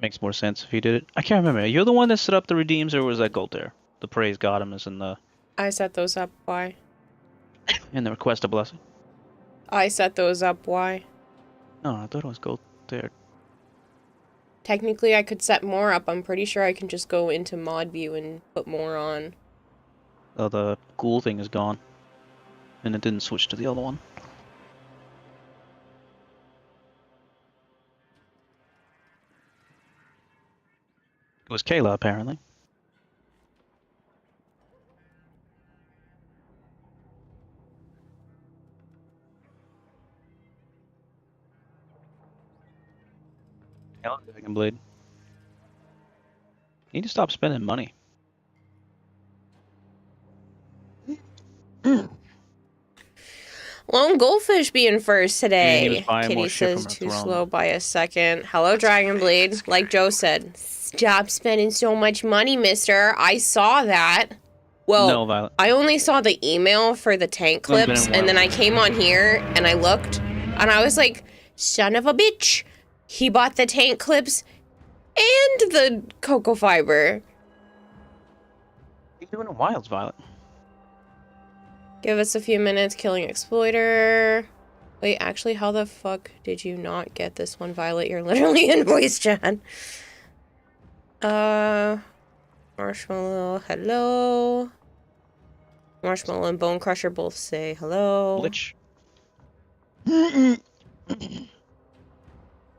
Makes more sense if you did it. I can't remember. You're the one that set up the redeems, or was that Golter? The praise God is I set those up. Why? in the request of blessing. I set those up. Why? No, I thought it was Golter. Technically, I could set more up. I'm pretty sure I can just go into mod view and put more on. Oh, the ghoul thing is gone, and it didn't switch to the other one. It was Kayla, apparently. Kayla Dragon Blade. You need to stop spending money. Lone Goldfish being first He was today. buying more Kitty shit says from her too throne. slow by a second. Hello, Dragonblade. Like Joe said, stop spending so much money, mister. I saw that. Well, No, Violet. I only saw the email for the tank Haven't been clips, in a and then while. I came on here and I looked, and I was like, son of a bitch. He bought the tank clips and the cocoa fiber. What are you doing in Wilds, Violet? Give us a few minutes, killing exploiter. Wait, actually, how the fuck did you not get this one, Violet? You're literally in voice chat. Marshmallow, hello. Marshmallow and Bone Crusher both say hello. Glitch.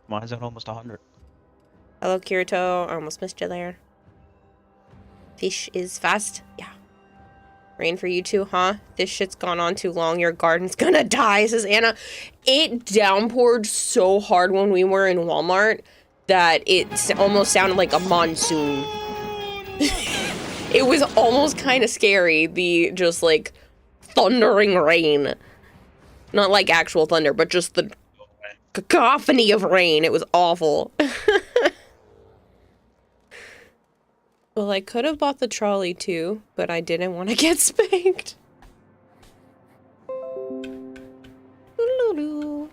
Mine's at almost 100. Hello, Kirito. I almost missed you there. Fish is fast. Yeah. Rain for you too, huh? This shit's gone on too long. Your garden's gonna die, says Anna. It downpoured so hard when we were in Walmart that it almost sounded like a monsoon. It was almost kind of scary, the just like thundering rain. Not like actual thunder, but just the cacophony of rain. It was awful. Well, I could have bought the trolley too, but I didn't want to get spanked. Thunder.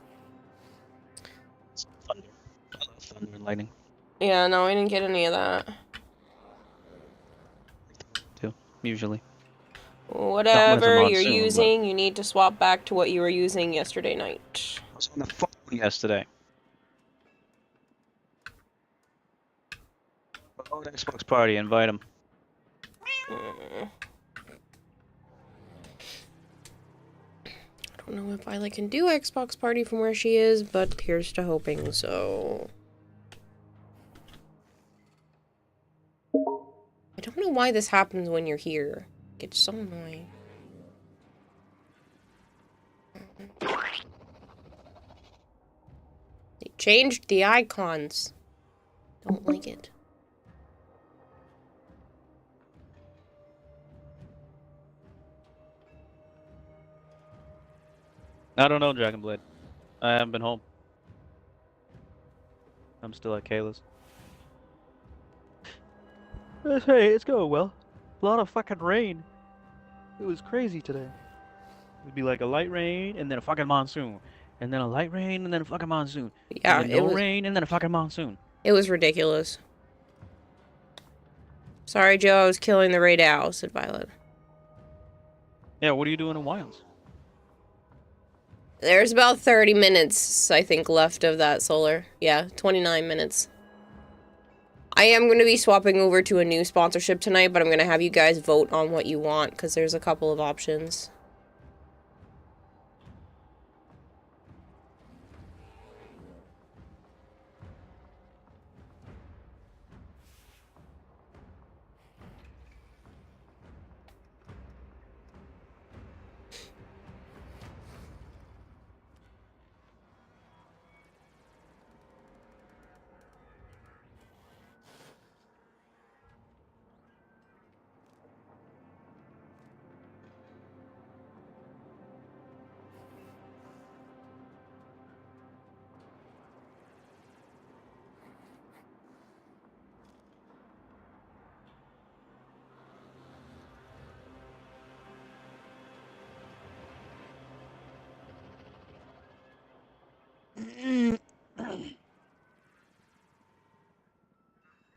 I love thunder and lightning. Yeah, no, I didn't get any of that. Too, usually. Whatever you're monsoon, using, you need to swap back to what you were using yesterday night. I was on the phone yesterday. Go to Xbox party, invite him. I don't know if Violet can do Xbox party from where she is, but here's to hoping so. I don't know why this happens when you're here. It's so annoying. They changed the icons. Don't like it. I don't know, Dragonblade. I haven't been home. I'm still at Kayla's. Hey, it's going well. A lot of fucking rain. It was crazy today. It'd be like a light rain and then a fucking monsoon. And then a light rain and then a fucking monsoon. Yeah, and then no rain and then a fucking monsoon. It was ridiculous. Sorry, Joe, I was killing the raid owl, said Violet. Yeah, what are you doing in Wilds? There's about 30 minutes, I think, left of that solar. Yeah, 29 minutes. I am going to be swapping over to a new sponsorship tonight, but I'm going to have you guys vote on what you want, because there's a couple of options.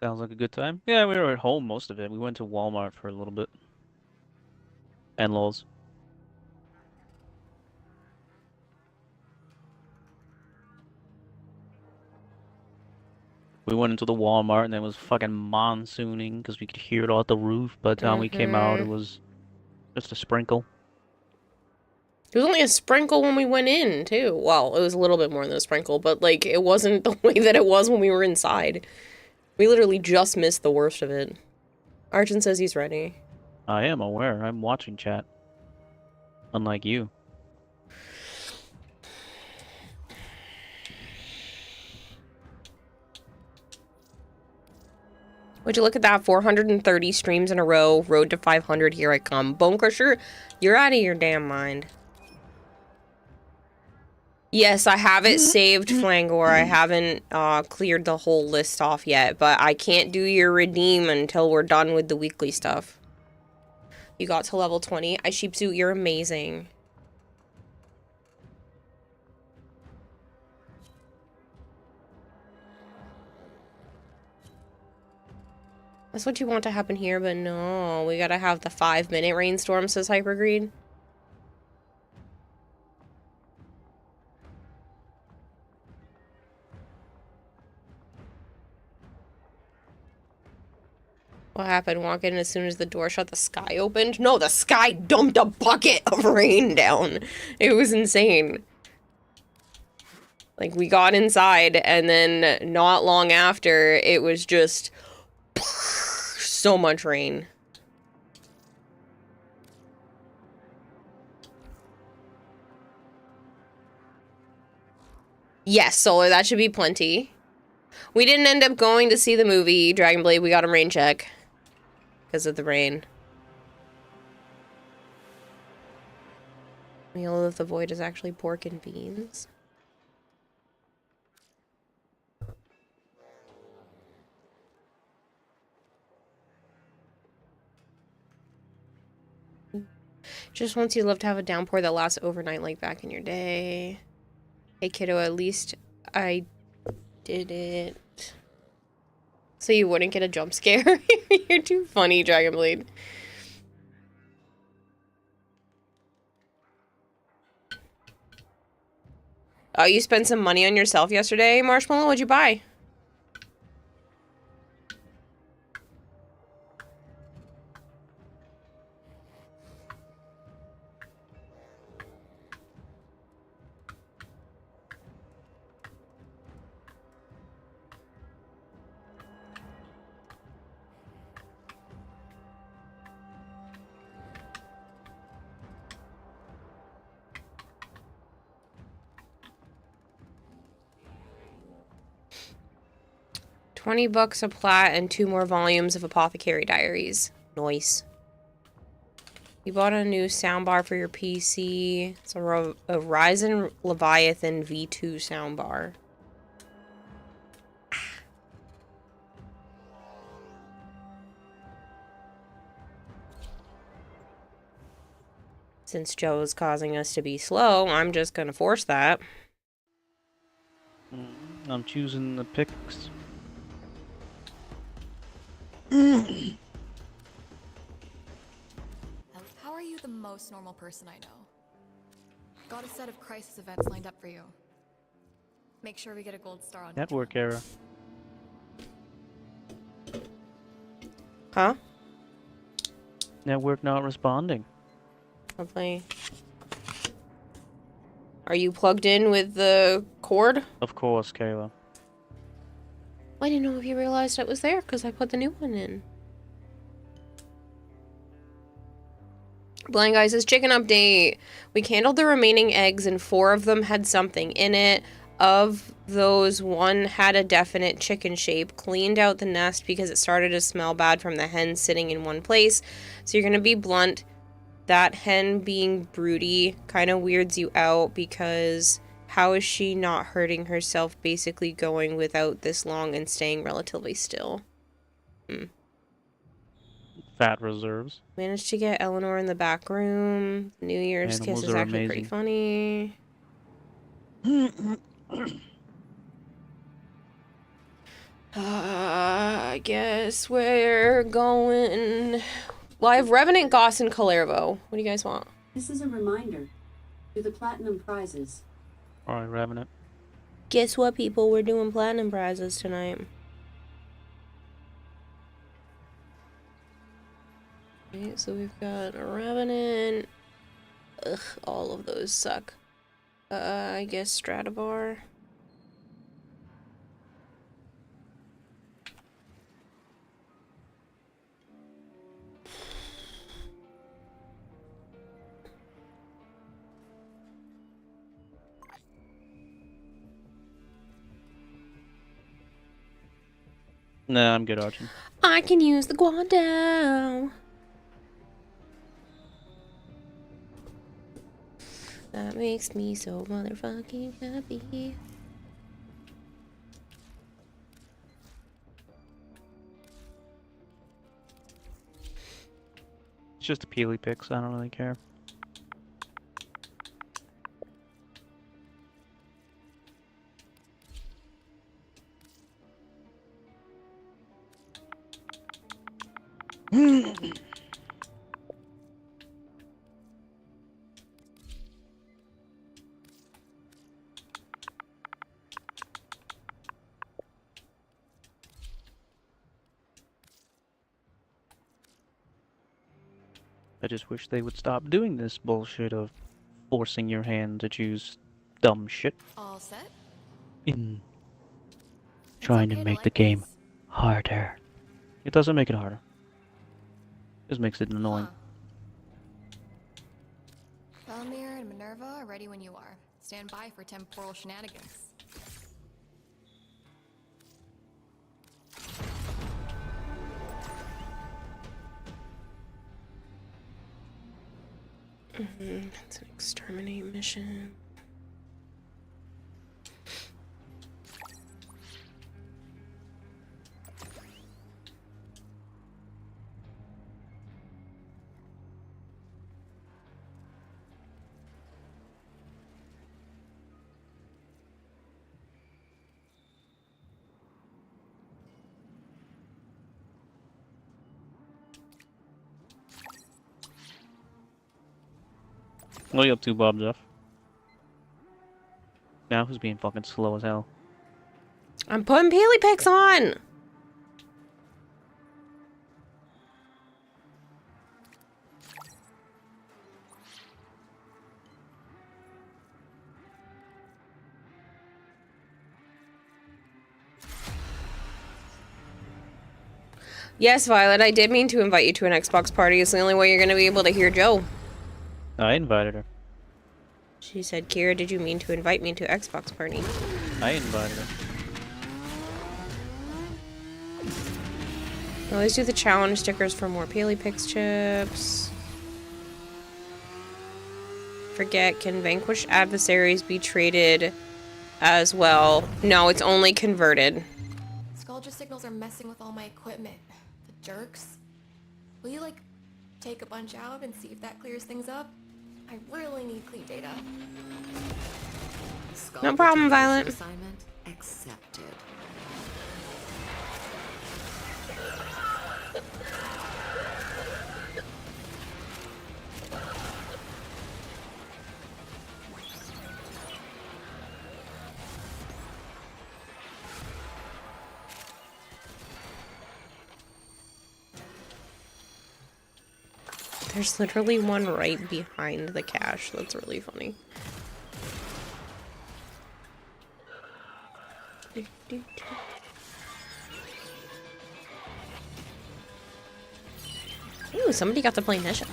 Sounds like a good time. Yeah, we were at home most of it. We went to Walmart for a little bit. And Lowe's. We went into the Walmart and it was fucking monsooning because we could hear it all at the roof. By the time we came out, it Mm-hmm. was just a sprinkle. There was only a sprinkle when we went in, too. Well, it was a little bit more than a sprinkle, but, like, it wasn't the way that it was when we were inside. We literally just missed the worst of it. Arjun says he's ready. I am aware. I'm watching chat. Unlike you. Would you look at that? 430 streams in a row. Road to 500. Here I come. Bone Crusher, you're out of your damn mind. Yes, I have it saved, Flangor. I haven't cleared the whole list off yet, but I can't do your redeem until we're done with the weekly stuff. You got to level 20. I Sheepsuit, you're amazing. That's what you want to happen here, but no. We gotta have the 5-minute rainstorm, says Hypergreed. What happened? Walk in as soon as the door shut, the sky opened? No, the sky dumped a bucket of rain down. It was insane. Like, we got inside, and then not long after, it was just so much rain. Yes, solar, that should be plenty. We didn't end up going to see the movie Dragon Blade. We got a rain check because of the rain. Meal of the Void is actually pork and beans. Just once you'd love to have a downpour that lasts overnight like back in your day. Hey kiddo, at least I did it. So you wouldn't get a jump scare? You're too funny, Dragonblade. Oh, you spent some money on yourself yesterday, Marshmallow? What'd you buy? $20 a plat and 2 more volumes of Apothecary Diaries. Nice. You bought a new soundbar for your PC. It's a Ryzen Leviathan V2 soundbar. Since Joe is causing us to be slow, I'm just gonna force that. I'm choosing the picks. How are you the most normal person I know? Got a set of crisis events lined up for you. Make sure we get a gold star on Network error. Huh? Network not responding. Lovely. Are you plugged in with the cord? Of course, Kayla. I didn't know if you realized it was there because I put the new one in. Blind Guy says, chicken update. We candled the remaining eggs and 4 of them had something in it. Of those, 1 had a definite chicken shape. Cleaned out the nest because it started to smell bad from the hens sitting in one place. So you're going to be blunt. That hen being broody kind of weirds you out because how is she not hurting herself basically going without this long and staying relatively still? Fat reserves. Managed to get Eleanor in the back room. New Year's Animals kiss is are actually pretty amazing. funny. I guess we're going... Well, I have Revenant, Goss, and Kalervo. What do you guys want? This is a reminder. To the platinum prizes. Alright, Revenant. Guess what, people? We're doing platinum prizes tonight. Okay, so we've got a Revenant. Ugh, all of those suck. I guess Stratabar. Nah, I'm good, Archie. I can use the Guando. That makes me so motherfucking happy. It's just a Peely pick, so I don't really care. I just wish they would stop doing this bullshit of forcing your hand to choose dumb shit All set? in It's trying to okay make the like game this. harder. It doesn't make it harder. It just makes it annoying. Belmir and Minerva are ready when you are. Stand by for temporal shenanigans. It's an exterminate mission. What are you up to, Bob Jeff? Now who's being fucking slow as hell? I'm putting Peely picks on! Yes, Violet, I did mean to invite you to an Xbox party. It's the only way you're going to be able to hear Joe. I invited her. She said, Kira, did you mean to invite me to Xbox party? I invited her. Always do the challenge stickers for more Peely Pix chips. Forget, can vanquished adversaries be traded as well? No, it's only converted. Sculpture signals are messing with all my equipment. The jerks. Will you, like, take a bunch out and see if that clears things up? I really need clean data. No problem, Violet. Assignment accepted. There's literally one right behind the cache. That's really funny. Ooh, somebody got to play Nisha.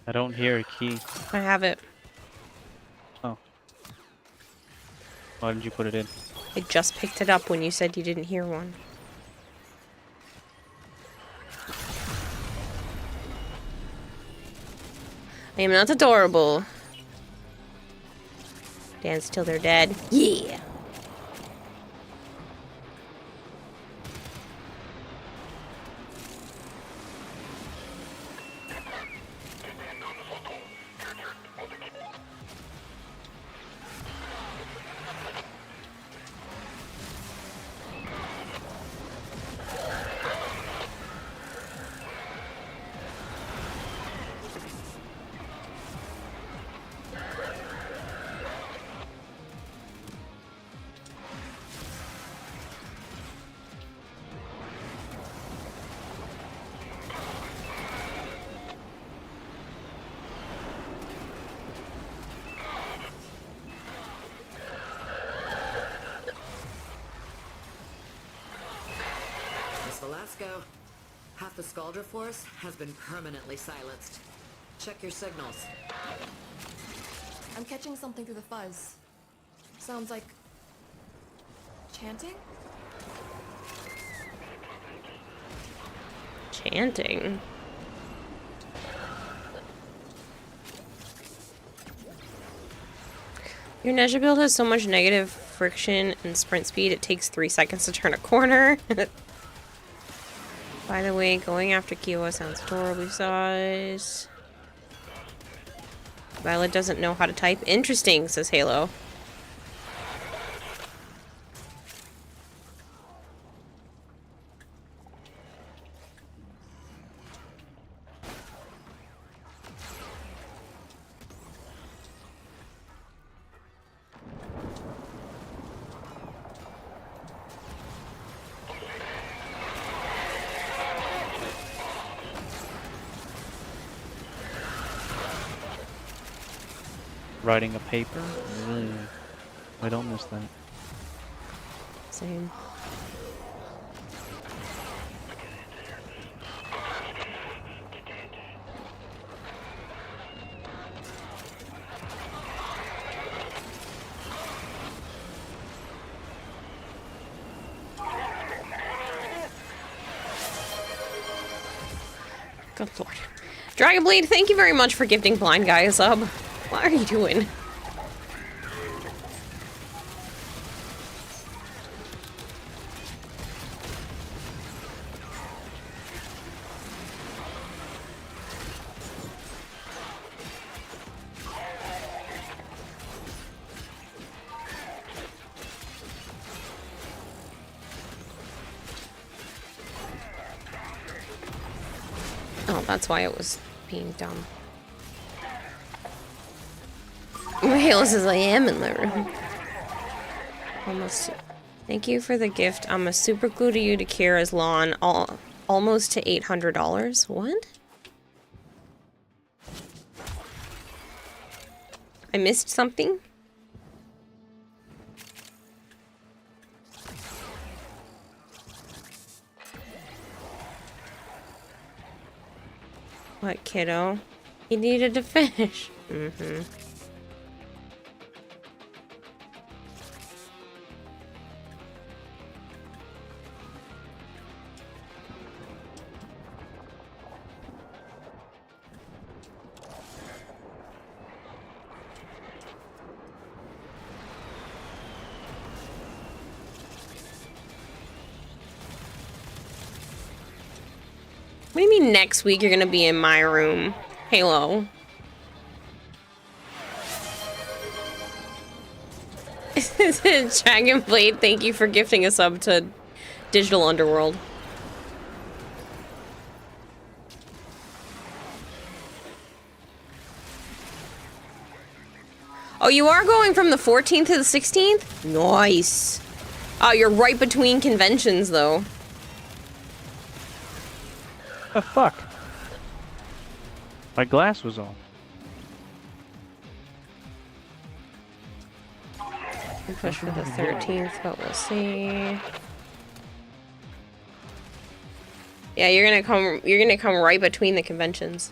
I don't hear a key. I have it. Oh. Why didn't you put it in? I just picked it up when you said you didn't hear one. I am not adorable. Dance till they're dead. Yeah! Miss Velasco, half the Scaldra force has been permanently silenced. Check your signals. I'm catching something through the fuzz. Sounds like... chanting? Chanting. Your Nezha build has so much negative friction and sprint speed, it takes 3 seconds to turn a corner. By the way, going after Kiowa sounds adorably sized. Violet doesn't know how to type. Interesting, says Halo. Writing a paper? I don't miss that. Same. Good lord. Dragonblade, thank you very much for gifting Blind Guy a sub. What are you doing? Oh, that's why it was being dumb. Halo says I am in the room. Almost. Thank you for the gift. I'm a super glue to you to Kira's lawn. Almost to $800. What? I missed something? What, kiddo? He needed to finish. Mm-hmm. What do you mean next week you're gonna be in my room? Halo. Dragonblade, thank you for gifting a sub to Digital Underworld. Oh, you are going from the 14th to the 16th? Nice. Oh, you're right between conventions, though. The fuck? My glass was off. We'll push for the 13th, but we'll see. Yeah, you're gonna come right between the conventions.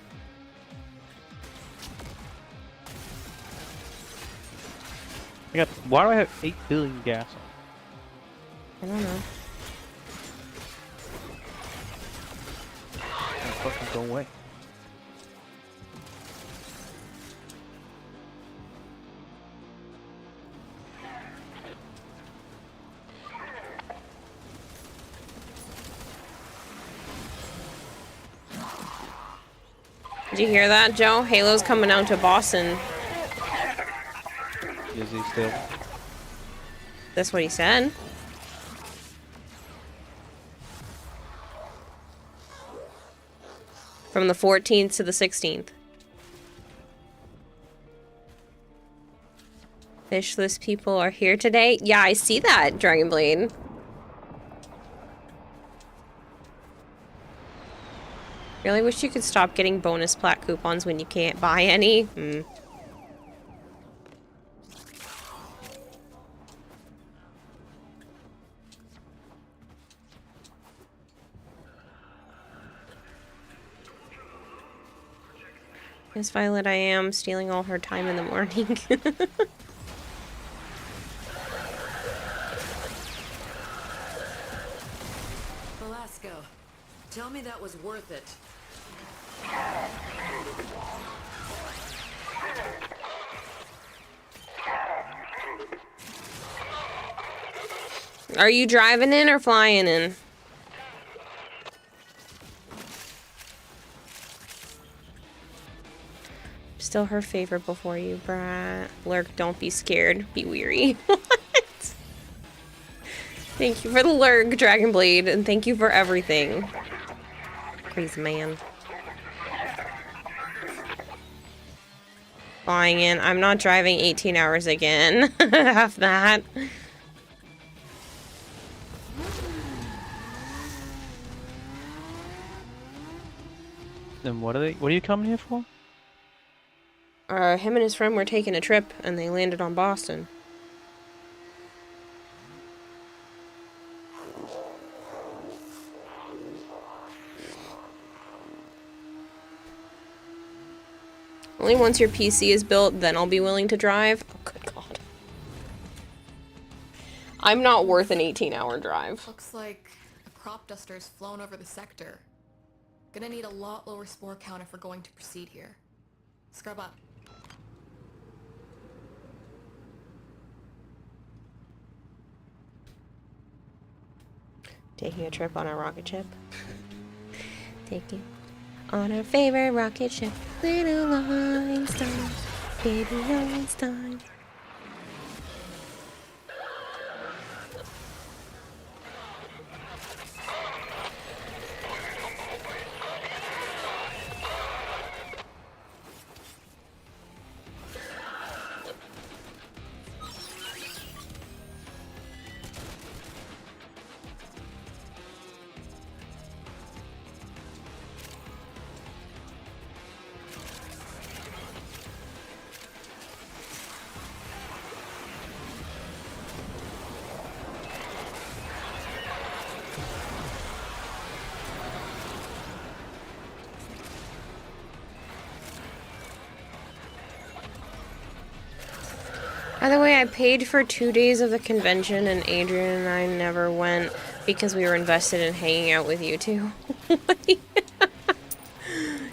Why do I have 8 billion gas on? I don't know. Oh, fucking go away. Did you hear that, Joe? Halo's coming out to Boston. Is he still? That's what he said. From the 14th to the 16th. Fishless people are here today. Yeah, I see that, Dragonblade. Really wish you could stop getting bonus plat coupons when you can't buy any. Miss Violet, I am stealing all her time in the morning. Velasco, tell me that was worth it. Are you driving in or flying in? Still her favorite before you, brat. Lurk, don't be scared. Be weary. What? Thank you for the lurk, Dragonblade, and thank you for everything. Crazy man. Flying in. I'm not driving 18 hours again. Have that. Then what are you coming here for? Him and his friend were taking a trip, and they landed on Boston. Only once your PC is built, then I'll be willing to drive. Oh, good God. I'm not worth an 18-hour drive. Looks like a crop duster's flown over the sector. Gonna need a lot lower spore count if we're going to proceed here. Scrub up. Taking a trip on a rocket ship. Taking on our favorite rocket ship. Little Einstein, baby Einstein. By the way, I paid for 2 days of the convention, and Adrian and I never went because we were invested in hanging out with you two.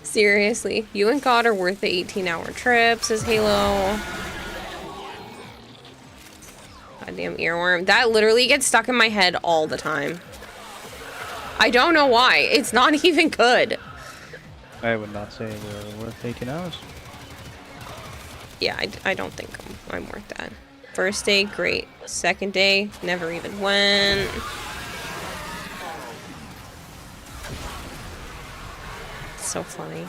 Seriously, you and God are worth the 18-hour trip, says Halo. Goddamn earworm. That literally gets stuck in my head all the time. I don't know why. It's not even good. I would not say we're worth 18 hours. Yeah, I don't think I'm worth that. First day, great. Second day, never even went. So funny.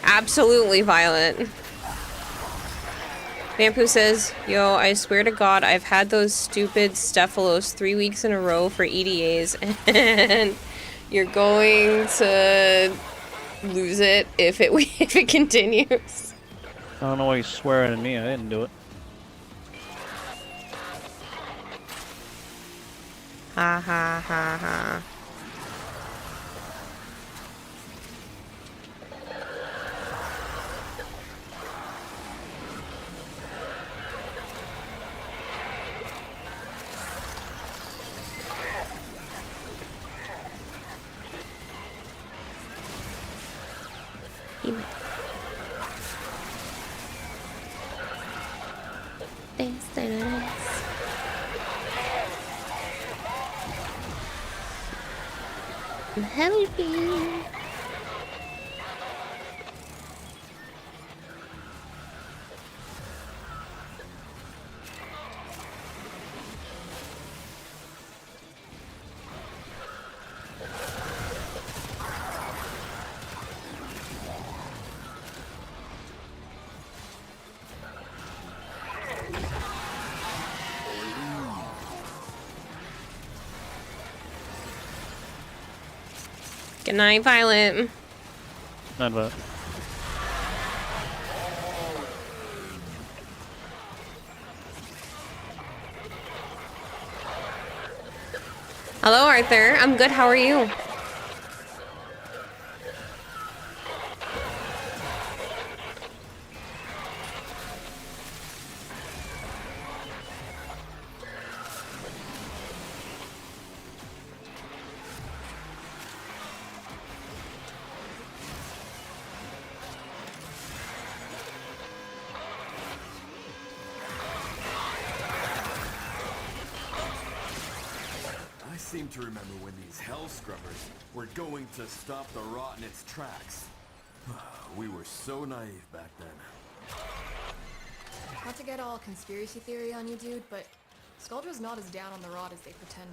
Absolutely, Violet. Vampu says, yo, I swear to God, I've had those stupid Stephalos 3 weeks in a row for EDAs, and you're going to lose it if it continues. I don't know why you're swearing at me. I didn't do it. Ha ha ha ha. Kirarahime. Dance, dance, dance. I'm helping. Good night, Violet. Not bad. Hello, Arthur. I'm good. How are you? I seem to remember when these hell scrubbers were going to stop the rot in its tracks. We were so naive back then. Not to get all conspiracy theory on you, dude, but Skulldra's not as down on the rot as they pretend.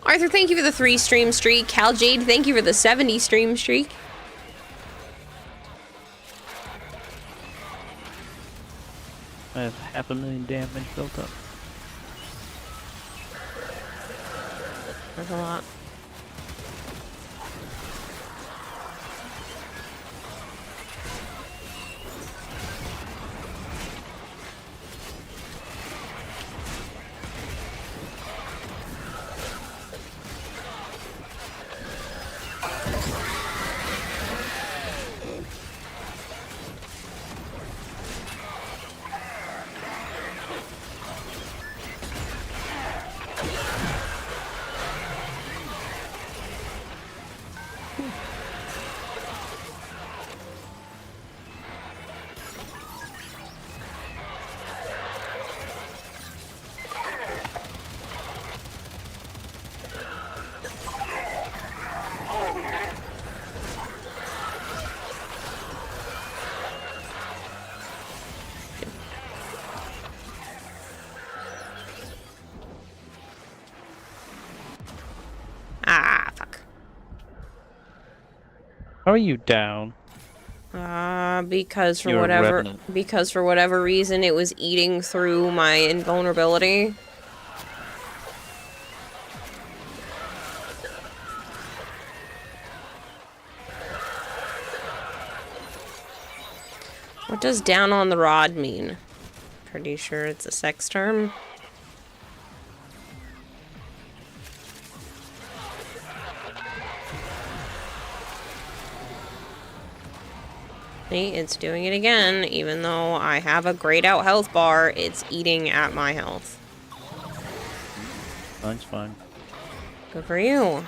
Arthur, thank you for the 3 stream streak. Cal Jade, thank you for the 70 stream streak. I have 500,000 damage built up. That's a lot. Ah, fuck. How are you down? Because for You're a whatever revenant. because for whatever reason it was eating through my invulnerability. What does down on the rod mean? Pretty sure it's a sex term. See, it's doing it again. Even though I have a grayed out health bar, it's eating at my health. Mine's fine. Good for you.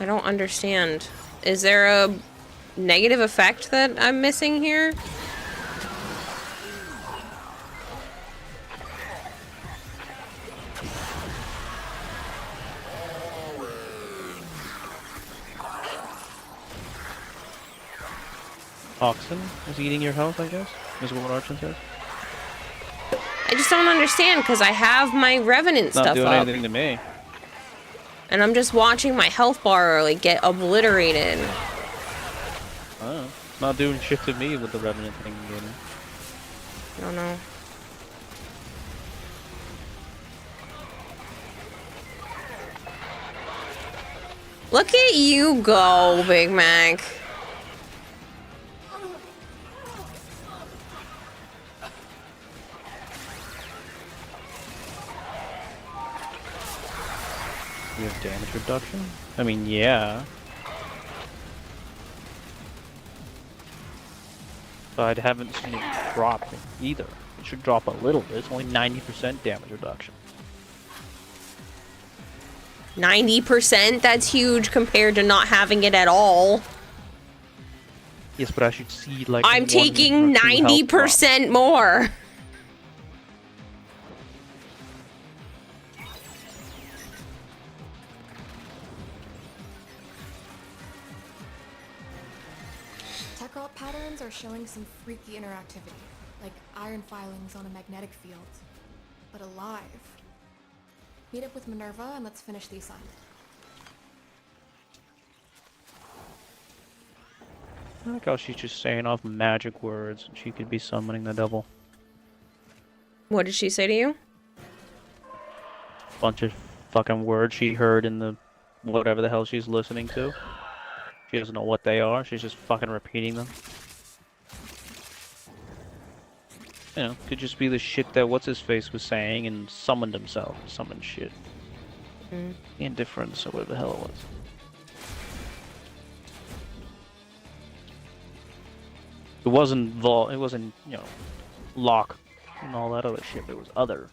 I don't understand. Is there a negative effect that I'm missing here? Oxen is eating your health, I guess? Is what Archon says? I just don't understand because I have my Revenant It's not stuff doing up. anything to me. And I'm just watching my health bar like get obliterated. Oh, it's not doing shit to me with the Revenant thing doing it. I don't know. Look at you go, Big Mac. You have damage reduction? I mean, yeah. But I haven't seen it drop either. It should drop a little bit. It's only 90% damage reduction. 90%? That's huge compared to not having it at all. Yes, but I should see like I'm one taking or two health drops. 90% more. Tech rot patterns are showing some freaky interactivity, like iron filings on a magnetic field. But alive. Meet up with Minerva and let's finish the assignment. I like how she's just saying off magic words and she could be summoning the devil. What did she say to you? Bunch of fucking words she heard in the whatever the hell she's listening to. She doesn't know what they are, she's just fucking repeating them. You know, could just be the shit that what's-his-face was saying and summoned himself. Summoned shit. Indifference or whatever the hell it was. It wasn't it wasn't, you know, lock and all that other shit. It was other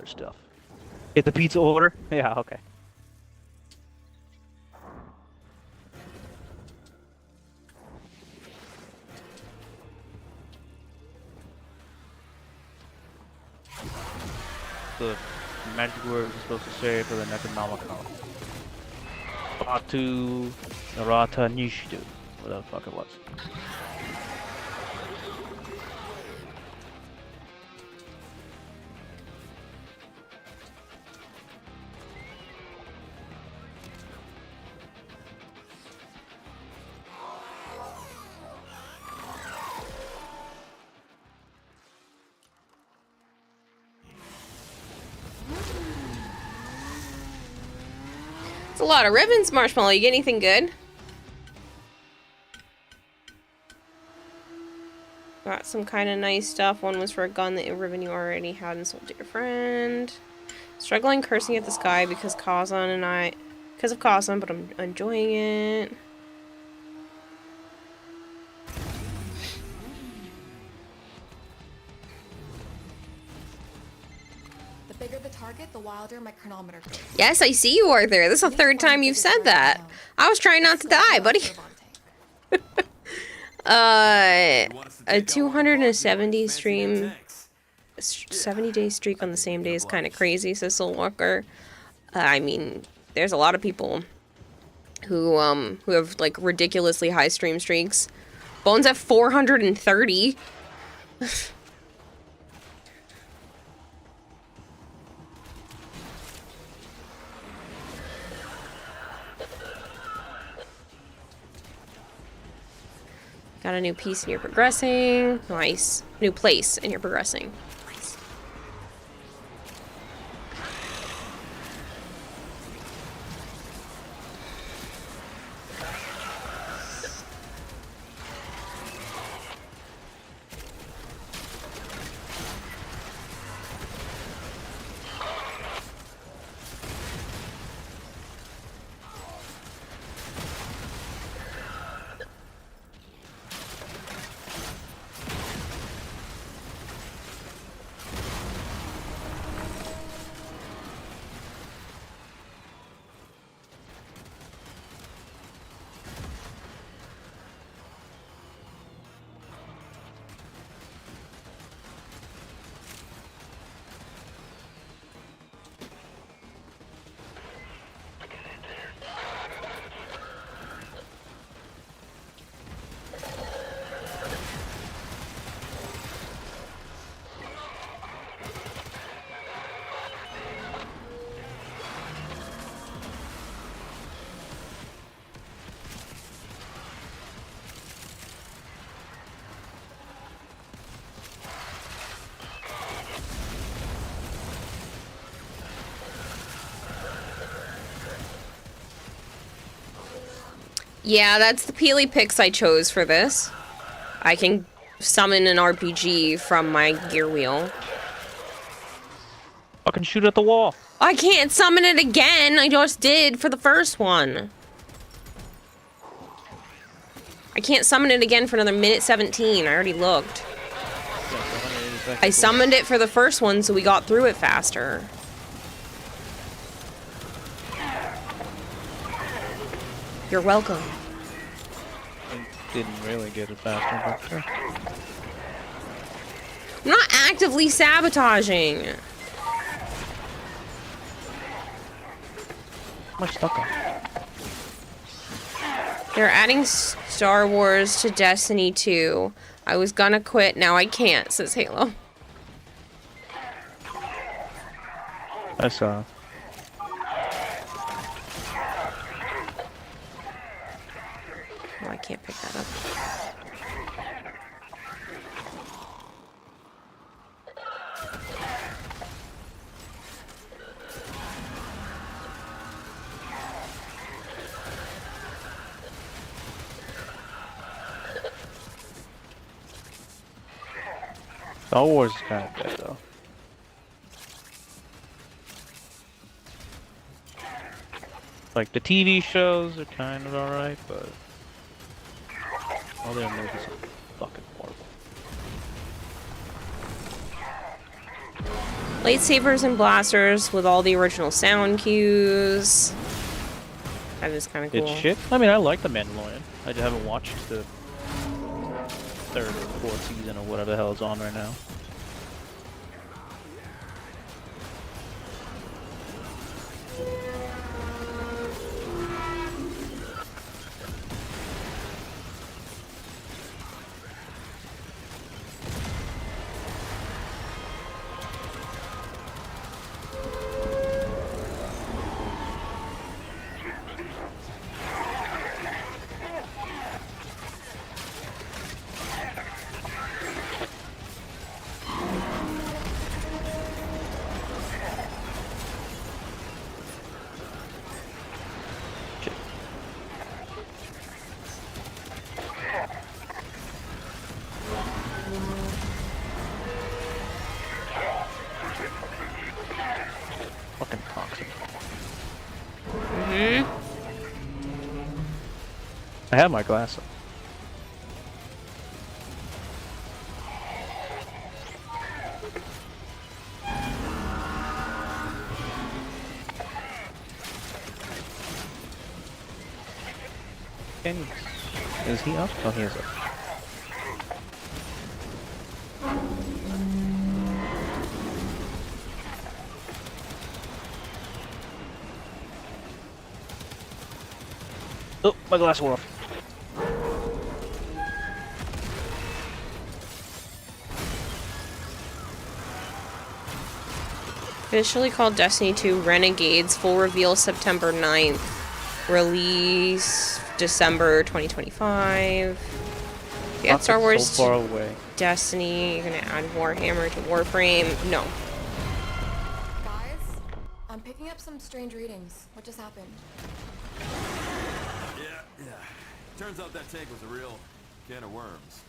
stuff. Get the pizza order? Yeah, okay. The magic words are supposed to say for the Necronomicon. Batu Narata Nishidu. Whatever the fuck it was. It's a lot of ribbons, Marshmallow. You get anything good? Got some kind of nice stuff. One was for a gun that a ribbon you already had and sold to your friend. Struggling cursing at the sky because of Kazan, but I'm enjoying it. The bigger the target, the wilder my chronometer goes. Yes, I see you, Arthur. This is the third time you've said that. I was trying not to die, buddy. A 270 stream, 70-day streak on the same day is kind of crazy, says Soul Walker. I mean, there's a lot of people who have like ridiculously high stream streaks. Bones at 430. Got a new piece and you're progressing. Nice. New place and you're progressing. Nice. Yeah, that's the Peely picks I chose for this. I can summon an RPG from my gear wheel. Fucking shoot at the wall. I can't summon it again. I just did for the first one. I can't summon it again for another minute 17. I already looked. I summoned it for the first one so we got through it faster. You're welcome. Didn't really get it faster, but sure. I'm not actively sabotaging. How much stuck on? They're adding Star Wars to Destiny 2. I was gonna quit, now I can't, says Halo. I saw. Oh, I can't pick that up. Star Wars is kind of dead, though. Like, the TV shows are kind of alright, but all their movies are fucking horrible. Lightsabers and blasters with all the original sound cues. That is kind of cool. It's shit. I mean, I like The Mandalorian. I just haven't watched the third or fourth season or whatever the hell is on right now. Fucking toxic. I have my glasses. Is he up? Oh, he is up. Oh, my glass wore off. Officially called Destiny 2 Renegades. Full reveal September 9th. Release December 2025. Yeah, Star Wars So far away. Destiny. You're gonna add Warhammer to Warframe. No. Guys, I'm picking up some strange readings. What just happened? Yeah. Turns out that tank was a real can of worms.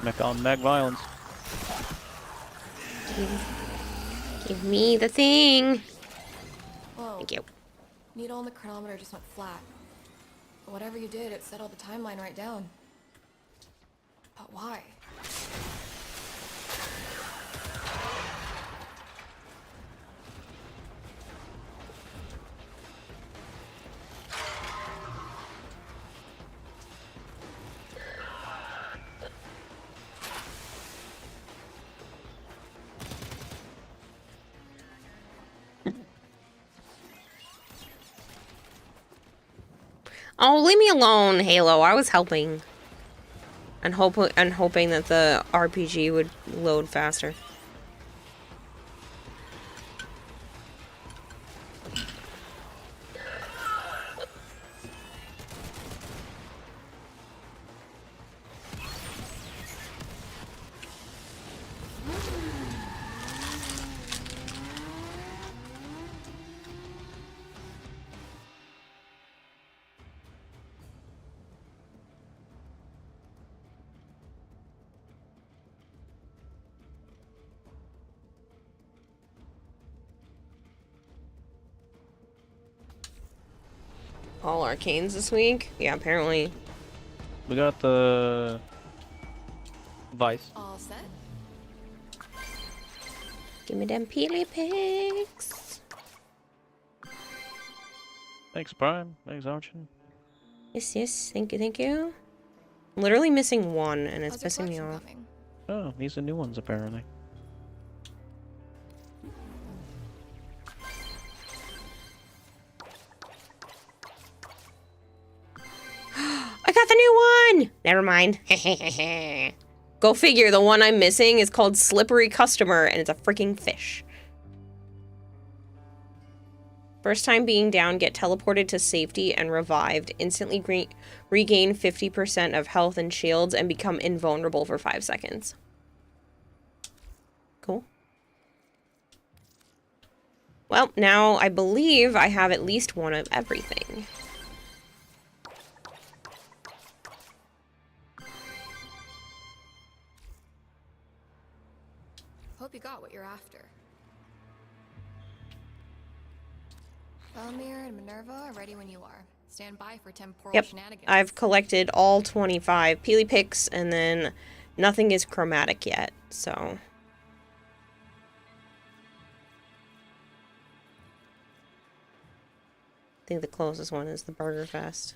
Mech on mech violence. Give me the thing. Whoa. Thank you. Needle on the chronometer just went flat. But whatever you did, it settled the timeline right down. But why? Oh, leave me alone, Halo. I was helping. And hoping that the RPG would load faster. All arcanes this week? Yeah, apparently. We got the Vice. All set? Give me them peely pigs. Thanks, Prime. Thanks, Archon. Yes, yes. Thank you, thank you. I'm literally missing one, and it's How's your pissing me collection off. coming? Oh, these are new ones, apparently. I got the new one! Never mind. Go figure, the one I'm missing is called Slippery Customer, and it's a freaking fish. First time being down, get teleported to safety and revived. Instantly regain 50% of health and shields and become invulnerable for 5 seconds. Cool. Well, now I believe I have at least one of everything. Hope you got what you're after. Valmir and Minerva are ready when you are. Stand by for temporal Yep, shenanigans. I've collected all 25 Peely Picks, and then nothing is chromatic yet, so... I think the closest one is the Burger Fest.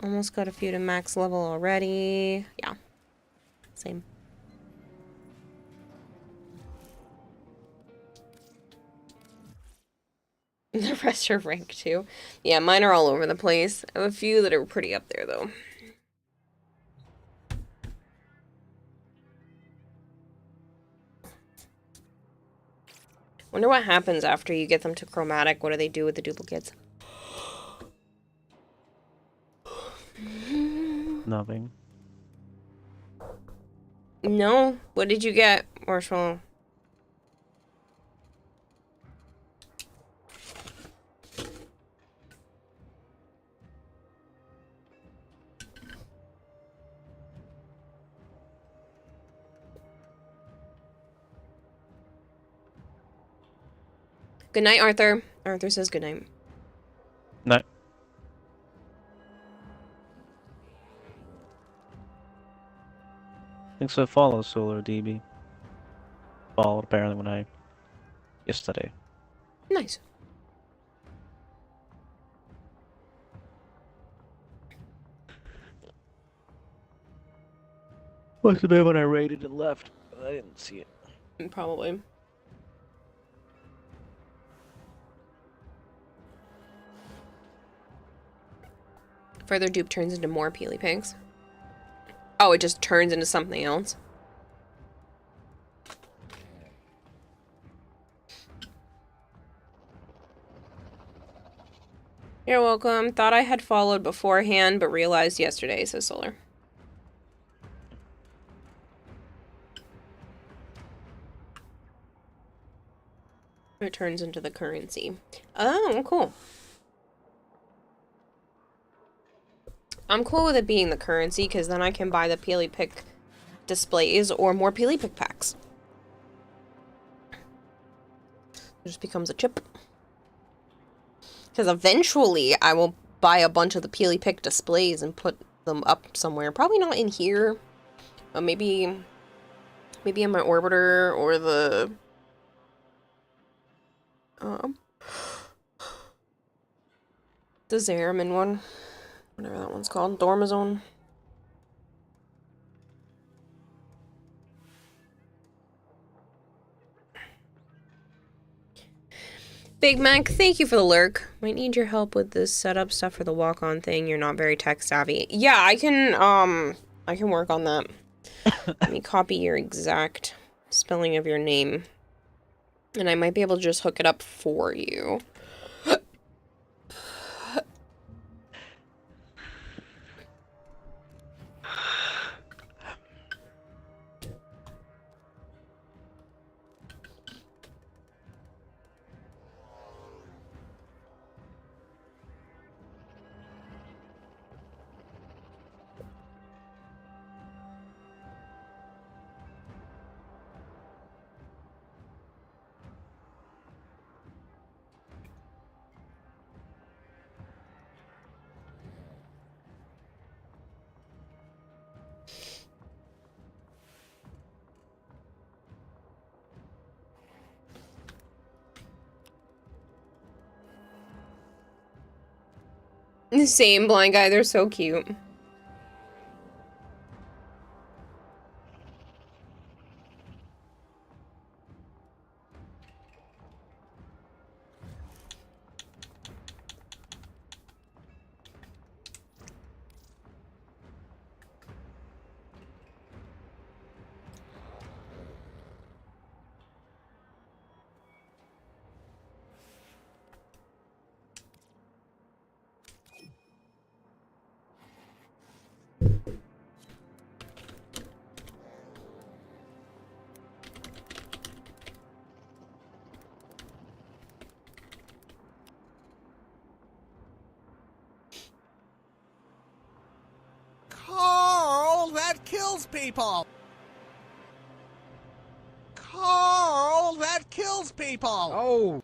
Almost got a few to max level already. Yeah, same. The rest are rank too. Yeah, mine are all over the place. I have a few that are pretty up there though. Wonder what happens after you get them to chromatic. What do they do with the duplicates? Nothing. No? What did you get, Marshall? Good night, Arthur. Arthur says good night. No. Thanks for follow, Solar DB. Followed apparently when I... yesterday. Nice. Must have been when I raided and left. I didn't see it. Probably. Further dupe turns into more Peely Pigs. Oh, it just turns into something else. You're welcome. Thought I had followed beforehand, but realized yesterday, says Solar. It turns into the currency. Oh, cool. I'm cool with it being the currency, because then I can buy the Peely Pick displays or more Peely Pick packs. It just becomes a chip. Because eventually I will buy a bunch of the Peely Pick displays and put them up somewhere. Probably not in here, but maybe in my orbiter or the Zeramin one, whatever that one's called, Dormazone. Big Mac, thank you for the lurk. Might need your help with this setup stuff for the walk-on thing. You're not very tech savvy. Yeah, I can work on that. Let me copy your exact spelling of your name. And I might be able to just hook it up for you. Same, blind guy, they're so cute. Carl, that kills people! Carl, that kills people! Oh.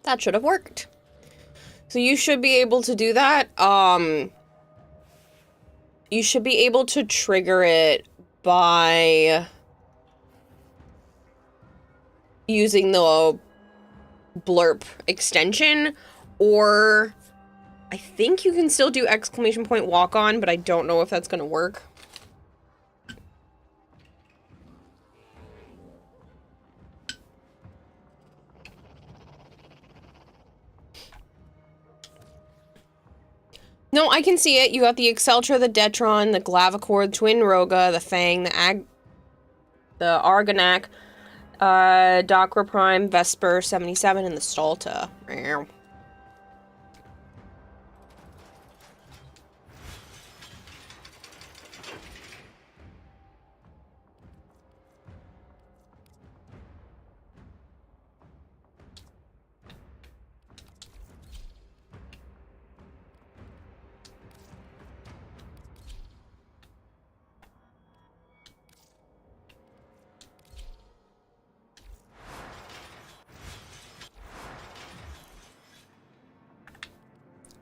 That should have worked. So you should be able to do that. You should be able to trigger it by using the blurp extension, or I think you can still do exclamation point walk on, but I don't know if that's gonna work. No, I can see it. You got the Exceltra, the Detron, the Glavicore, the Twin Roga, the Fang, the Argonac, Dakra Prime, Vesper 77, and the Stalta. Meow.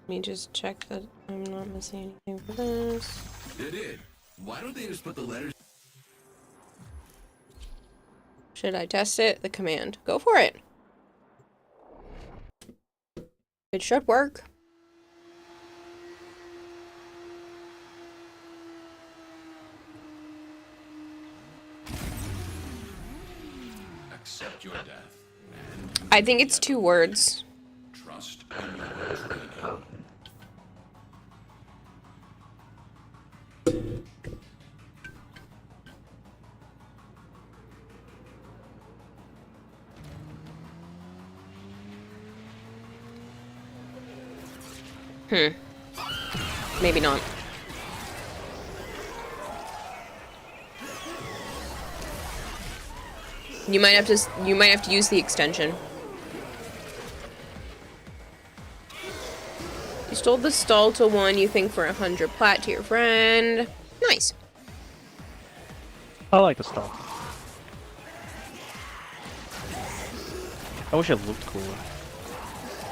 Let me just check that I'm not missing anything for this. They did. Why don't they just put the letters? Should I test it? The command. Go for it. It should work. Accept your death. I think it's 2 words. Trust Maybe not. You might have to use the extension. You stole the Stalta one, you think, for 100 plat to your friend. Nice. I like the stall. I wish it looked cooler.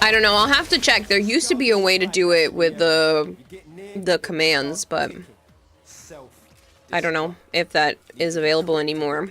I don't know, I'll have to check. There used to be a way to do it with the commands, but I don't know if that is available anymore.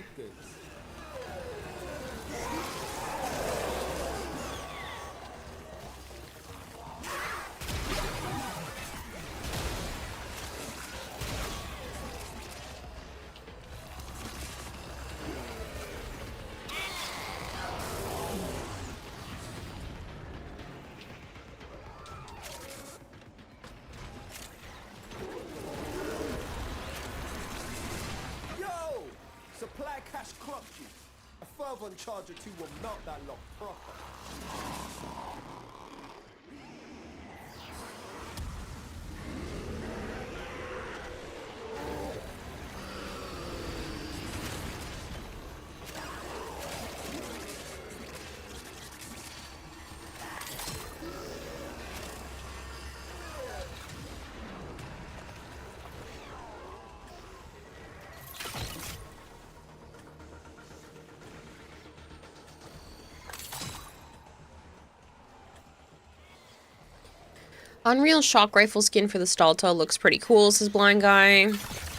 Supply cash clock you. A fervent charge or two will melt that lock proper. Unreal shock rifle skin for the Stalta looks pretty cool, says Blind Guy.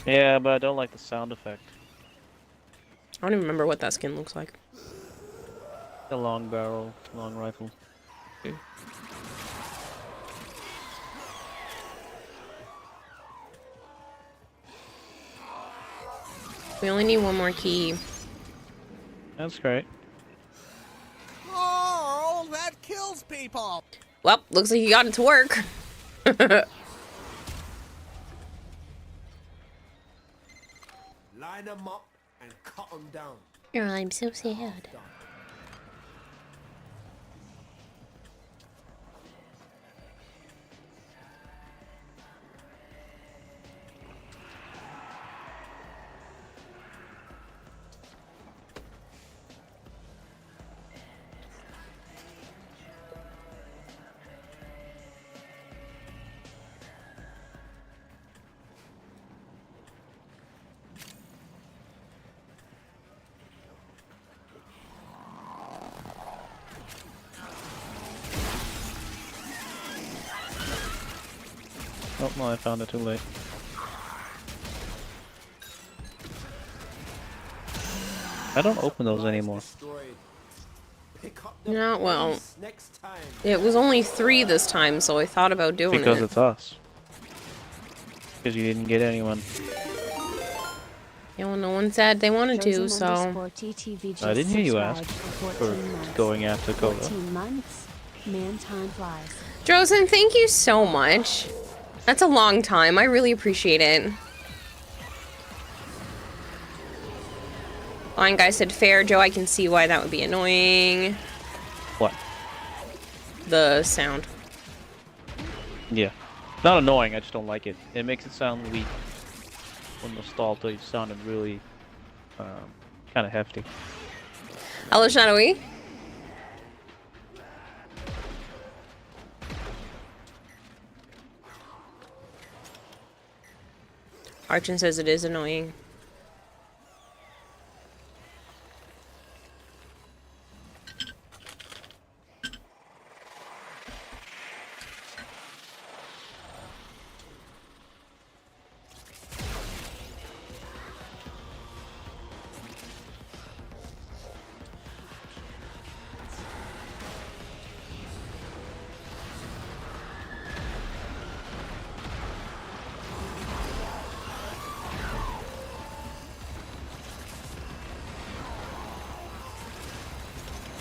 Yeah, but I don't like the sound effect. I don't even remember what that skin looks like. The long barrel, long rifle. We only need one more key. That's great. Carl, that kills people! Well, looks like you got it to work. Line them up and cut them down. I'm so sad. Oh no, I found it too late. I don't open those anymore. Yeah, well, it was only 3 this time, so I thought about doing Because it. it's us. Because you didn't get anyone. Yeah, well, no one said they wanted to, so... I didn't hear you ask for going after Coda. Drozen, thank you so much. That's a long time. I really appreciate it. Blind Guy said fair. Joe, I can see why that would be annoying. What? The sound. Yeah. Not annoying, I just don't like it. It makes it sound weak. When Nostalgia sounded really kind of hefty. Hello, Shadowy. Archon says it is annoying.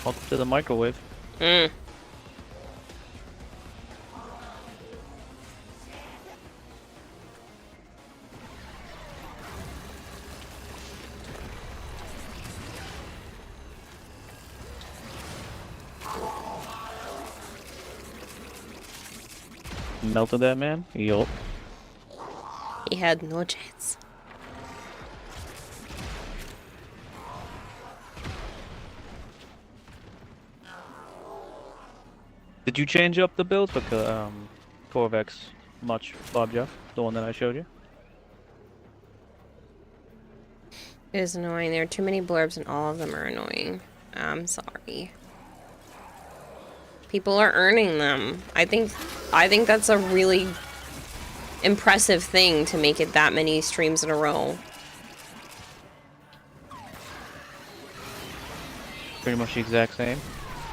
Up to the microwave. Hmm. Melted that man? Yup. He had no chance. Did you change up the builds with the Corvex much, Bob Jeff? The one that I showed you? It is annoying. There are too many blurbs and all of them are annoying. I'm sorry. People are earning them. I think that's a really impressive thing to make it that many streams in a row. Pretty much the exact same.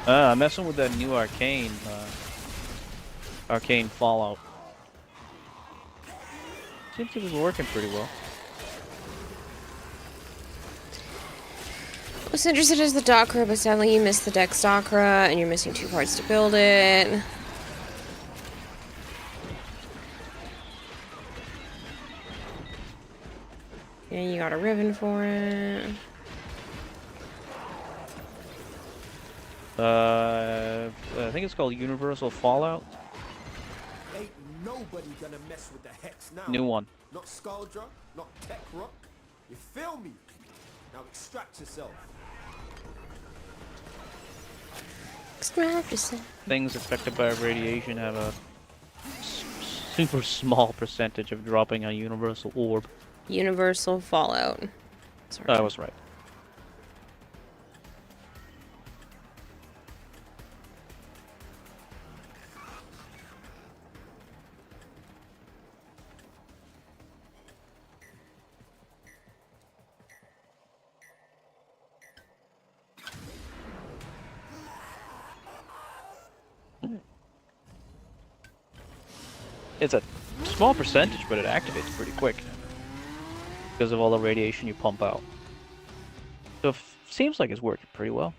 I'm messing with that new arcane Fallout. Seems to be working pretty well. What's interested is the Dakra, but sadly you missed the Dex Dakra, and you're missing 2 parts to build it. And you got a ribbon for it. I think it's called Universal Fallout. Ain't nobody gonna mess with the hex now. New one. Not Scaldra, not Tech Rock. You feel me? Now extract yourself. Extract yourself. Things affected by radiation have a super small percentage of dropping a universal orb. Universal Fallout. Sorry. I was right. It's a small percentage, but it activates pretty quick because of all the radiation you pump out. So it seems like it's working pretty well.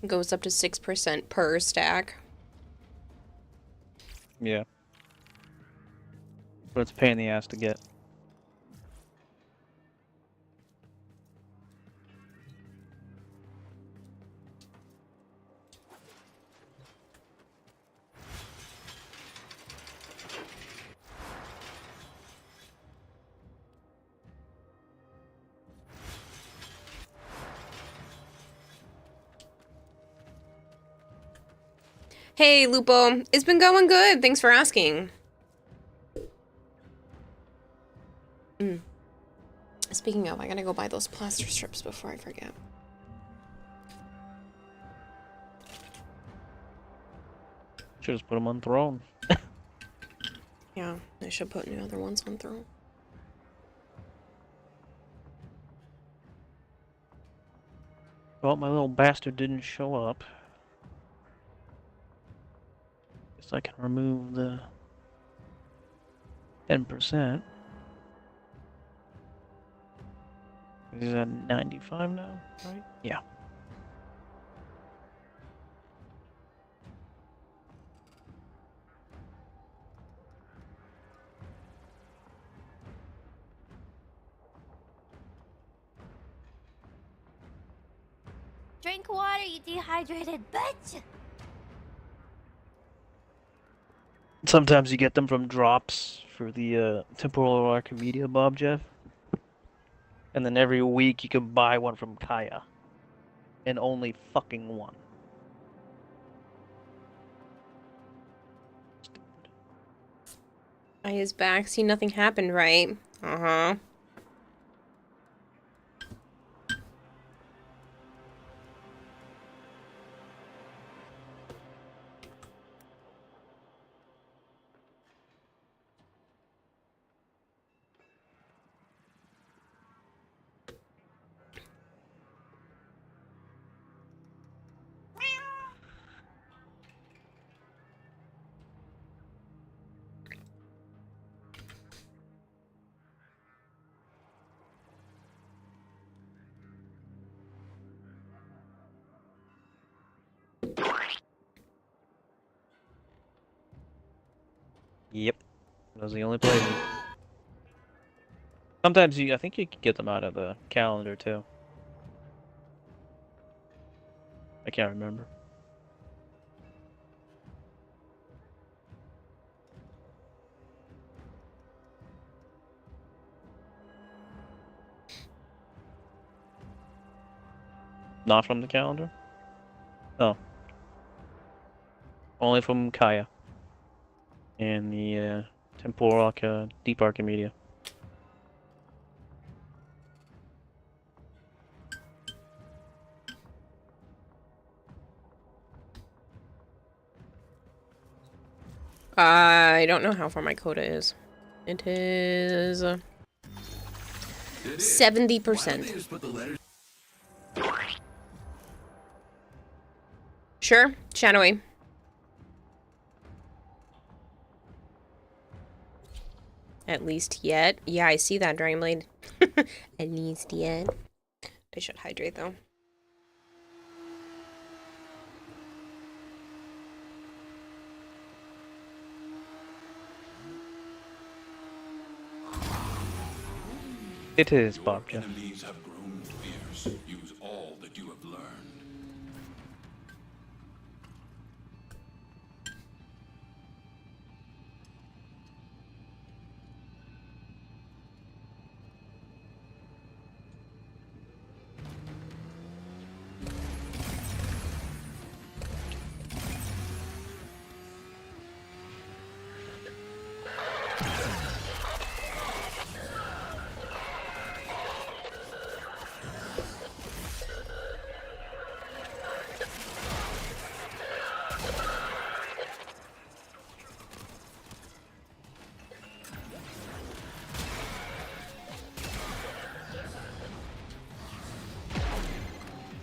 Goes up to 6% per stack. Yeah. But it's a pain in the ass to get. Hey, Lupo. It's been going good. Thanks for asking. Speaking of, I gotta go buy those plaster strips before I forget. Should just put them on throne. Yeah, I should put new other ones on throne. Well, my little bastard didn't show up. Guess I can remove the 10%. He's at 95 now, right? Yeah. Drink water, you dehydrated bitch! Sometimes you get them from drops for the Temporal Archimedia, Bob Jeff. And then every week you can buy one from Kaya. And only fucking one. I is back. See, nothing happened, right? Uh-huh. Yep. That was the only place. Sometimes I think you can get them out of the calendar too. I can't remember. Not from the calendar? Oh. Only from Kaya. And the Temporal Deep Archimedia. I don't know how far my quota is. It is 70%. Sure, Shadowy. At least yet. Yeah, I see that, Dragon Blade. At least yet. I should hydrate though. It is, Bob. Jeff. Enemies have grown fierce. Use all that you have learned.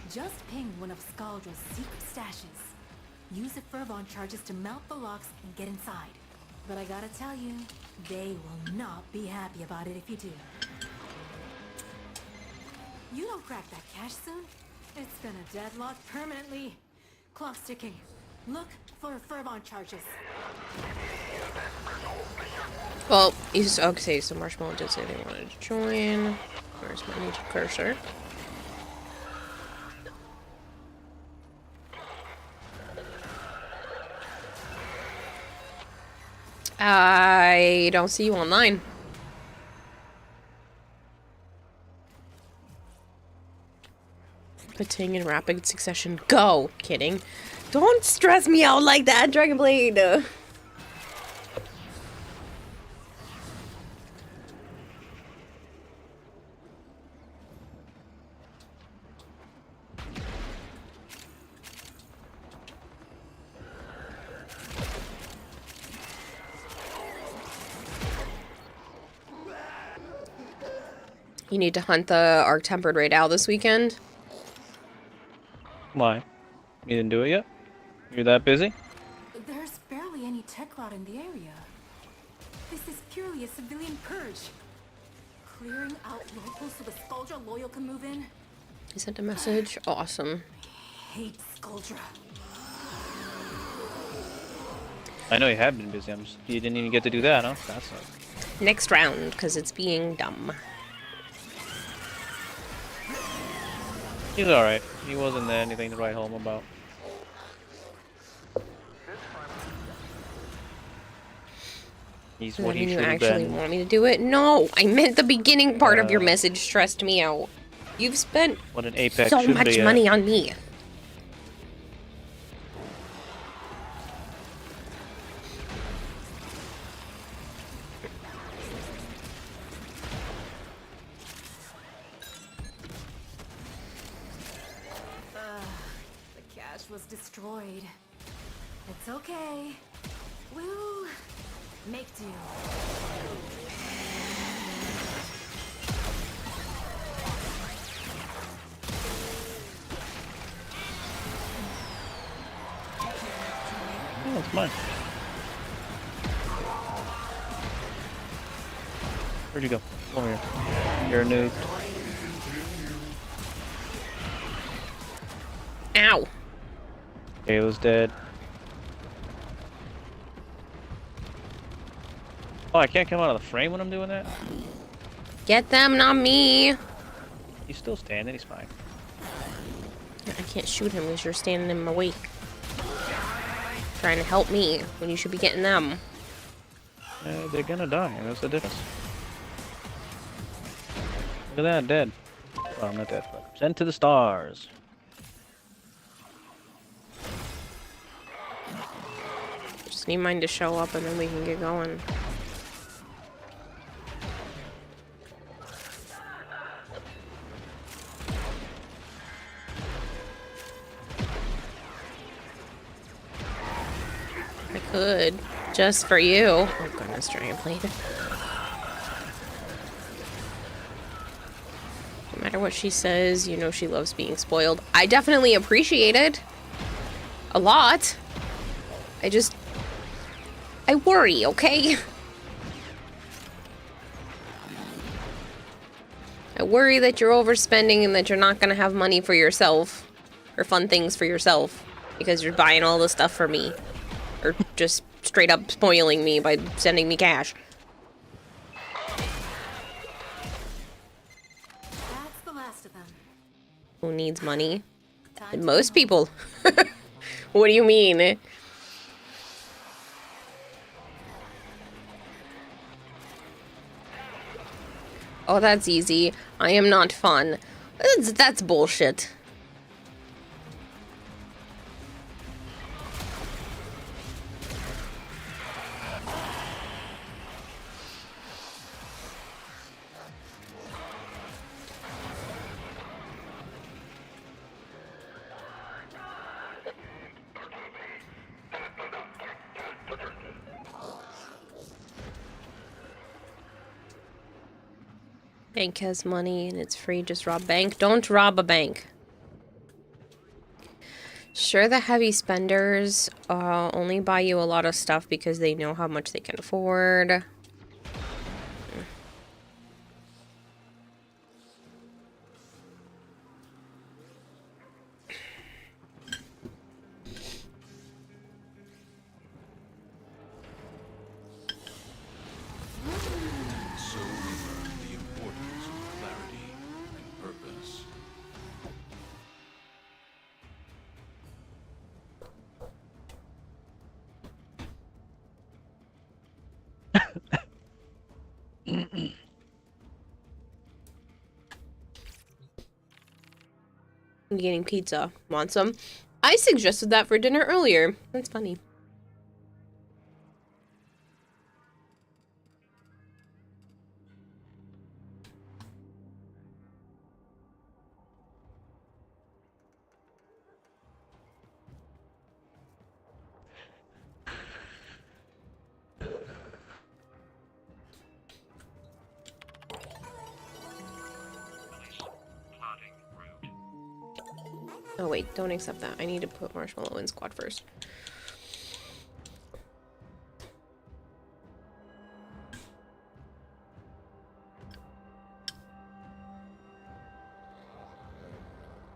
Just ping one of Scaldra's secret stashes. Use the Fervon charges to melt the locks and get inside. But I gotta tell you, they will not be happy about it if you do. You don't crack that cache soon, it's gonna deadlock permanently. Clock's ticking. Look for Fervon charges. Well, okay, so Marshmallow did say they wanted to join. Where's my new cursor? I don't see you online. Putting in rapid succession. Go! Kidding. Don't stress me out like that, Dragon Blade! You need to hunt the Arc Tempered Raid Owl this weekend. Why? You didn't do it yet? You're that busy? There's barely any tech rot in the area. This is purely a civilian purge. Clearing out locals so the Scaldra loyal can move in. He sent a message. Awesome. I hate Scaldra. I know you have been busy. You didn't even get to do that, huh? That's not... Next round, because it's being dumb. He's alright. He wasn't anything to write home about. He's what he should have been. You actually want me to do it? No! I meant the beginning part of your message stressed me out. You've spent what an Apex so much money on me. The cache was destroyed. It's okay. We'll make do. Oh, it's mine. Where'd you go? Over here. You're a noob. Ow. Halo's dead. Oh, I can't come out of the frame when I'm doing that? Get them, not me. He's still standing, he's fine. I can't shoot him because you're standing in my way. Trying to help me when you should be getting them. They're gonna die, that's the difference. Look at that, dead. Well, I'm not dead, but sent to the stars. Just need mine to show up and then we can get going. I could, just for you. Oh goodness, giant plate. No matter what she says, you know she loves being spoiled. I definitely appreciate it. A lot. I worry, okay? I worry that you're overspending and that you're not gonna have money for yourself. Or fun things for yourself. Because you're buying all the stuff for me. Or just straight up spoiling me by sending me cash. That's the last of them. Who needs money? Most people. What do you mean? Oh, that's easy. I am not fun. That's bullshit. Bank has money and it's free. Just rob bank. Don't rob a bank. Sure, the heavy spenders only buy you a lot of stuff because they know how much they can afford. So we learn the importance of clarity and purpose. I'm getting pizza. Want some? I suggested that for dinner earlier. That's funny. Oh wait, don't accept that. I need to put Marshmallow in squad first.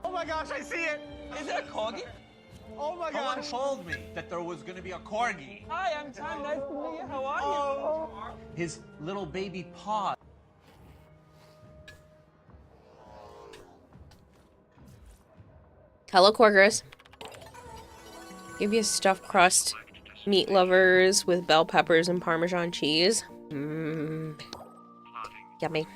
Oh my gosh, I see it! Is it a corgi? Oh my gosh! Someone told me that there was gonna be a corgi. Hi, I'm Tom. Nice to meet you. How are you? His little baby paw. Hello, Corgris. Give you stuffed crust meat lovers with bell peppers and Parmesan cheese. Mmm. Yummy.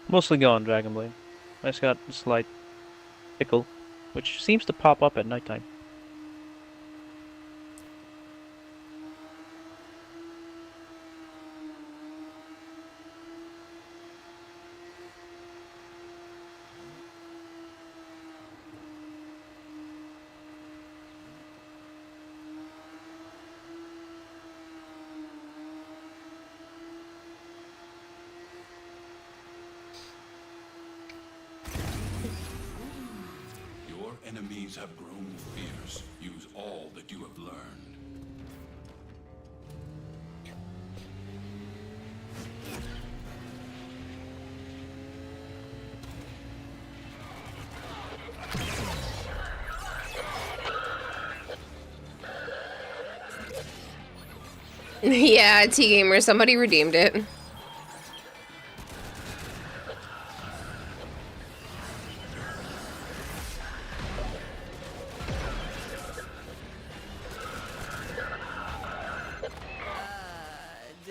Mostly gone, Dragon Blade. I just got a slight tickle, which seems to pop up at nighttime. enemies have grown fierce, use all that you have learned. Yeah, T-Gamer, somebody redeemed it. Did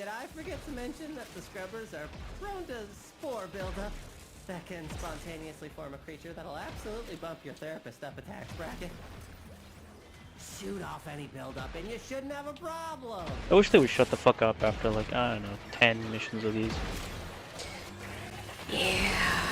I forget to mention that the scrubbers are prone to spore buildup that can spontaneously form a creature that'll absolutely bump your therapist up a tax bracket? Shoot off any buildup and you shouldn't have a problem. I wish they would shut the fuck up after, like, I don't know, 10 missions of these. Yeah.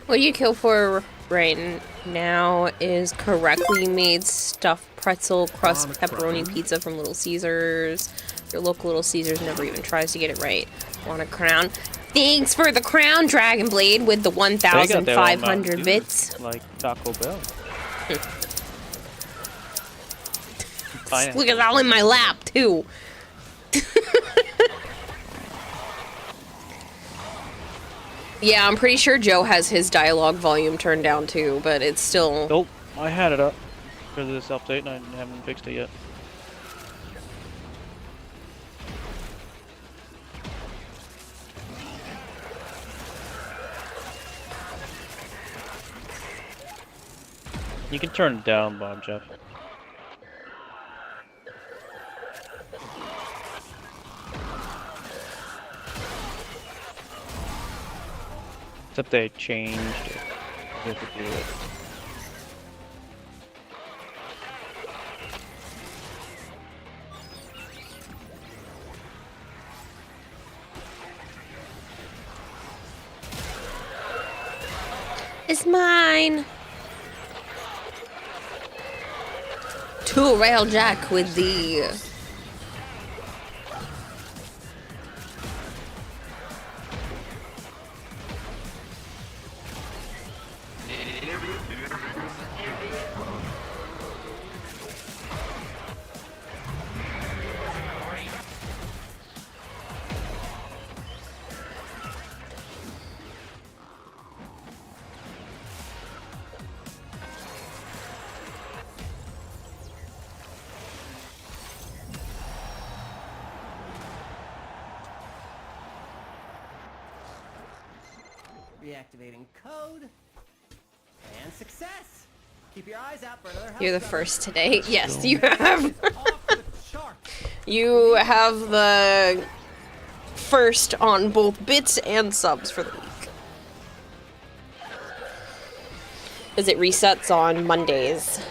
What you kill for right now is correctly made stuffed pretzel crust pepperoni pizza from Little Caesars. Your local Little Caesars never even tries to get it right. Want a crown? Thanks for the crown, Dragon Blade, with the 1,500 bits. Like Taco Bell. Look, it's all in my lap, too. Yeah, I'm pretty sure Joe has his dialogue volume turned down too, but it's still... Nope, I had it up for this update and I haven't fixed it yet. You can turn it down, Bob Jeff. Except they changed it. You have to do it. It's mine! Two rail jack with the... Reactivating code. And success! Keep your eyes out for another You're the first today. Yes, you have. You have the first on both bits and subs for the week. Because it resets on Mondays.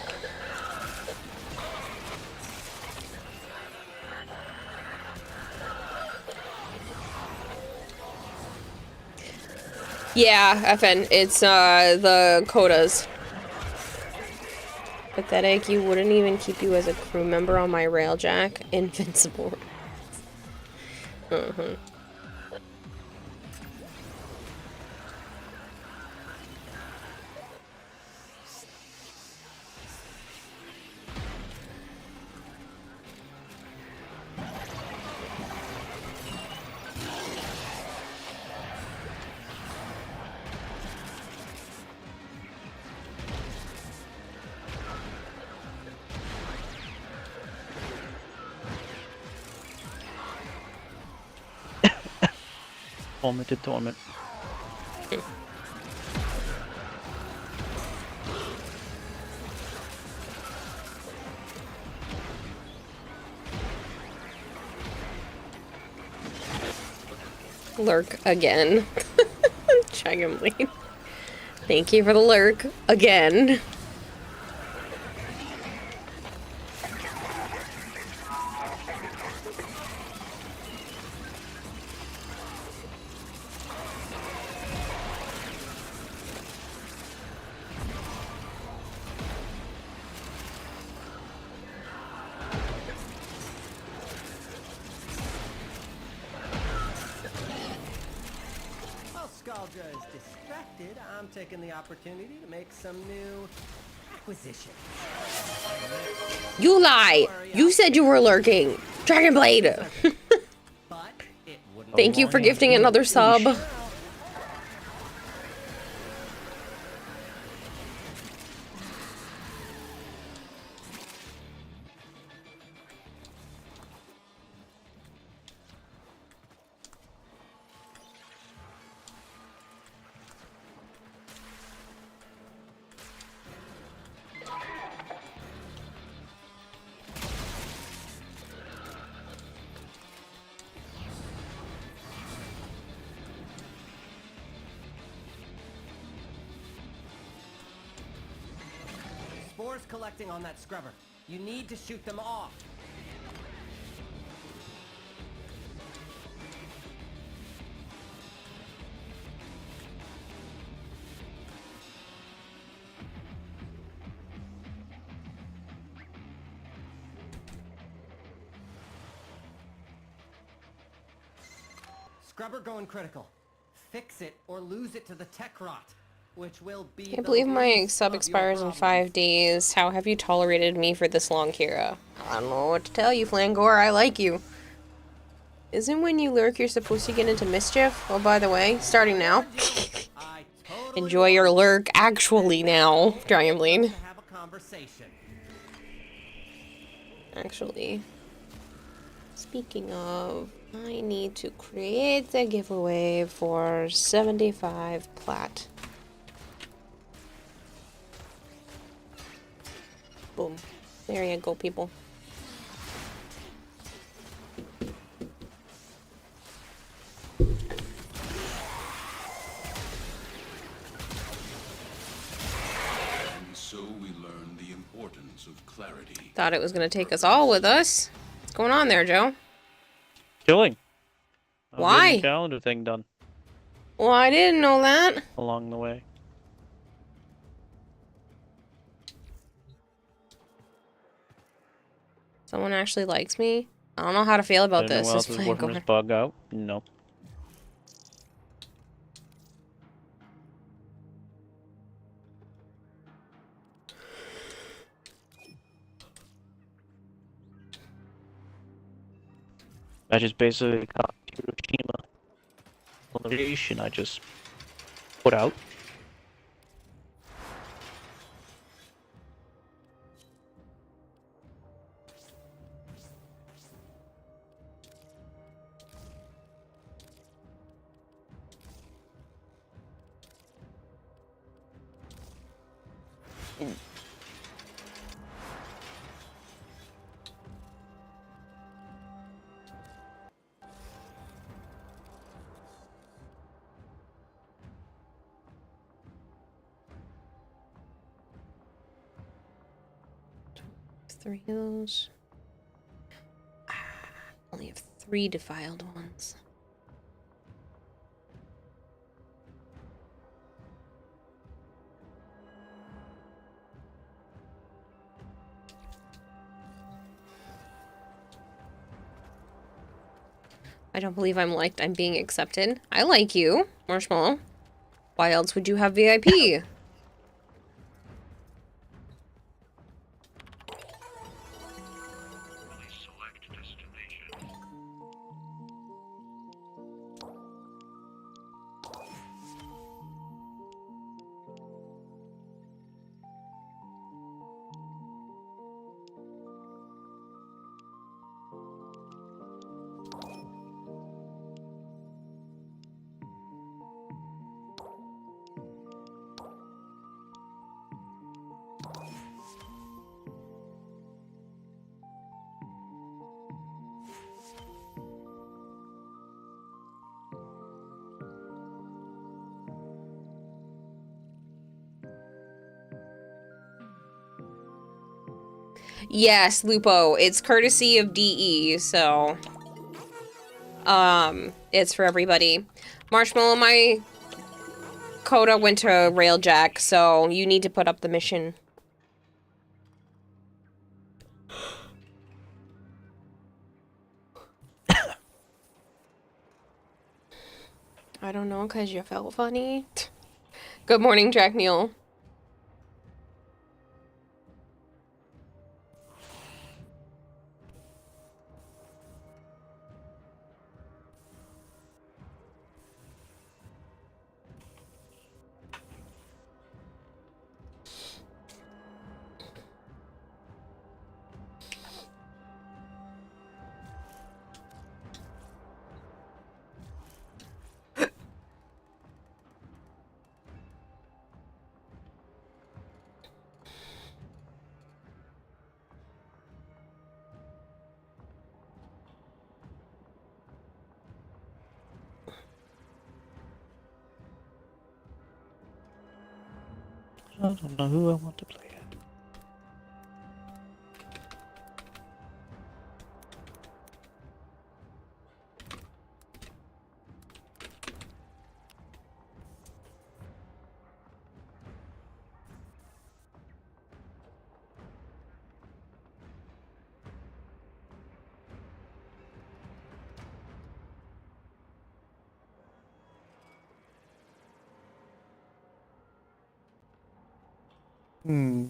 Yeah, FN. It's the quotas. Pathetic, you wouldn't even keep you as a crew member on my railjack. Invincible. Tormented torment. Lurk again. Dragon Blade. Thank you for the lurk again. distracted, I'm taking the opportunity to make some new acquisitions. You lie! You said you were lurking! Dragon Blade! Thank you for gifting another sub. Spores collecting on that scrubber. You need to shoot them off. Scrubber going critical. Fix it or lose it to the tech rot, which will be. Can't believe my sub expires in 5 days. How have you tolerated me for this long, Kira? I don't know what to tell you, Flangor. I like you. Isn't when you lurk you're supposed to get into mischief? Oh, by the way, starting now. Enjoy your lurk actually now, Dragon Blade. Actually, speaking of, I need to create the giveaway for 75 plat. Boom. There you go, people. And so we learn the importance of clarity. Thought it was going to take us all with us. What's going on there, Joe? Killing. Why? Getting the calendar thing done Well, I didn't know that. along the way. Someone actually likes me. I don't know how to feel about Anyone this. else Just is working playing this bug out? No. I just basically copied Hiroshima location I just put out. Three of those. Only have 3 defiled ones. I don't believe I'm liked. I'm being accepted. I like you, Marshmallow. Why else would you have VIP? Yes, Lupo. It's courtesy of DE, so... it's for everybody. Marshmallow, my Coda went to Railjack, so you need to put up the mission. I don't know, 'cause you felt funny. Good morning, Jack Neal. I don't know who I want to play at. Hmm.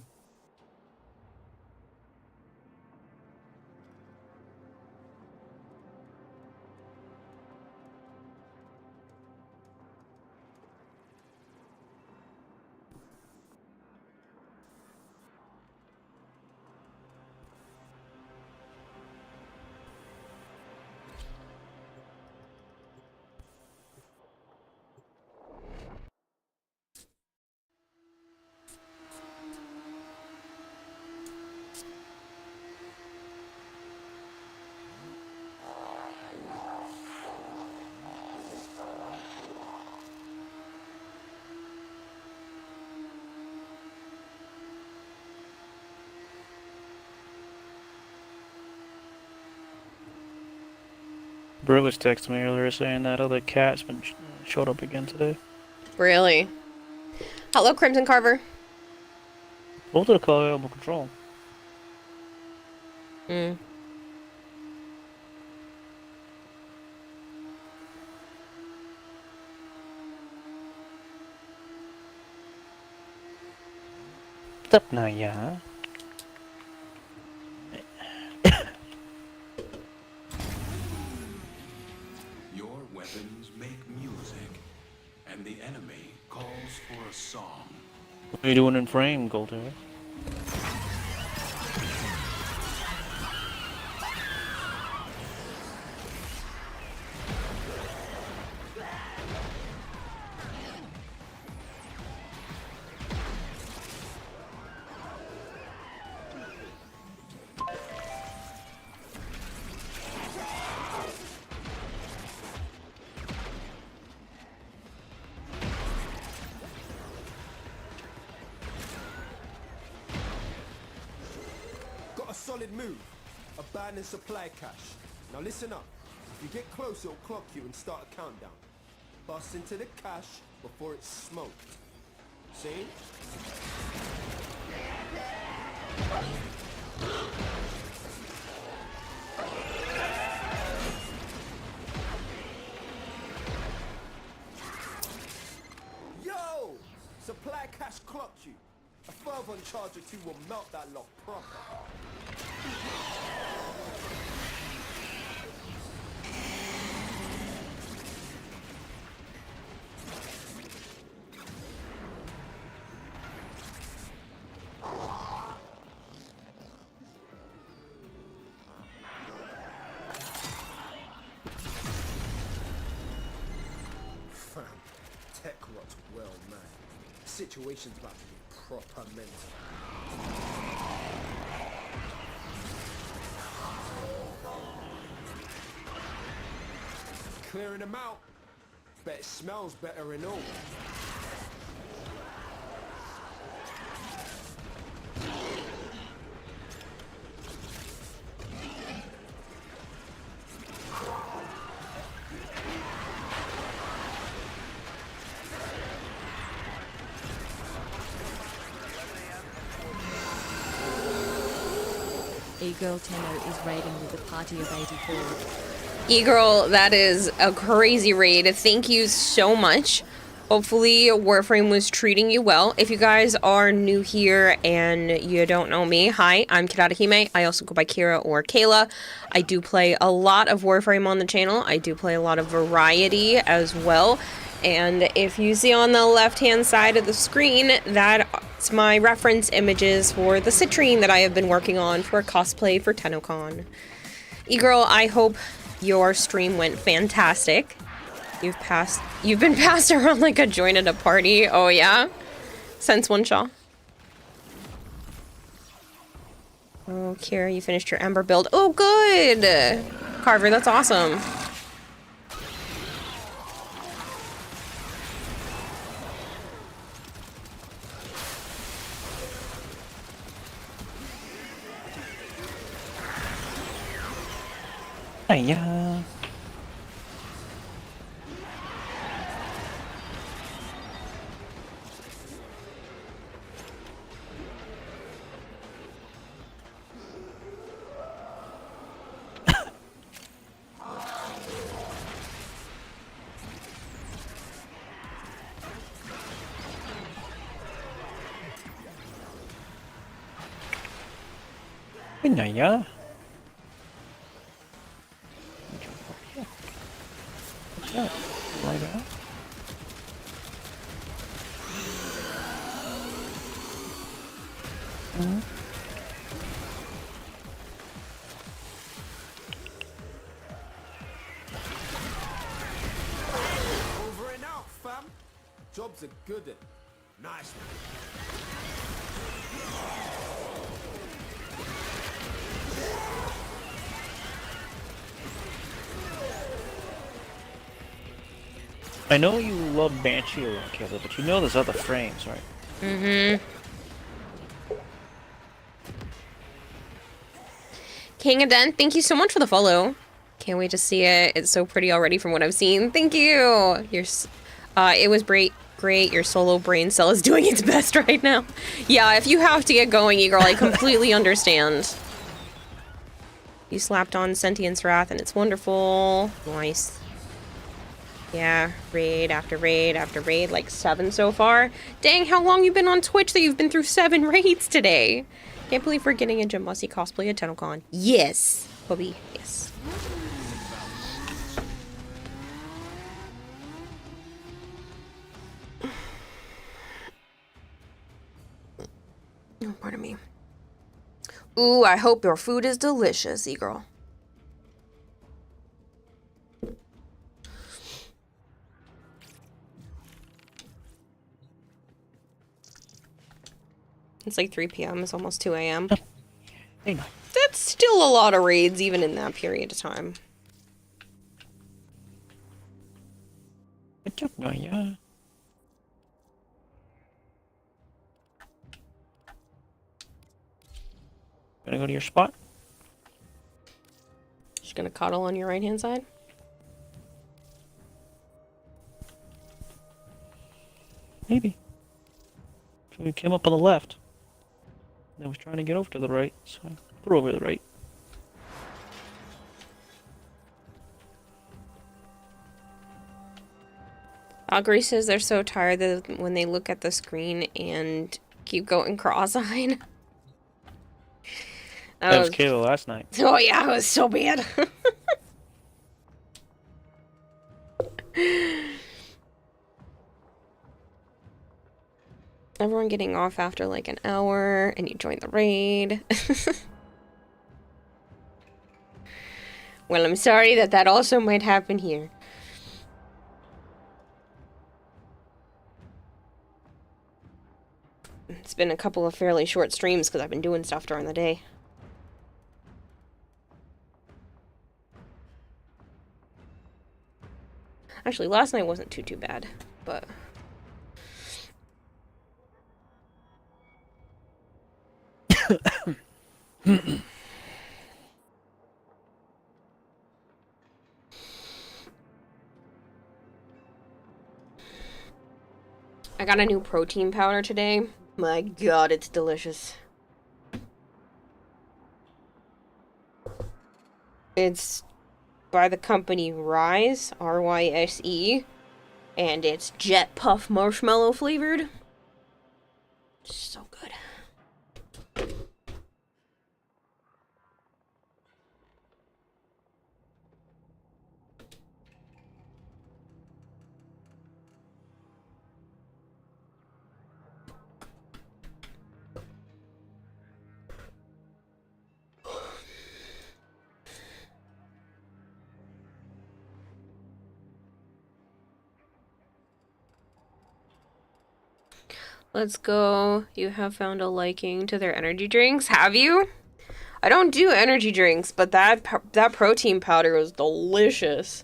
Bro was texting me earlier saying that other cat's been showed up again today. Really? Hello, Crimson Carver. Both of the call animal control. Hmm. What's up now, yeah? Your weapons make music, and the enemy calls for a song. What are you doing in frame, Goldhair? Got a solid move. Abandoned supply cache. Now listen up. If you get close, it'll clock you and start a countdown. Bust into the cache before it's smoked. See? Yo! Supply cache clocked you. A fervent charge or two will melt that lock proper. Fam, tech rot's well man. Situation's about to get proper mental. Clearing them out. Bet it smells better and all. E-Girl Tenno is raiding with a party of 84. E-Girl, that is a crazy raid. Thank you so much. Hopefully Warframe was treating you well. If you guys are new here and you don't know me, hi, I'm Kirarahime. I also go by Kira or Kayla. I do play a lot of Warframe on the channel. I do play a lot of variety as well. And if you see on the left-hand side of the screen, that's my reference images for the citrine that I have been working on for cosplay for TennoCon. E-girl, I hope your stream went fantastic. You've been passed around like a joint at a party. Oh yeah? Sense one Shaw. Oh, Kira, you finished your Ember build. Oh, good! Carver, that's awesome. Hiya. Hiya. What's that? Right out. Over and out, fam. Job's a good one. Nice one. I know you love Banshee a lot, Kayla, but you know there's other frames, right? Mm-hmm. King Aden, thank you so much for the follow. Can't wait to see it. It's so pretty already from what I've seen. Thank you. It was great. Your solo brain cell is doing its best right now. Yeah, if you have to get going, E-girl, I completely understand. You slapped on Sentience Wrath and it's wonderful. Nice. Yeah, raid after raid after raid, like 7 so far. Dang, how long you been on Twitch that you've been through 7 raids today? Can't believe we're getting a Jambasi cosplay at TennoCon. Yes, Bobby, yes. Oh, pardon me. Ooh, I hope your food is delicious, E-girl. It's like 3 p.m. It's almost 2 a.m. Hey, no. That's still a lot of raids, even in that period of time. Yeah. Gonna go to your spot? Just gonna cuddle on your right-hand side? Maybe. So we came up on the left. I was trying to get over to the right, so I threw over to the right. Augury says they're so tired that when they look at the screen and keep going cross-eyed. That was Kayla last night. Oh yeah, it was so bad. Everyone getting off after like an hour and you join the raid. Well, I'm sorry that also might happen here. It's been a couple of fairly short streams because I've been doing stuff during the day. Actually, last night wasn't too bad, but... I got a new protein powder today. My god, it's delicious. It's by the company Rise, R-Y-S-E. And it's Jet Puff marshmallow flavored. So good. Let's go. You have found a liking to their energy drinks. Have you? I don't do energy drinks, but that protein powder was delicious.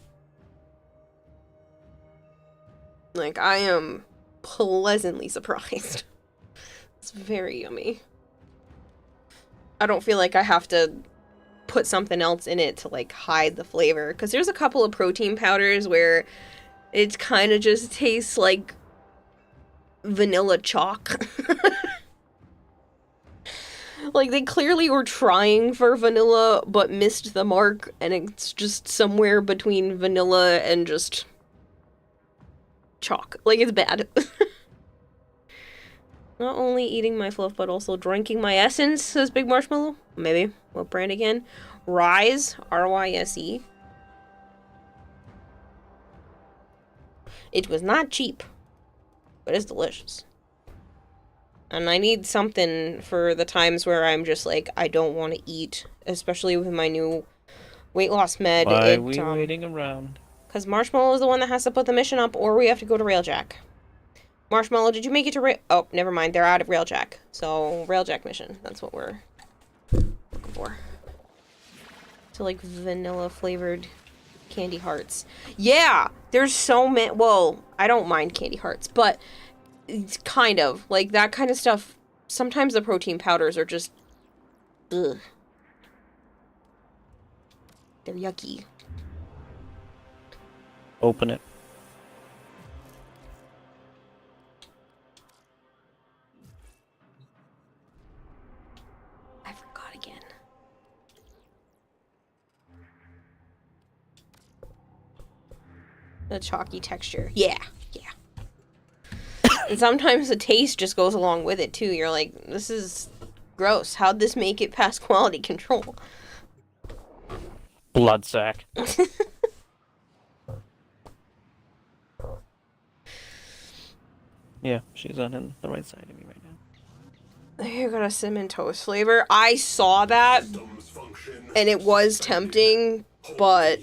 Like, I am pleasantly surprised. It's very yummy. I don't feel like I have to put something else in it to, like, hide the flavor. Because there's a couple of protein powders where it kind of just tastes like vanilla chalk. Like, they clearly were trying for vanilla, but missed the mark, and it's just somewhere between vanilla and just chalk. Like, it's bad. Not only eating my fluff, but also drinking my essence, says Big Marshmallow. Maybe. What brand again? Rise. R-Y-S-E. It was not cheap, but it's delicious. And I need something for the times where I'm just like, I don't want to eat, especially with my new weight loss med. Why are we waiting around? Because Marshmallow is the one that has to put the mission up, or we have to go to Railjack. Marshmallow, did you make it to Oh, never mind. They're out of Railjack. So, Railjack mission. That's what we're looking for. So, like, vanilla-flavored candy hearts. Yeah! There's so many... Well, I don't mind candy hearts, but... It's kind of. Like, that kind of stuff. Sometimes the protein powders are just... Ugh. They're yucky. Open it. I forgot again. The chalky texture. Yeah. Yeah. And sometimes the taste just goes along with it, too. You're like, this is gross. How'd this make it past quality control? Blood sack. Yeah, she's on the right side of me right now. You got a cinnamon toast flavor. I saw that, and it was tempting, but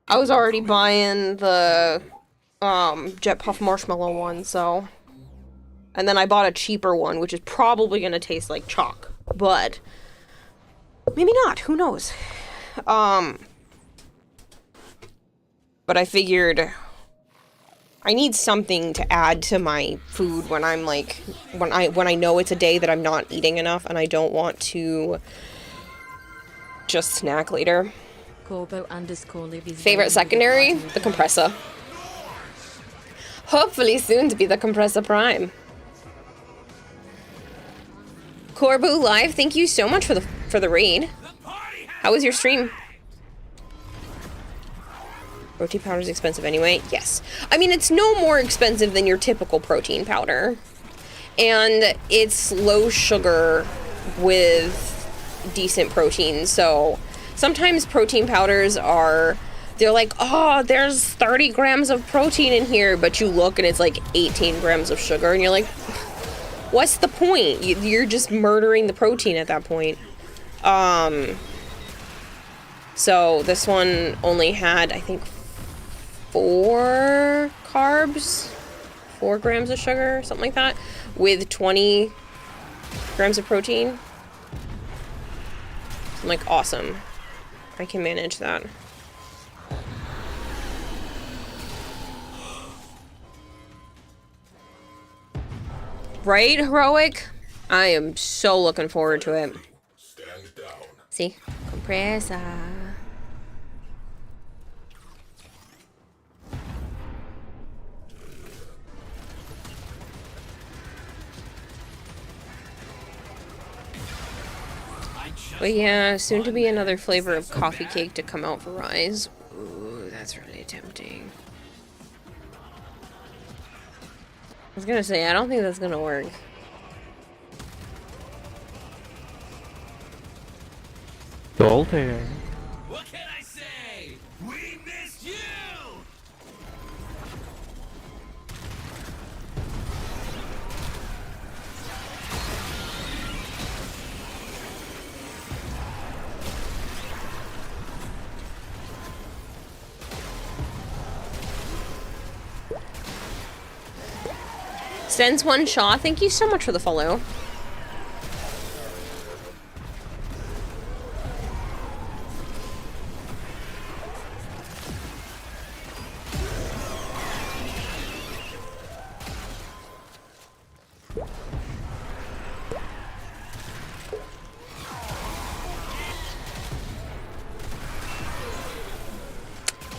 I was already buying the Jet Puff marshmallow one, so... And then I bought a cheaper one, which is probably going to taste like chalk. But maybe not. Who knows? But I figured I need something to add to my food when I'm like... When I know it's a day that I'm not eating enough and I don't want to just snack later. Favorite secondary? The compressor. Hopefully soon to be the compressor prime. Corbu Live, thank you so much for the raid. How was your stream? Protein powder is expensive anyway. Yes. I mean, it's no more expensive than your typical protein powder. And it's low sugar with decent protein. So sometimes protein powders they're like, oh, there's 30 grams of protein in here. But you look and it's like 18 grams of sugar. And you're like... What's the point? You're just murdering the protein at that point. So this one only had, I think, 4 carbs, 4 grams of sugar, something like that, with 20 grams of protein. I'm like, awesome. I can manage that. Right, Heroic? I am so looking forward to it. Stand down. See? Compressor. But yeah, soon to be another flavor of coffee cake to come out for Rise. Ooh, that's really tempting. was gonna say, I don't think that's gonna work. Voltaire. What can I say? We missed you! Sends one Shaw, thank you so much for the follow.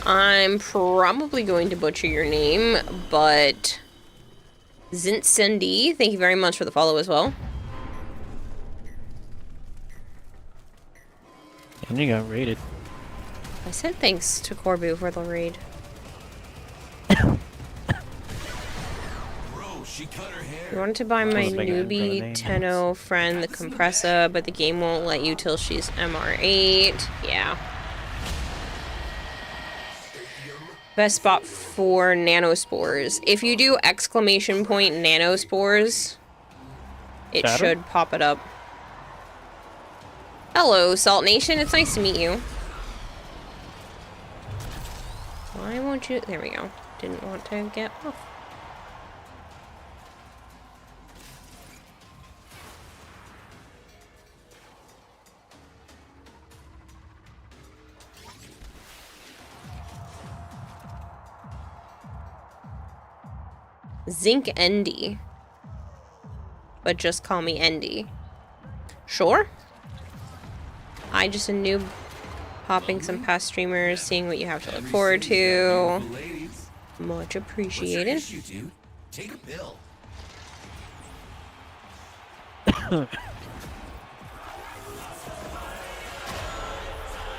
I'm probably going to butcher your name, but Zintsendi, thank you very much for the follow as well. And you got raided. I said thanks to Corbu for the raid. Bro, she cut her hair. I wanted to buy my Someone's making an intro newbie name. Tenno friend the compressor, but the game won't let you till she's MR8. Yeah. Best spot for nanospores. If you do exclamation point nanospores, it Shadow? should pop it up. Hello, Salt Nation. It's nice to meet you. Why won't you? There we go. Didn't want to get off. Zinc Endy. But just call me Endy. Sure. I just a noob popping some past streamers, seeing what you have to look forward to. Much appreciated. Take a pill.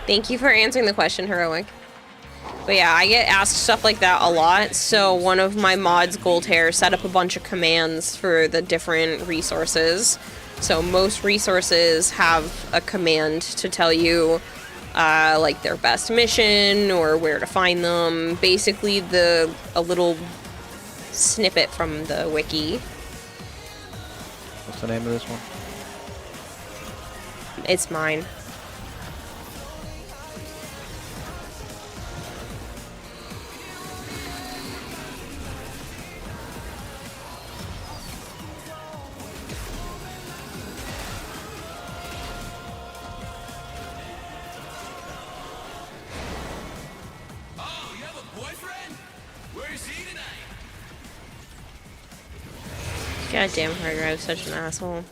Thank you for answering the question, Heroic. But yeah, I get asked stuff like that a lot, so one of my mods, Gold Hair, set up a bunch of commands for the different resources. So most resources have a command to tell you, like, their best mission, or where to find them. Basically, a little snippet from the wiki. What's the name of this one? It's mine. Goddamn hard drive, such an asshole.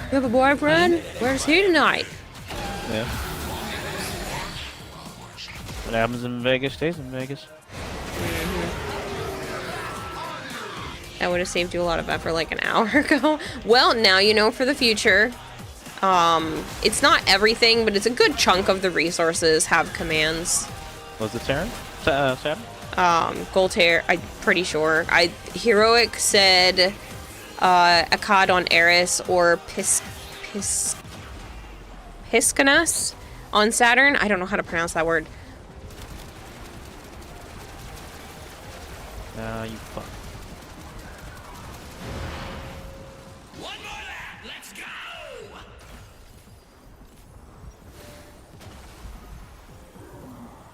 You have a boyfriend? Where's he tonight? Yeah. What happens in Vegas stays in Vegas. That would have saved you a lot of effort like an hour ago. Well, now you know for the future. It's not everything, but it's a good chunk of the resources have commands. Was it Saren? Saturn? Goltair, I'm pretty sure. Heroic said Akkad on Eris or Piscanus on Saturn. I don't know how to pronounce that word. You fuck. One more lap. Let's go.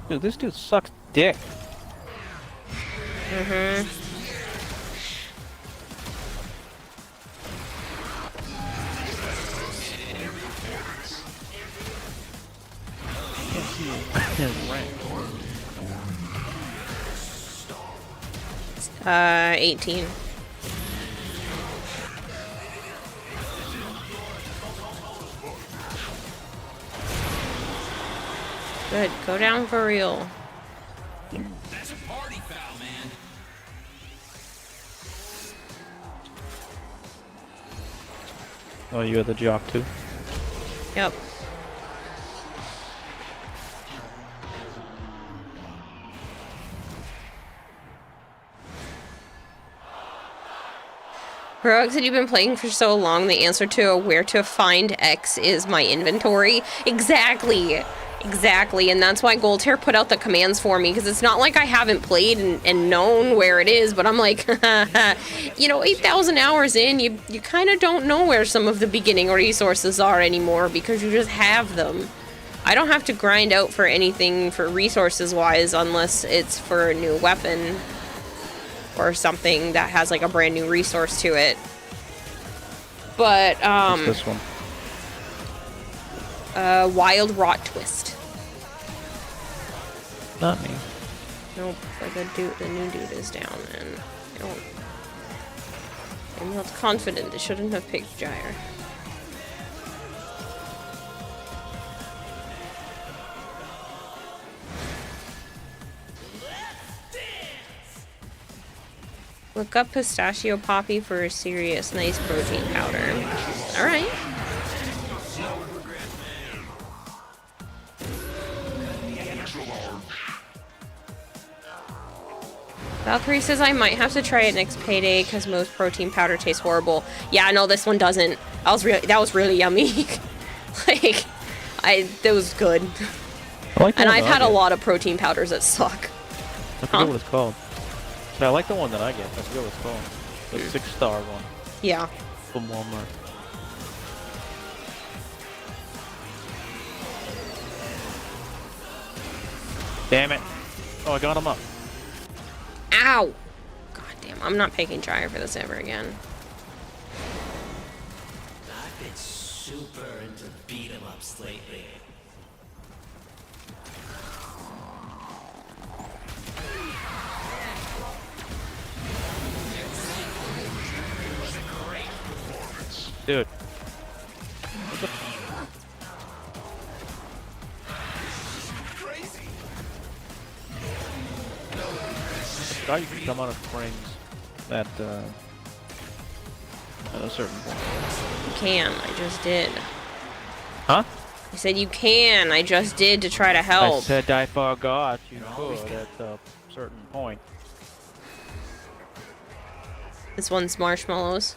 Dude, this dude sucks dick. Uh, 18. Good, go down for real. That's a party foul, man. Oh, you had the jock too? Yep. Heroic said you've been playing for so long, the answer to where to find X is my inventory. Exactly. Exactly, and that's why Goldhair put out the commands for me, because it's not like I haven't played and known where it is, but I'm like, you know, 8,000 hours in, you kind of don't know where some of the beginning resources are anymore, because you just have them. I don't have to grind out for anything for resources-wise, unless it's for a new weapon or something that has like a brand new resource to it. But What's this one? Wild Rot Twist. Not me. Nope, but the new dude is down, and I'm not confident. I shouldn't have picked Gyre. Look up pistachio poppy for a serious, nice protein powder. All right. Valkyrie says I might have to try it next payday because most protein powder tastes horrible. Yeah, no, this one doesn't. That was really yummy. Like, that was good. And I've had a lot of protein powders that suck. I forget what it's called. But I like the one that I get. I forget what it's called. The 6-star one. Yeah. From Walmart. Damn it. Oh, I got him up. Ow! God damn, I'm not picking Gyre for this ever again. I've been super into beat-em-ups lately. Dude. I you can come out of frames at a certain point. You can, I just did. Huh? I said you can, I just did to try to help. I said I forgot you could at a certain point. This one's marshmallows.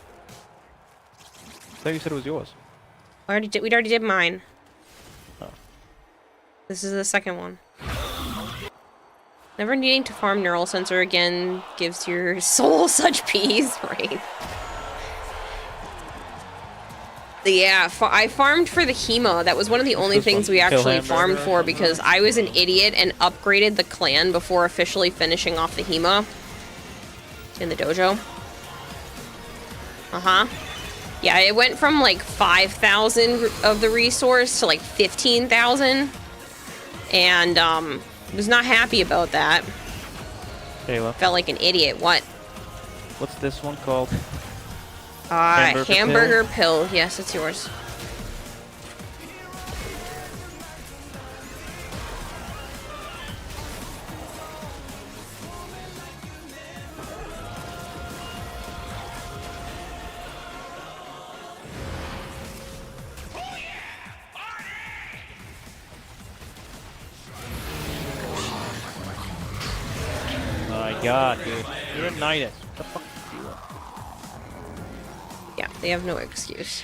I thought you said it was yours. We already did mine. Oh. This is the second one. Never needing to farm neural sensor again gives your soul such peace, right? Yeah, I farmed for the Hema. That was one of the only things we actually farmed for because I was an idiot and upgraded the clan before officially finishing off the Hema in the dojo. Uh-huh. Yeah, it went from like 5,000 of the resource to like 15,000. And, was not happy about that. Kayla. Felt like an idiot. What? What's this one called? Hamburger pill. Yes, it's yours. My God, dude. You're a Nidus. What the fuck are you doing? Yeah, they have no excuse.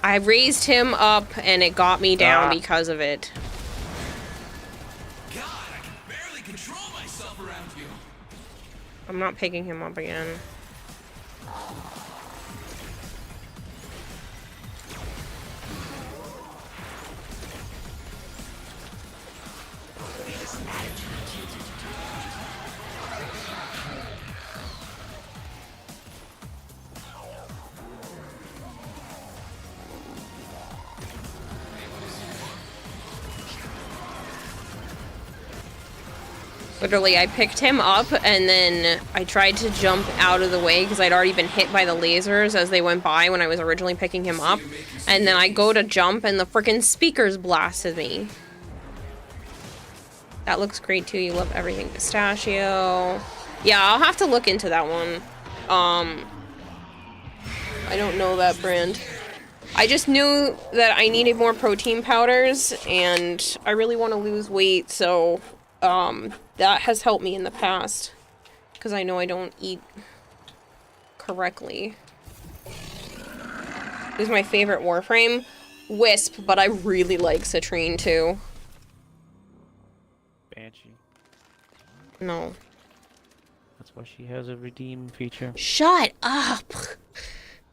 I raised him up and it got me down because of it. God, I can barely control myself around you. I'm not picking him up again. Literally, I picked him up, and then I tried to jump out of the way because I'd already been hit by the lasers as they went by when I was originally picking him up. And then I go to jump, and the frickin' speakers blasted me. That looks great, too. You love everything pistachio. Yeah, I'll have to look into that one. I don't know that brand. I just knew that I needed more protein powders, and I really want to lose weight, so that has helped me in the past, because I know I don't eat correctly. Who's my favorite Warframe? Wisp, but I really like Citrine, too. Banshee. No. That's why she has a redeem feature. Shut up!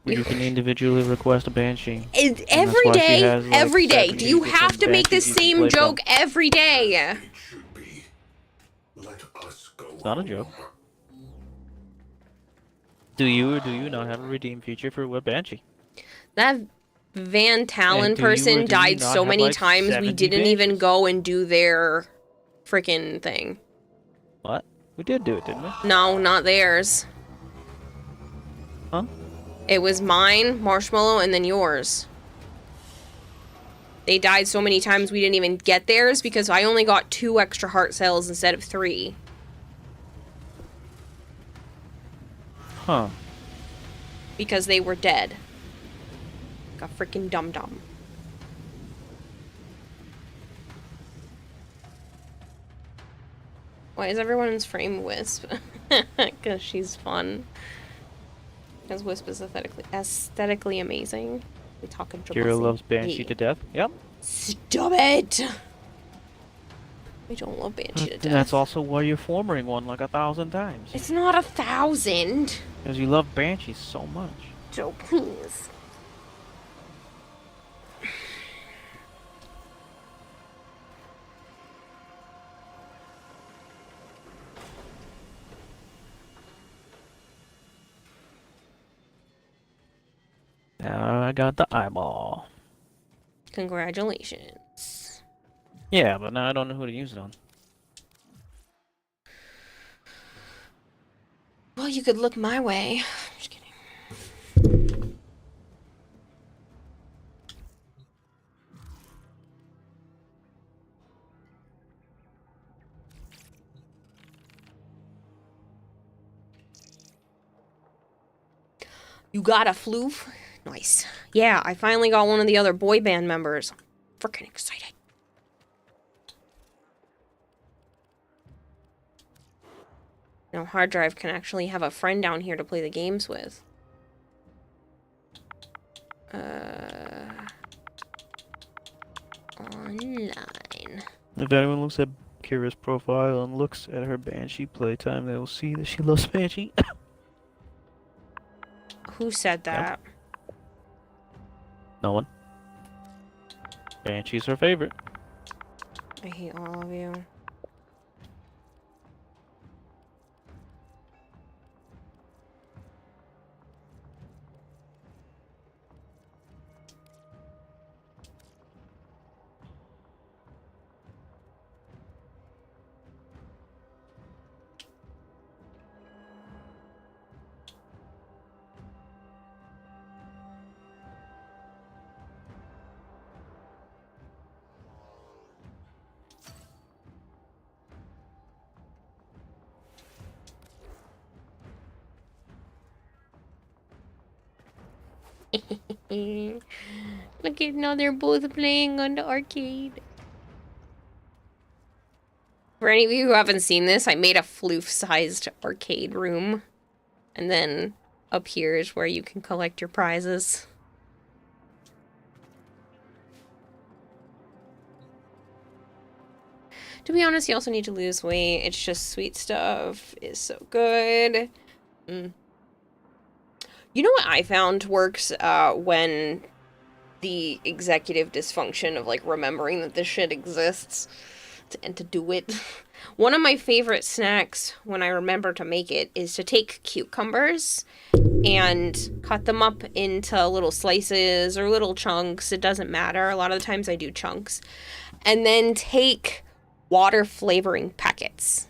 You can individually request a Banshee. Every day, has, like, every day. 70 Do you have to different make the Banshees you can same play joke from. every day? It's not a joke. Do you or do you not have a redeem feature for Web Banshee? That Van Talon And do you or person do you died not so have, many like, times we 70 didn't even Banshees? go and do their freaking thing. What? We did do it, didn't we? No, not theirs. Huh? It was mine, Marshmallow, and then yours. They died so many times we didn't even get theirs because I only got 2 extra heart cells instead of 3. Huh. Because they were dead. Like a freaking dum-dum. Why is everyone's frame Wisp? Because she's fun. Because Wisp is aesthetically amazing. We talking Kira loves Banshee to death. Yep. Stop it! We don't love Banshee to And death. that's also why you're formering one like 1,000 times. It's not 1,000. Because you love Banshees so much. Joe, please. Now I got the eyeball. Congratulations. Yeah, but now I don't know who to use it on. Well, you could look my way. Just kidding. You got a floof? Nice. Yeah, I finally got one of the other boy band members. I'm freaking excited. Now, hard drive can actually have a friend down here to play the games with. Online. If anyone looks at Kira's profile and looks at her Banshee playtime, they will see that she loves Banshee. Who said that? No one. Banshee's her favorite. I hate all of you. Look at now they're both playing on the arcade. For any of you who haven't seen this, I made a floof-sized arcade room. And then up here is where you can collect your prizes. To be honest, you also need to lose weight. It's just sweet stuff is so good. You know what I found works when the executive dysfunction of, like, remembering that this shit exists and to do it? One of my favorite snacks, when I remember to make it, is to take cucumbers and cut them up into little slices or little chunks. It doesn't matter. A lot of the times I do chunks. And then take water flavoring packets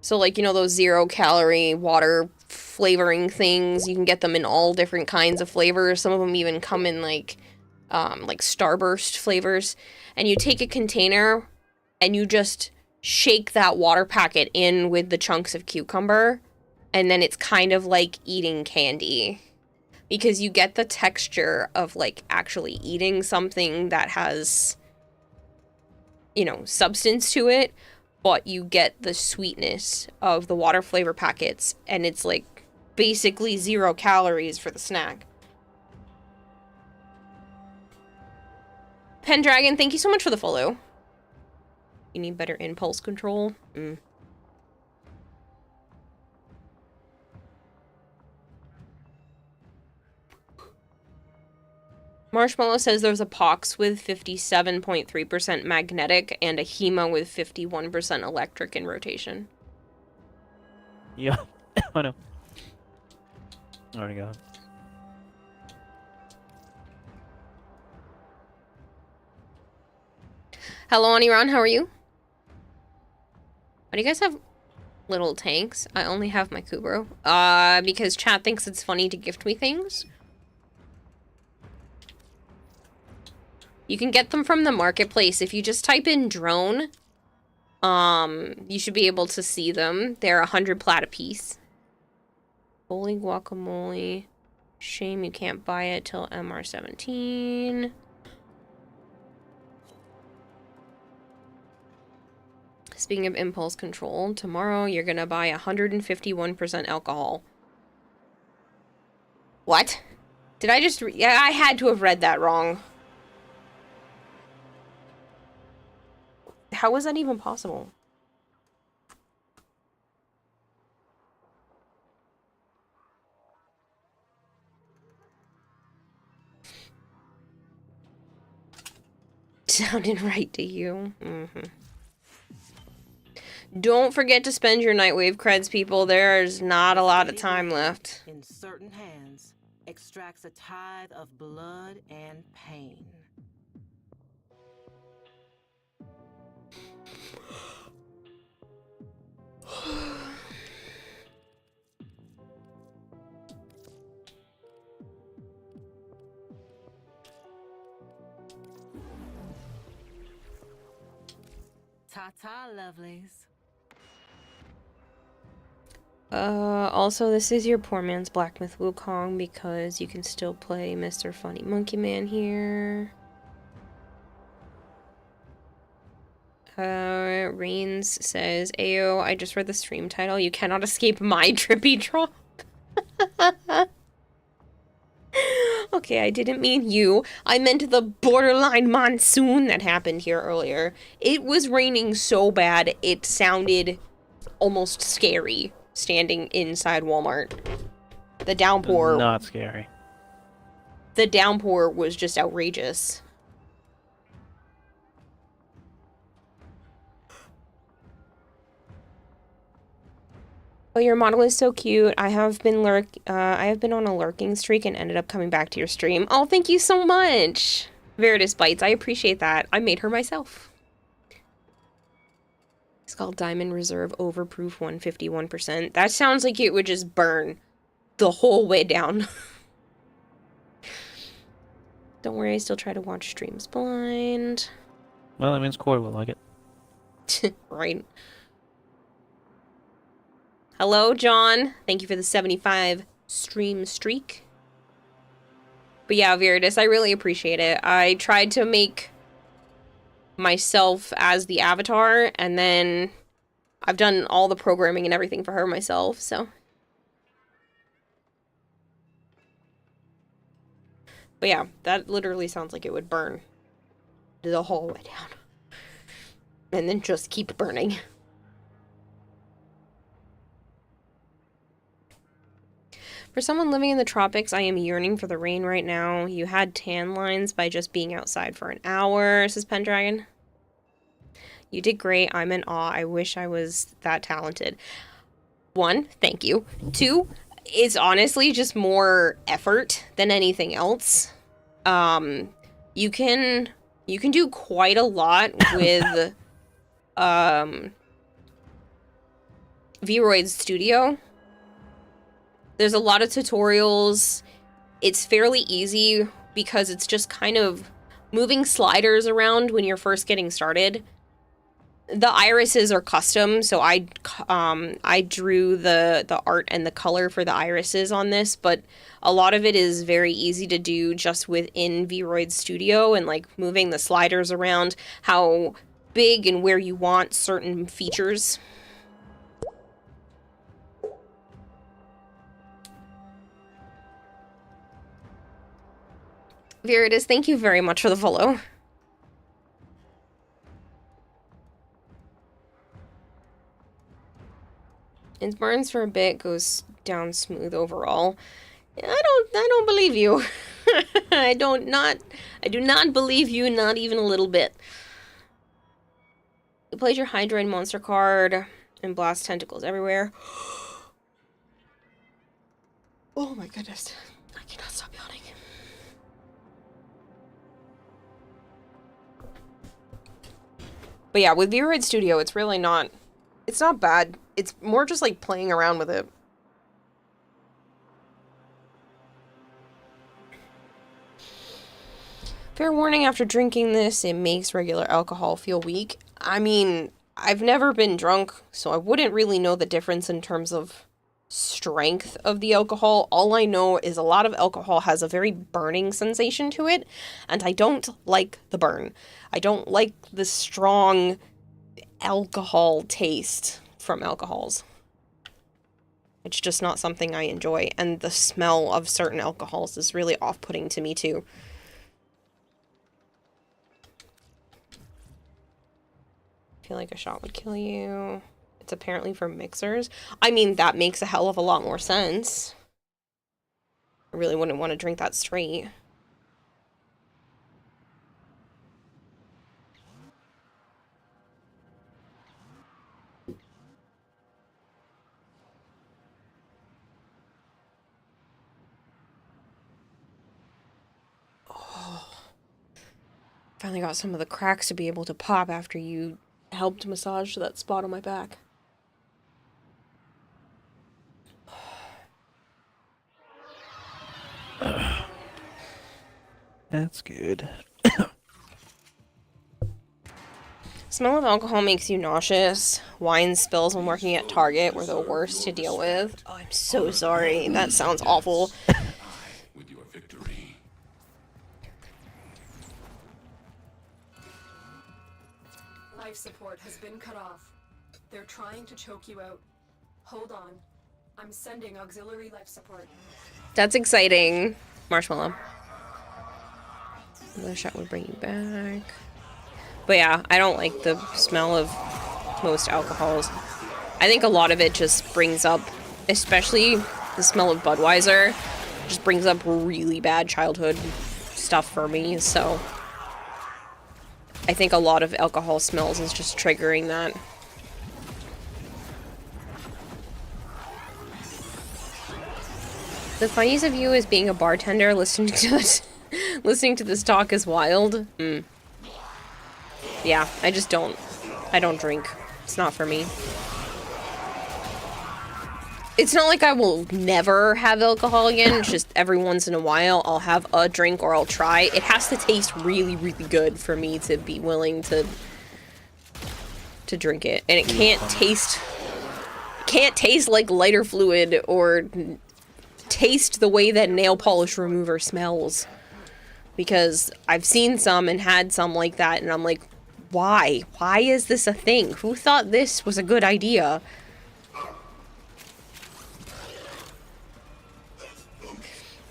So, like, you know, those 0-calorie water flavoring things, you can get them in all different kinds of flavors. Some of them even come in, like Starburst flavors. And you take a container and you just shake that water packet in with the chunks of cucumber. And then it's kind of like eating candy. Because you get the texture of, like, actually eating something that has, you know, substance to it. But you get the sweetness of the water flavor packets, and it's like basically 0 calories for the snack. Pendragon, thank you so much for the follow. You need better impulse control. Marshmallow says there's a Pox with 57.3% magnetic and a Hema with 51% electric in rotation. Yeah, I know. Already got it. Hello, Aniran, how are you? Why do you guys have little tanks? I only have my Kubro. Because chat thinks it's funny to gift me things. You can get them from the marketplace. If you just type in drone, you should be able to see them. They're 100 plat a piece. Holy guacamole. Shame you can't buy it till MR17. Speaking of impulse control, tomorrow you're gonna buy 151% alcohol. What? Did I just yeah, I had to have read that wrong. How was that even possible? Sounded right to you. Don't forget to spend your Nightwave creds, people. There's not a lot of time left. In certain hands, extracts a tithe of blood and pain. Ta-ta, lovelies. Also, this is your poor man's Black Myth Wukong because you can still play Mr. Funny Monkey Man here. Reigns says, Ayo, I just read the stream title. You cannot escape my trippy drop. Okay, I didn't mean you. I meant the borderline monsoon that happened here earlier. It was raining so bad, it sounded almost scary standing inside Walmart. The downpour... Not scary. The downpour was just outrageous. Oh, your model is so cute. I have been on a lurking streak and ended up coming back to your stream. Oh, thank you so much. Veritas Bites, I appreciate that. I made her myself. It's called Diamond Reserve Overproof 151%. That sounds like it would just burn the whole way down. Don't worry, I still try to watch streams blind. Well, that means Corey will like it. Right. Hello, John. Thank you for the 75 stream streak. But yeah, Veritas, I really appreciate it. I tried to make myself as the avatar, and then I've done all the programming and everything for her myself, so. But yeah, that literally sounds like it would burn the whole way down. And then just keep burning. For someone living in the tropics, I am yearning for the rain right now. You had tan lines by just being outside for an hour, says Pendragon. You did great. I'm in awe. I wish I was that talented. 1, thank you. 2, it's honestly just more effort than anything else. You can do quite a lot with Vroid Studio. There's a lot of tutorials. It's fairly easy because it's just kind of moving sliders around when you're first getting started. The irises are custom, so I drew the art and the color for the irises on this, but a lot of it is very easy to do just within Vroid Studio, and like moving the sliders around, how big and where you want certain features. Viridis, thank you very much for the follow. It burns for a bit, goes down smooth overall. I don't believe you. I do not believe you, not even a little bit. You played your Hydroid monster card and blast tentacles everywhere. Oh my goodness. I cannot stop yawning. But yeah, with Vroid Studio, it's really not... It's not bad. It's more just like playing around with it. Fair warning, after drinking this, it makes regular alcohol feel weak. I mean, I've never been drunk, so I wouldn't really know the difference in terms of strength of the alcohol. All I know is a lot of alcohol has a very burning sensation to it, and I don't like the burn. I don't like the strong alcohol taste from alcohols. It's just not something I enjoy, and the smell of certain alcohols is really off-putting to me too. I feel like a shot would kill you. It's apparently for mixers. I mean, that makes a hell of a lot more sense. I really wouldn't want to drink that straight. Oh. Finally got some of the cracks to be able to pop after you helped massage that spot on my back. That's good. Smell of alcohol makes you nauseous. Wine spills when working at Target were the worst to deal with. Oh, I'm so sorry. That sounds awful. With your victory. Life support has been cut off. They're trying to choke you out. Hold on. I'm sending auxiliary life support. That's exciting. Marshmallow. Another shot would bring you back. But yeah, I don't like the smell of most alcohols. I think a lot of it just brings up, especially the smell of Budweiser, just brings up really bad childhood stuff for me, so I think a lot of alcohol smells is just triggering that. The funniest of you is being a bartender, listening to this talk is wild. Yeah, I don't drink. It's not for me. It's not like I will never have alcohol again. It's just every once in a while I'll have a drink or I'll try. It has to taste really, really good for me to be willing to drink it. And it can't taste like lighter fluid or taste the way that nail polish remover smells. Because I've seen some and had some like that, and I'm like, why? Why is this a thing? Who thought this was a good idea?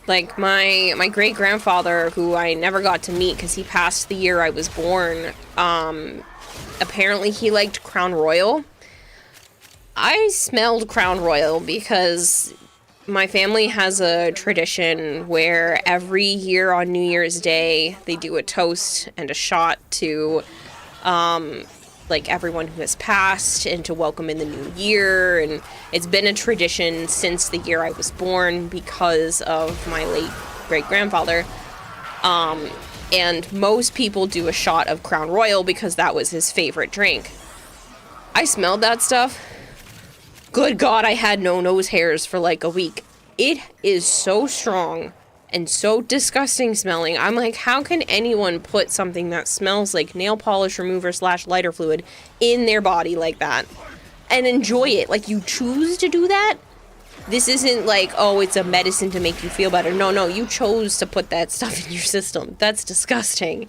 Like, my great-grandfather, who I never got to meet because he passed the year I was born, apparently he liked Crown Royal. I smelled Crown Royal because my family has a tradition where every year on New Year's Day, they do a toast and a shot to, like, everyone who has passed and to welcome in the new year. And it's been a tradition since the year I was born because of my late great-grandfather. And most people do a shot of Crown Royal because that was his favorite drink. I smelled that stuff. Good God, I had no nose hairs for like a week. It is so strong and so disgusting smelling. I'm like, how can anyone put something that smells like nail polish remover / lighter fluid in their body like that and enjoy it? Like, you choose to do that? This isn't like, oh, it's a medicine to make you feel better. No, you chose to put that stuff in your system. That's disgusting.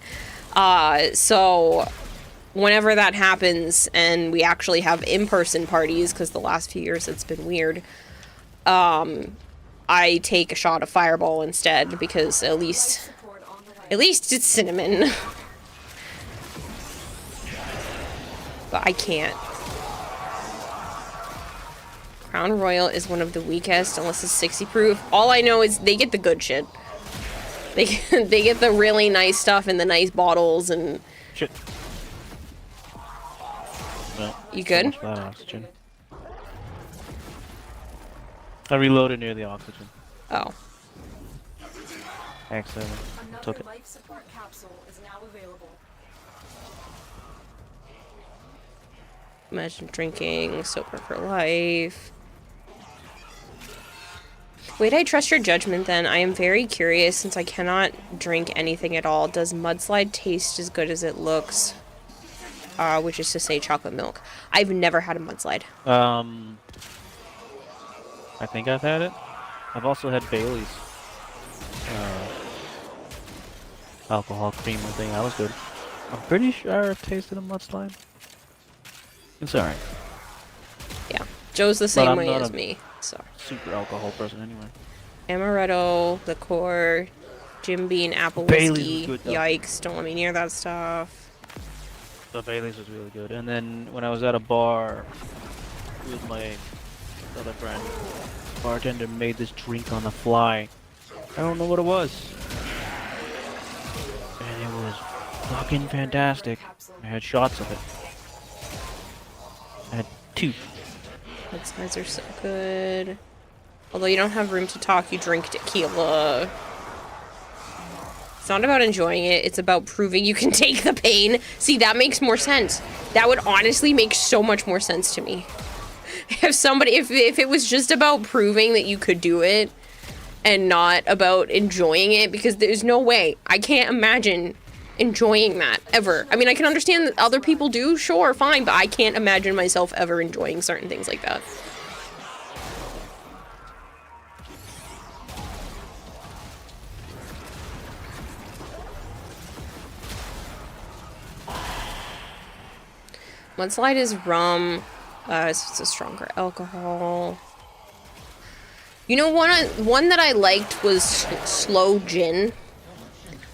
So whenever that happens and we actually have in-person parties, because the last few years it's been weird, I take a shot of Fireball instead, because at least it's cinnamon. But I can't. Crown Royal is one of the weakest, unless it's 60 proof. All I know is they get the good shit. They get the really nice stuff in the nice bottles and... Shit. Well, you good? So much for that oxygen. I reloaded near the oxygen. Oh. Accidentally. Took it. Life support capsule is now available. Imagine drinking sober for life. Wait, I trust your judgment then. I am very curious since I cannot drink anything at all. Does mudslide taste as good as it looks? Which is to say chocolate milk. I've never had a mudslide. I think I've had it. I've also had Bailey's. Alcohol creamer thing. That was good. I'm pretty sure I've tasted a mudslide. It's alright. Yeah. Joe's the same way as me. So. Super alcohol person anyway. Amaretto, liqueur, Jim Beam, apple Bailey's whiskey. was good, Yikes, don't let me near that stuff. The Bailey's was really good. And then when I was at a bar with my other friend, the bartender made this drink on the fly. I don't know what it was. And it was fucking fantastic. I had shots of it. I had 2. Mudslides are so good. Although you don't have room to talk, you drink tequila. It's not about enjoying it, it's about proving you can take the pain. See, that makes more sense. That would honestly make so much more sense to me. If it was just about proving that you could do it and not about enjoying it, because there's no way. I can't imagine enjoying that ever. I mean, I can understand that other people do, sure, fine, but I can't imagine myself ever enjoying certain things like that. Mudslide is rum. It's a stronger alcohol. You know, one that I liked was Slow Gin.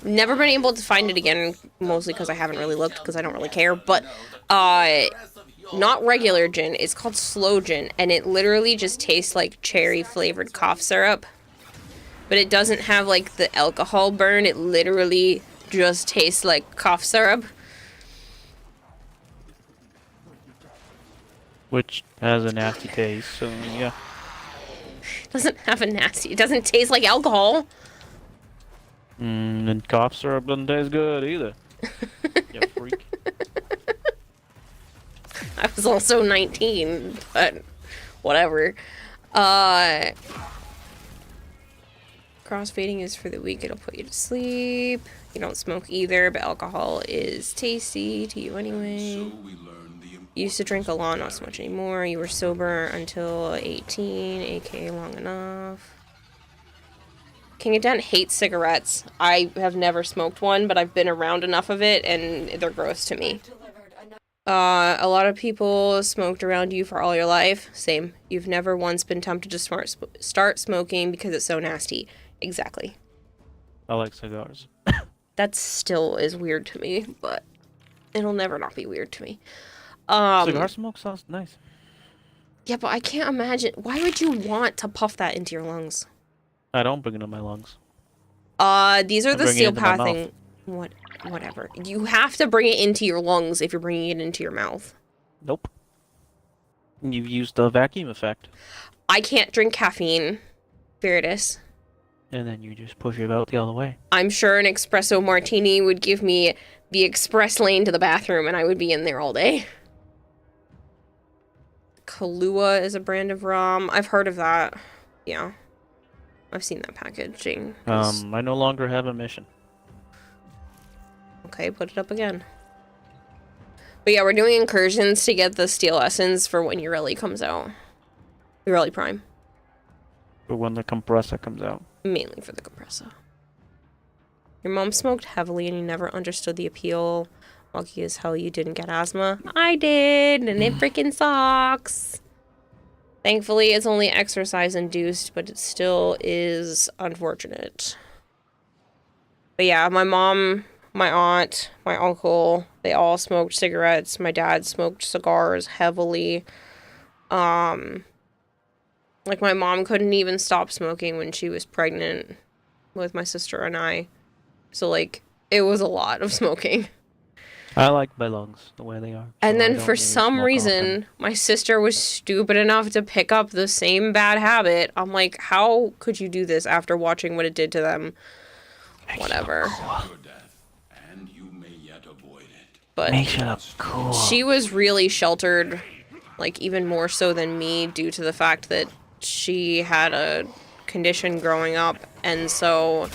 Never been able to find it again, mostly because I haven't really looked, because I don't really care, but, not regular gin, it's called Slow Gin, and it literally just tastes like cherry-flavored cough syrup, but it doesn't have, like, the alcohol burn, it literally just tastes like cough syrup. Which has a nasty taste, so yeah. It doesn't have a nasty, it doesn't taste like alcohol. And cough syrup doesn't taste good either. You freak. I was also 19, but whatever. Crossfading is for the weak, it'll put you to sleep. You don't smoke either, but alcohol is tasty to you anyway. You used to drink a lot, not so much anymore. You were sober until 18, aka long enough. King of Dent hates cigarettes. I have never smoked one, but I've been around enough of it, and they're gross to me. A lot of people smoked around you for all your life. Same. You've never once been tempted to start smoking because it's so nasty. Exactly. I like cigars. That still is weird to me, but it'll never not be weird to me. Cigar smoke sounds nice. Yeah, but I can't imagine. Why would you want to puff that into your lungs? I don't bring it in my lungs. These are the steel pathing. Whatever. You have to bring it into your lungs if you're bringing it into your mouth. Nope. You've used the vacuum effect. I can't drink caffeine. Veritas. And then you just push it out the other way. I'm sure an espresso martini would give me the express lane to the bathroom and I would be in there all day. Kahlua is a brand of rum. I've heard of that. Yeah. I've seen that packaging. I no longer have a mission. Okay, put it up again. But yeah, we're doing incursions to get the steel essence for when Ureli comes out. Ureli Prime. For when the compressor comes out. Mainly for the compressor. Your mom smoked heavily and you never understood the appeal. Lucky as hell you didn't get asthma. I did, and it freaking sucks. Thankfully, it's only exercise induced, but it still is unfortunate. But yeah, my mom, my aunt, my uncle, they all smoked cigarettes. My dad smoked cigars heavily. Like my mom couldn't even stop smoking when she was pregnant with my sister and I. So like, it was a lot of smoking. I like my lungs the way they are. And so I then don't for really some smoke reason, often. my sister was stupid enough to pick up the same bad habit. I'm like, how could you do this after watching what it did to them? Whatever. And you may yet avoid it. But Makes you look cool. she was really sheltered, like even more so than me, due to the fact that she had a condition growing up, and so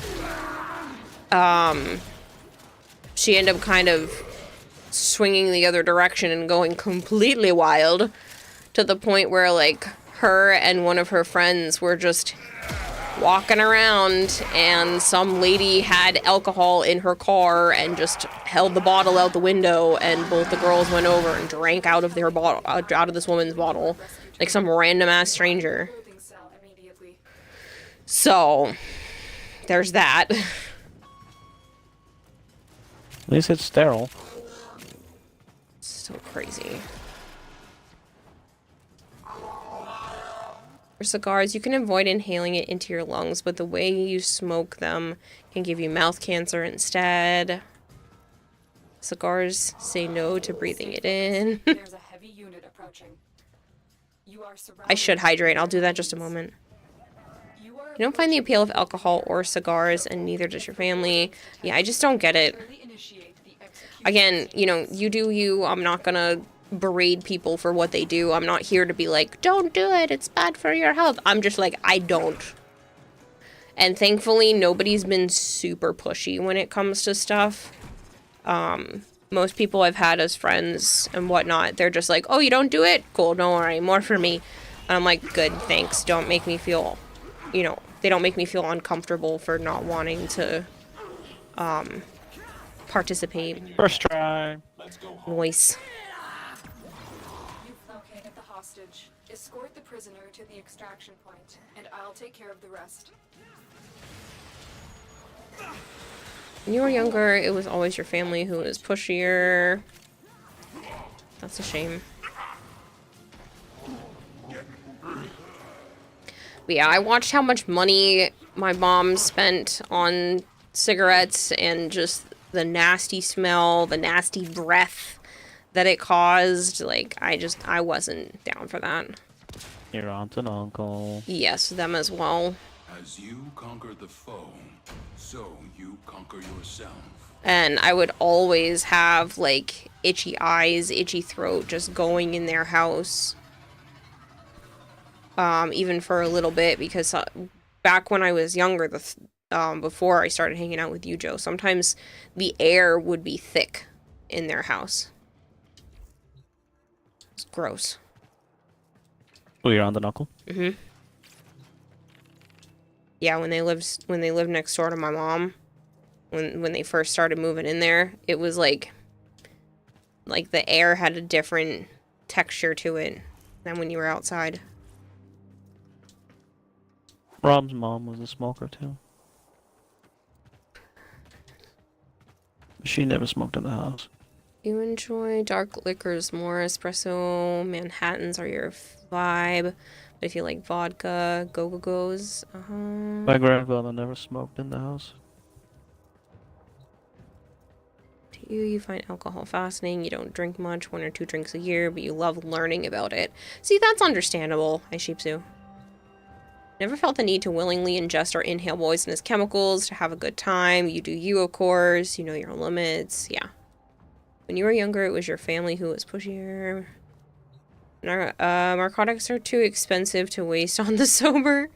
she ended up kind of swinging the other direction and going completely wild, to the point where like her and one of her friends were just walking around and some lady had alcohol in her car and just held the bottle out the window, and both the girls went over and drank out of their bottle, out of this woman's bottle, like some random ass stranger. So there's that. At least it's sterile. So crazy. For cigars, you can avoid inhaling it into your lungs, but the way you smoke them can give you mouth cancer instead. Cigars say no to breathing it in. There's a heavy unit approaching. You are I should hydrate. I'll do that in just a moment. You don't find the appeal of alcohol or cigars, and neither does your family. Yeah, I just don't get it. Again, you know, you do you. I'm not gonna berate people for what they do. I'm not here to be like, don't do it, it's bad for your health. I'm just like, I don't. And thankfully, nobody's been super pushy when it comes to stuff. Most people I've had as friends and whatnot, they're just like, oh, you don't do it? Cool, don't worry, more for me. And I'm like, good, thanks. Don't make me feel, you know, they don't make me feel uncomfortable for not wanting to, participate. First try. Noise. You've located the hostage. Escort the prisoner to the extraction point, and I'll take care of the rest. When you were younger, it was always your family who was pushier. That's a shame. But yeah, I watched how much money my mom spent on cigarettes and just the nasty smell, the nasty breath that it caused. Like, I wasn't down for that. Your aunt and uncle. Yes, them as well. As you conquer the foe, so you conquer yourself. And I would always have, like, itchy eyes, itchy throat just going in their house. Even for a little bit, because back when I was younger, before I started hanging out with you, Joe, sometimes the air would be thick in their house. It's gross. Oh, your aunt and uncle? Mm-hmm. Yeah, when they lived next door to my mom, when they first started moving in there, it was like the air had a different texture to it than when you were outside. Rob's mom was a smoker too. She never smoked in the house. You enjoy dark liquors more. Espresso, Manhattans are your vibe. But if you like vodka, go-go-go's, My grandfather never smoked in the house. To you find alcohol fascinating. You don't drink much, 1 or 2 drinks a year, but you love learning about it. See, that's understandable, I Sheepsu. Never felt the need to willingly ingest or inhale poisonous chemicals to have a good time. You do you, of course. You know your own limits. Yeah. When you were younger, it was your family who was pushier. Narcotics are too expensive to waste on the sober.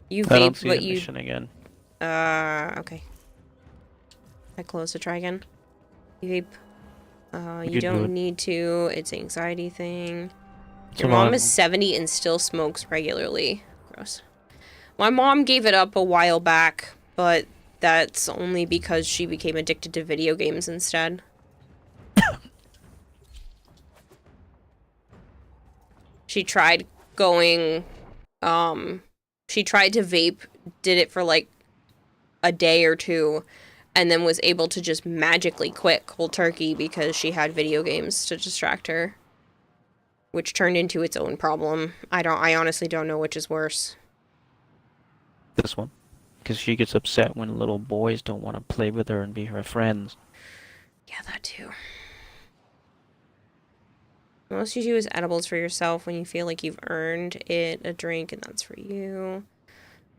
You I don't vape, see but the you... mission again. Okay. I close to try again. You vape. You can do don't it. need to. It's an anxiety thing. Your Come mom on. is 70 and still smokes regularly. Gross. My mom gave it up a while back, but that's only because she became addicted to video games instead. She tried going, she tried to vape, did it for like a day or two, and then was able to just magically quit cold turkey because she had video games to distract her. Which turned into its own problem. I honestly don't know which is worse. This one. Because she gets upset when little boys don't want to play with her and be her friends. Yeah, that too. Most you do is edibles for yourself when you feel like you've earned it a drink, and that's for you.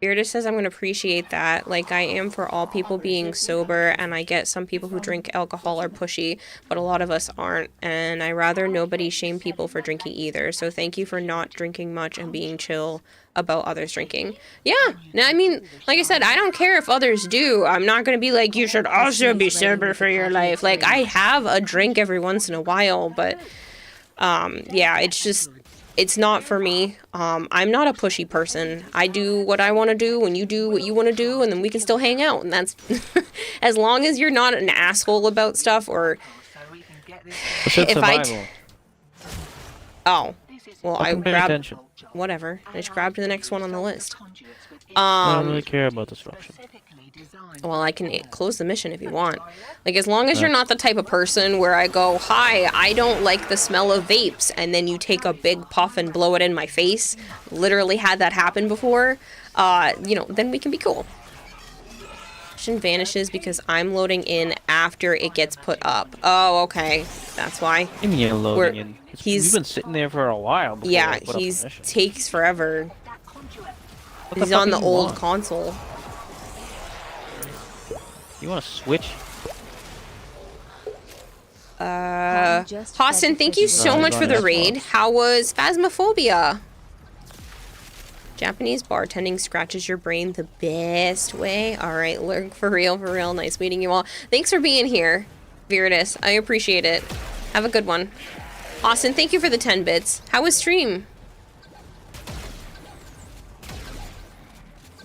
Beardus says I'm going to appreciate that, like I am for all people being sober, and I get some people who drink alcohol are pushy, but a lot of us aren't, and I rather nobody shame people for drinking either, so thank you for not drinking much and being chill about others drinking. Yeah, I mean, like I said, I don't care if others do. I'm not going to be like, you should also be sober for your life. Like, I have a drink every once in a while, but, yeah, it's just... It's not for me. I'm not a pushy person. I do what I want to do, and you do what you want to do, and then we can still hang out. And that's as long as you're not an asshole about stuff, or if oh, well, I grabbed whatever. I just grabbed the next one on the list. I don't really care about disruption. Well, I can close the mission if you want. Like, as long as you're not the type of person where I go, hi, I don't like the smell of vapes, and then you take a big puff and blow it in my face. Literally had that happen before. You know, then we can be cool. Mission vanishes because I'm loading in after it gets put up. Oh, okay. That's why. You mean you're loading in? You've been sitting there for a while. Yeah, takes forever. He's on the old console. You want to switch? Austin, thank you so much for the raid. How was Phasmophobia? Japanese bartending scratches your brain the best way. Alright, look, for real. Nice meeting you all. Thanks for being here, Viridis. I appreciate it. Have a good one. Austin, thank you for the 10 bits. How was stream?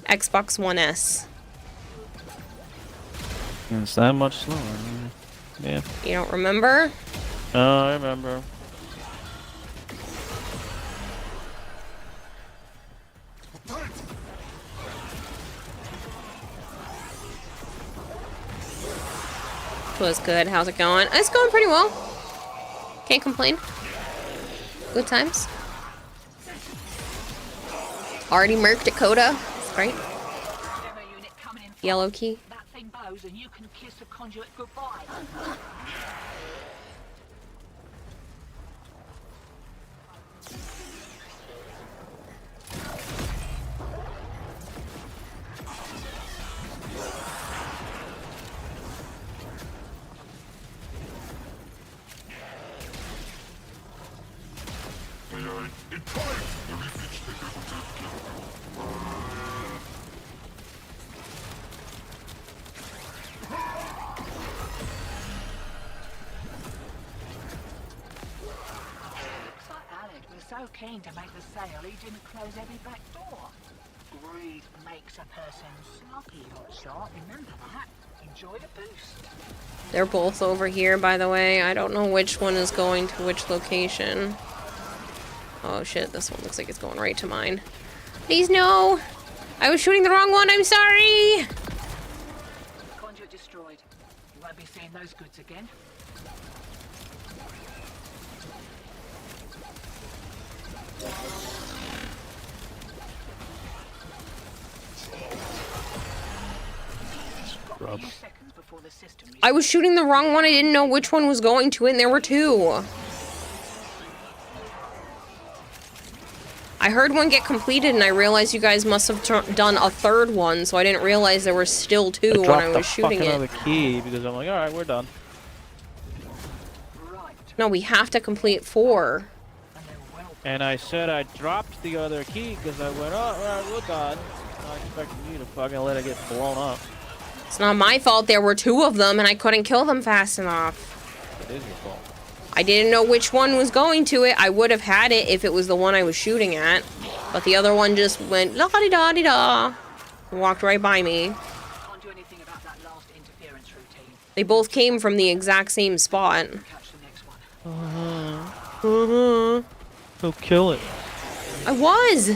Xbox One S. It's that much slower. Yeah. You don't remember? Oh, I remember. Was good. How's it going? It's going pretty well. Can't complain. Good times. Already merked Dakota. That's great. Yellow key. And you can kiss the conduit goodbye. So keen to make the sale, he didn't close every back door. Greed makes a person sloppy, hotshot. Remember that. Enjoy the boost. They're both over here, by the way. I don't know which one is going to which location. Oh shit, this one looks like it's going right to mine. Please no! I was shooting the wrong one, I'm sorry! Conduit destroyed. You won't be seeing those goods again. I was shooting the wrong one. I didn't know which one was going to it, and there were two. I heard one get completed, and I realized you guys must have done a third one, so I didn't realize there were still two when I was shooting it. I dropped the key because I'm like, alright, we're done. No, we have to complete 4. And I said I dropped the other key because I went, oh, alright, we're done. Not expecting you to fucking let it get blown up. It's not my fault there were 2 of them and I couldn't kill them fast enough. It is your fault. I didn't know which one was going to it. I would have had it if it was the one I was shooting at. But the other one just went la-di-da-di-da. Walked right by me. Can't do anything about that last interference routine. They both came from the exact same spot. Catch the next one. So kill it. I was!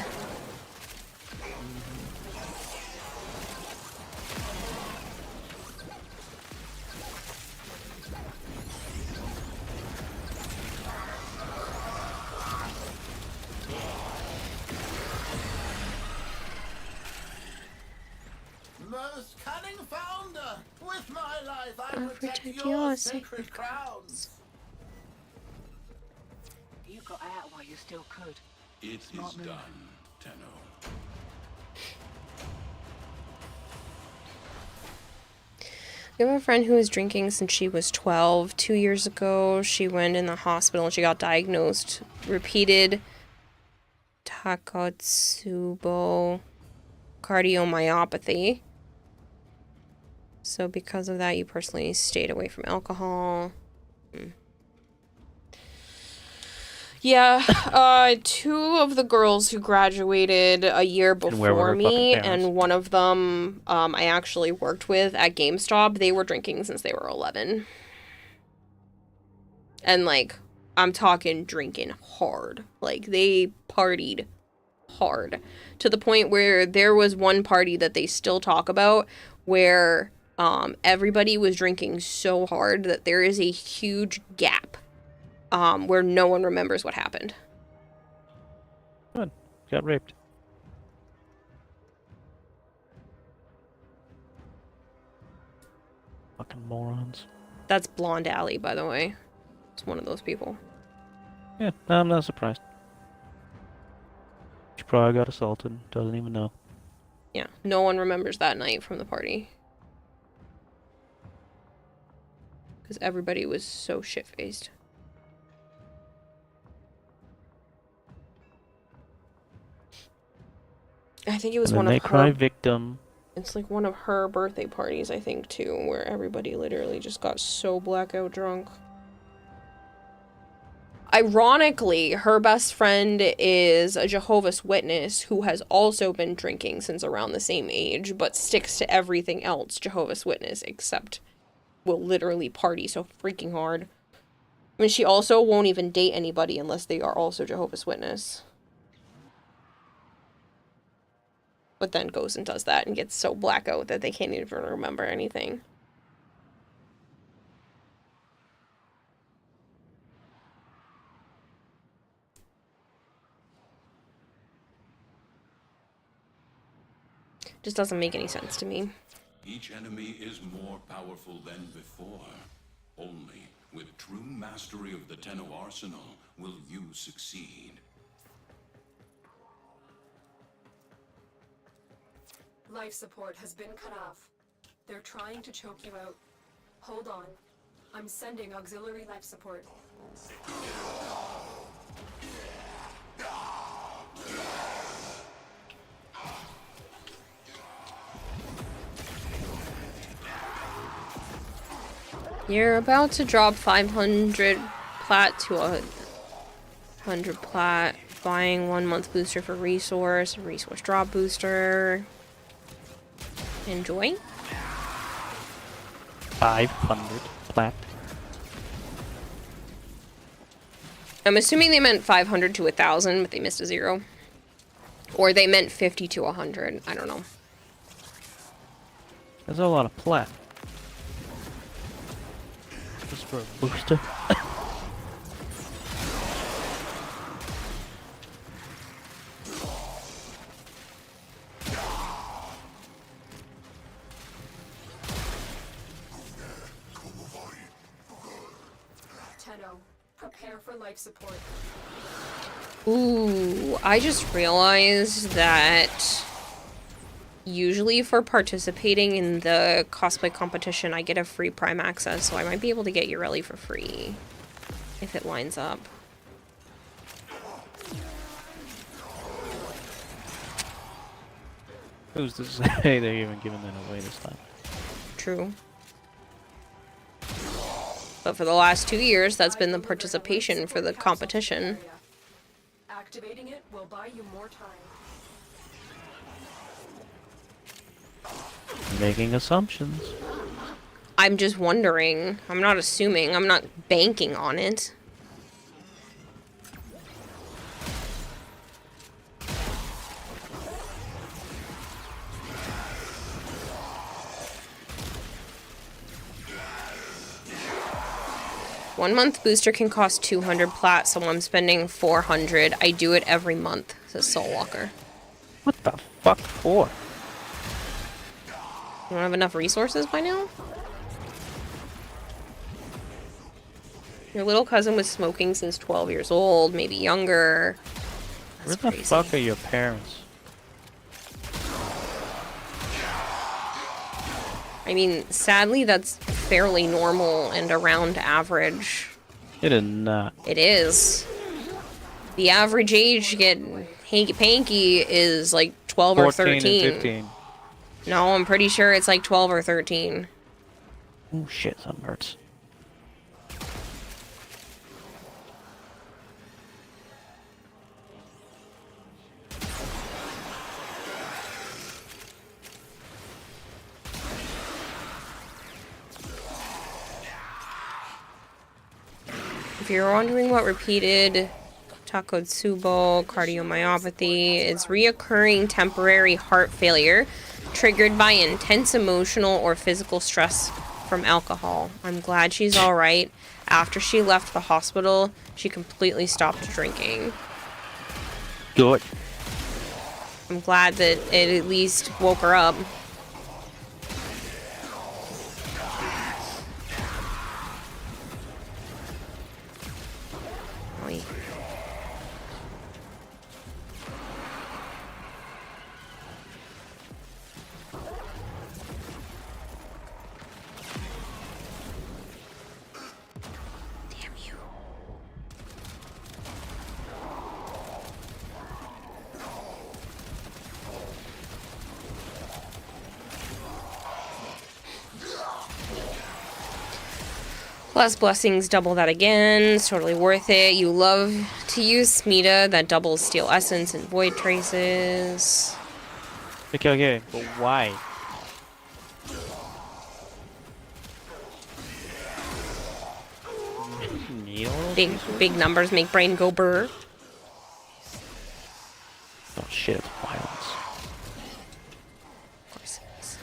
Most cunning founder, with my life I I'll protect protect your your sacred crowns. You got out while you still could. It is Smart move. done, Tenno. We have a friend who was drinking since she was 12. 2 years ago, she went in the hospital and she got diagnosed repeated Takotsubo cardiomyopathy. So because of that, you personally stayed away from alcohol. Yeah, 2 of the girls who graduated a year before me, and one of them I actually worked with at GameStop, they were drinking since they were 11. And, like, I'm talking drinking hard. Like, they partied hard. To the point where there was one party that they still talk about where everybody was drinking so hard that there is a huge gap where no one remembers what happened. Good. Got raped. Fucking morons. That's Blonde Alley, by the way. It's one of those people. Yeah, I'm not surprised. She probably got assaulted. Doesn't even know. Yeah, no one remembers that night from the party. Because everybody was so shit-faced. I think it was one of her... cry victim. It's like one of her birthday parties, I think, too, where everybody literally just got so blackout drunk. Ironically, her best friend is a Jehovah's Witness who has also been drinking since around the same age, but sticks to everything else Jehovah's Witness, except will literally party so freaking hard. I mean, she also won't even date anybody unless they are also Jehovah's Witness. But then goes and does that and gets so blackout that they can't even remember anything. Just doesn't make any sense to me. Each enemy is more powerful than before. Only with true mastery of the Tenno arsenal will you succeed. Life support has been cut off. They're trying to choke you out. Hold on. I'm sending auxiliary life support. You're about to drop 500 plat to 100 plat. Buying 1 month booster for resource drop booster. Enjoy. 500 plat. I'm assuming they meant 500 to 1,000, but they missed a 0. Or they meant 50 to 100. I don't know. That's a lot of plat. Just for a booster. Tenno, prepare for life support. Ooh, I just realized that usually for participating in the cosplay competition, I get a free Prime access, so I might be able to get Ureli for free if it lines up. Who's to say they're even giving that away this time? True. But for the last 2 years, that's been the participation for the competition. Activating it will buy you more time. Making assumptions. I'm just wondering. I'm not assuming. I'm not banking on it. One-month booster can cost 200 plat, so I'm spending 400. I do it every month, says Soulwalker. What the fuck for? You don't have enough resources by now? Your little cousin was smoking since 12 years old, maybe younger. Where the fuck are your parents? I mean, sadly, that's fairly normal and around average. It is not. It is. The average age to get hanky-panky is like 12 or 13. 14 and 15. No, I'm pretty sure it's like 12 or 13. Oh shit, something hurts. If you're wondering what repeated Takotsubo cardiomyopathy is, reoccurring temporary heart failure triggered by intense emotional or physical stress from alcohol. I'm glad she's all right. After she left the hospital, she completely stopped drinking. Good. I'm glad that it at least woke her up. Oy. Damn you. Plus blessings, double that again. It's totally worth it. You love to use Smita, that doubles steel essence and void traces. Okay, but why? Big numbers make brain go burr. Oh shit, it's violence. Of course it is.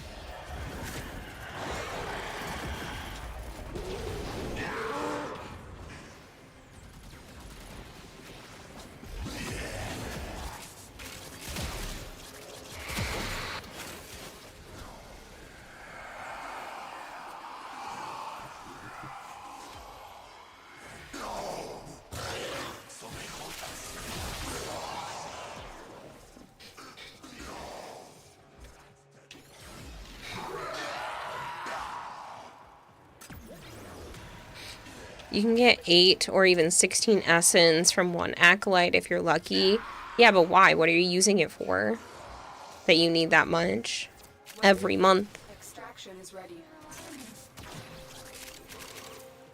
You can get 8 or even 16 essence from one acolyte if you're lucky. Yeah, but why? What are you using it for? That you need that much? Every month. Extraction is ready.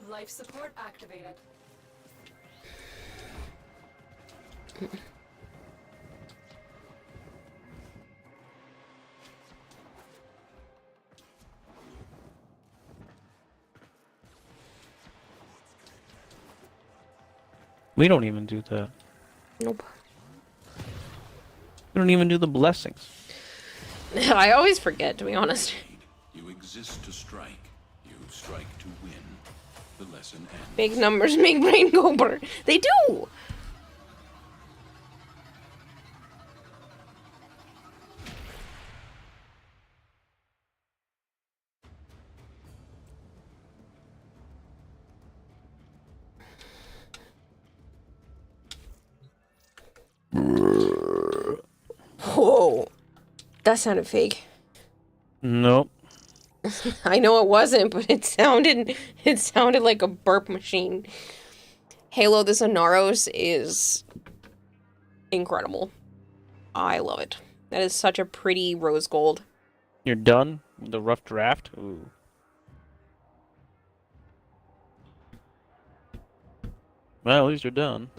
Life support activated. We don't even do that. Nope. We don't even do the blessings. I always forget, to be honest. You exist to strike. You strike to win. The lesson ends. Big numbers make brain go burr. They do! Whoa. That sounded fake. Nope. I know it wasn't, but it sounded like a burp machine. Halo the Sonoros is incredible. I love it. That is such a pretty rose gold. You're done with the rough draft? Ooh. Well, at least you're done.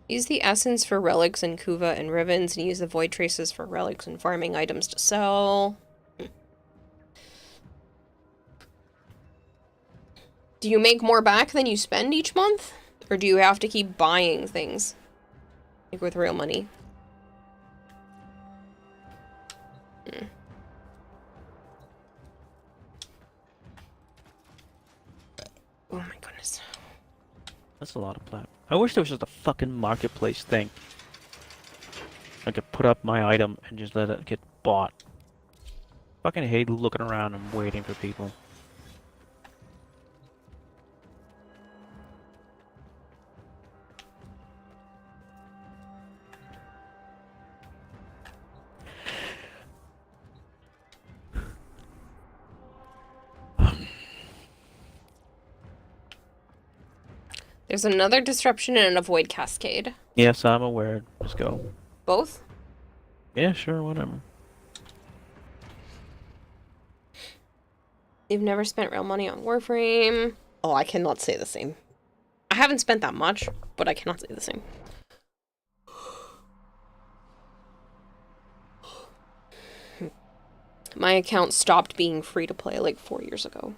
Use the essence for relics and Kuva and Rivens, and use the void traces for relics and farming items to sell. Do you make more back than you spend each month? Or do you have to keep buying things? Like with real money? Oh my goodness. That's a lot of plat. I wish there was just a fucking marketplace thing. I could put up my item and just let it get bought. Fucking hate looking around and waiting for people. There's another disruption and a void cascade. Yes, I'm aware. Let's go. Both? Yeah, sure, whatever. You've never spent real money on Warframe. Oh, I cannot say the same. I haven't spent that much, but I cannot say the same. My account stopped being free to play like 4 years ago.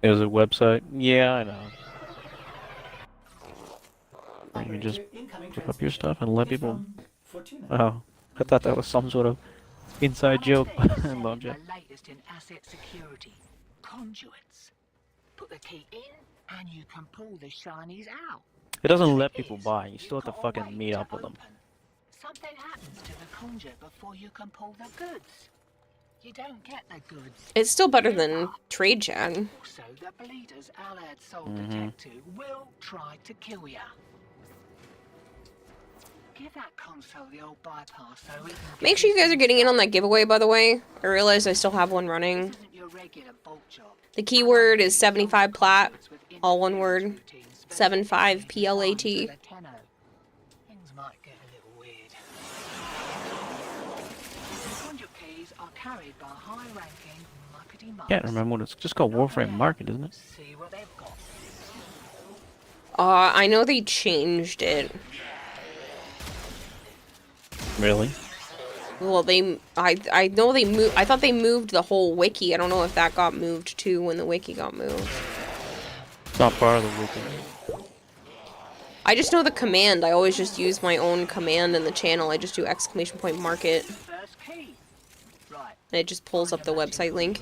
There's a website. Yeah, I know. You just pick up your stuff and let people. Oh, I thought that was some sort of inside joke. Love The latest in asset security. Conduits. Put the key in, and you can pull the shinies out. It doesn't let people buy. You still have to fucking meet up with them. Something happens to the conduit before you can pull the goods. You don't get the goods. It's still better than trade chat. Also, the bleeders Alad sold the tech to will try to kill ya. Give that console the old bypass so we can Make sure you guys are getting in on that giveaway, by the way. I realize I still have one running. your regular bolt job. The keyword is 75 plat, all one word. 75 PLAT. Things might get a little weird. The conduit keys are carried by high-ranking muckety mucks. Can't remember what it's just called. Warframe Market, isn't it? See what they've got. I know they changed it. Really? Well, I know they moved. I thought they moved the whole wiki. I don't know if that got moved too when the wiki got moved. It's not part of the wiki. I just know the command. I always just use my own command in the channel. I just do ! market. First key. Right. And it just pulls up the website link.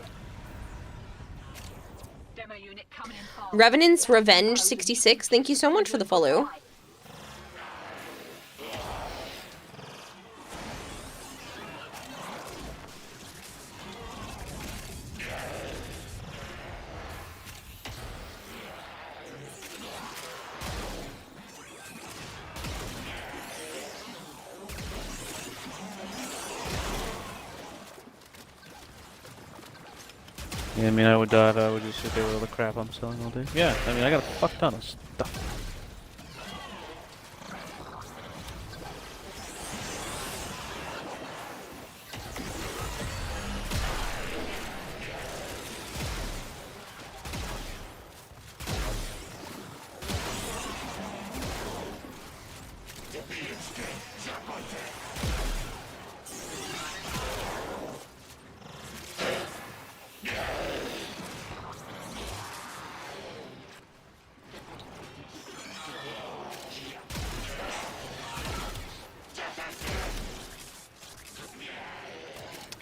Demo unit coming in fast. Revenant's Revenge 66. Thank you so much for the follow. Yeah, I mean, I would die. I would just sit there with all the crap I'm selling all day. Yeah, I mean, I got a fuck ton of stuff.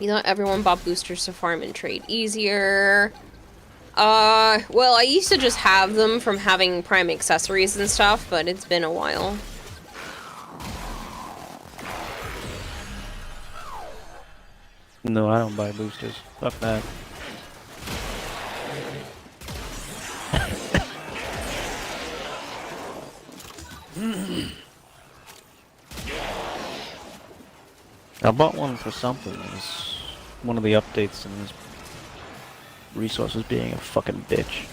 You know, everyone bought boosters to farm and trade easier. Well, I used to just have them from having prime accessories and stuff, but it's been a while. No, I don't buy boosters. Fuck that. I bought one for something. It was one of the updates and his resources being a fucking bitch.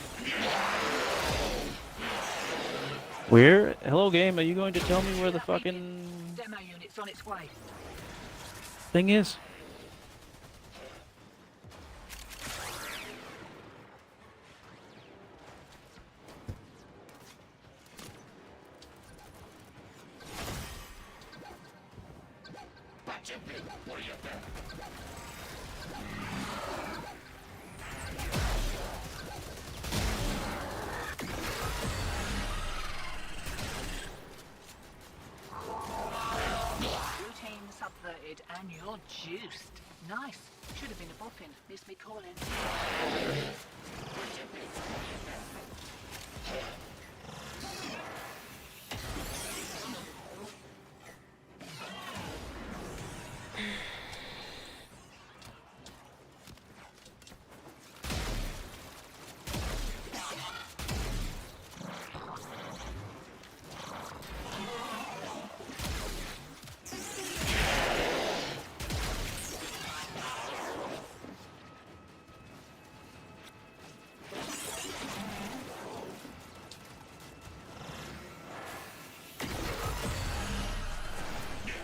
Where? Hello game, are you going to tell me where the fucking Demo unit's on its way. thing is? Routine subverted and you're juiced. Nice. Should have been a boffin. Missed me calling.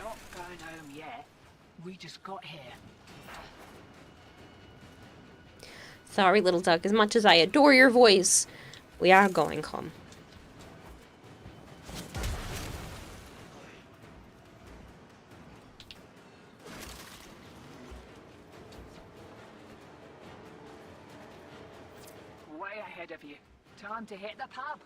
Not going home yet. We just got here. Sorry, little duck. As much as I adore your voice, we are going home. Way ahead of you. Time to hit the pub.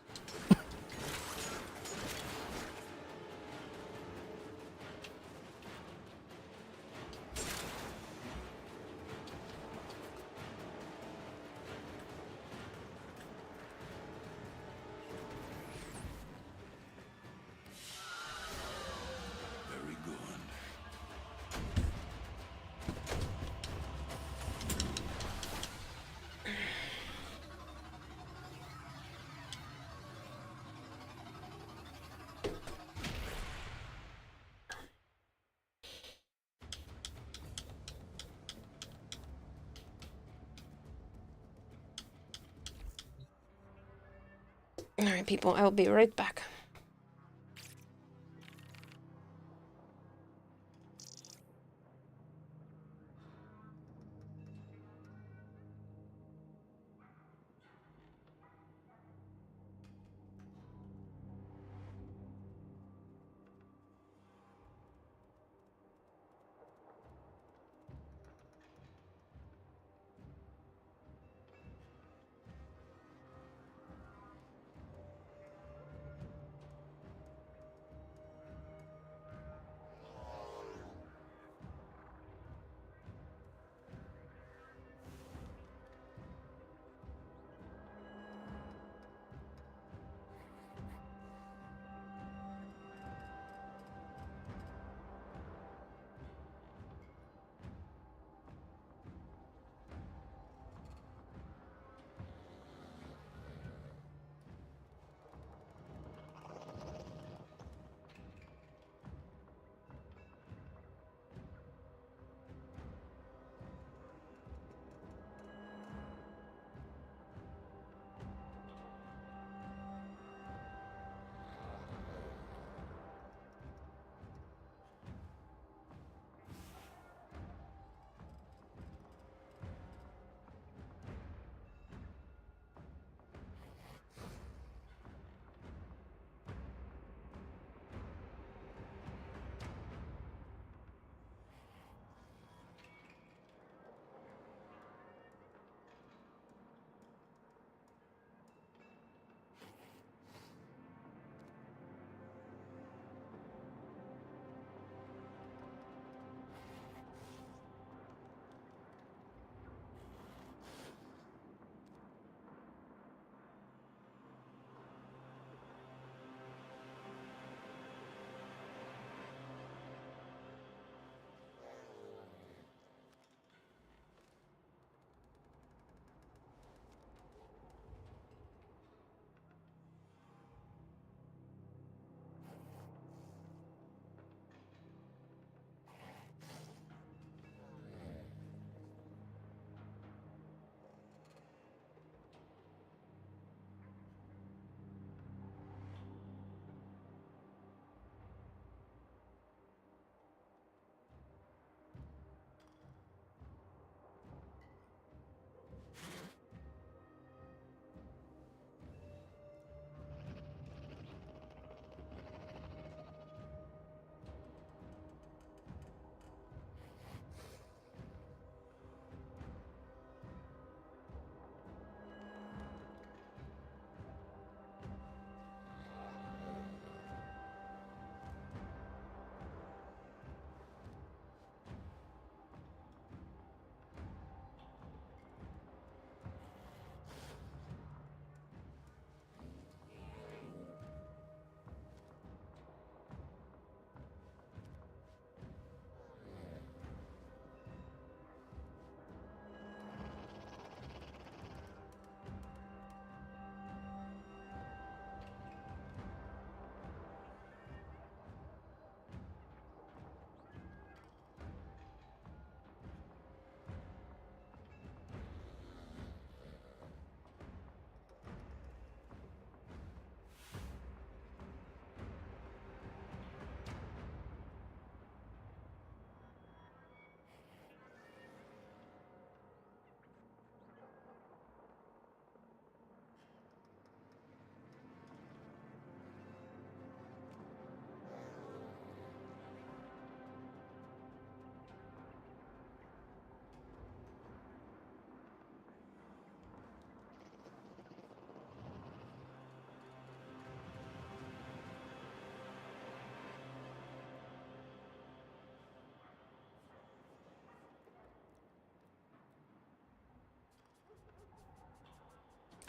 Very good. Alright, people, I will be right back.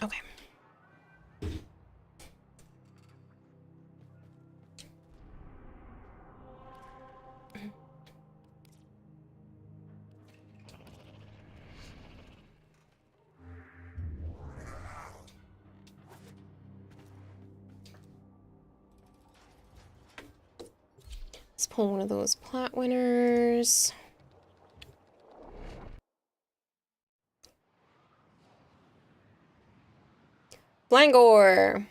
Okay. Let's pull one of those plat winners. Blangor.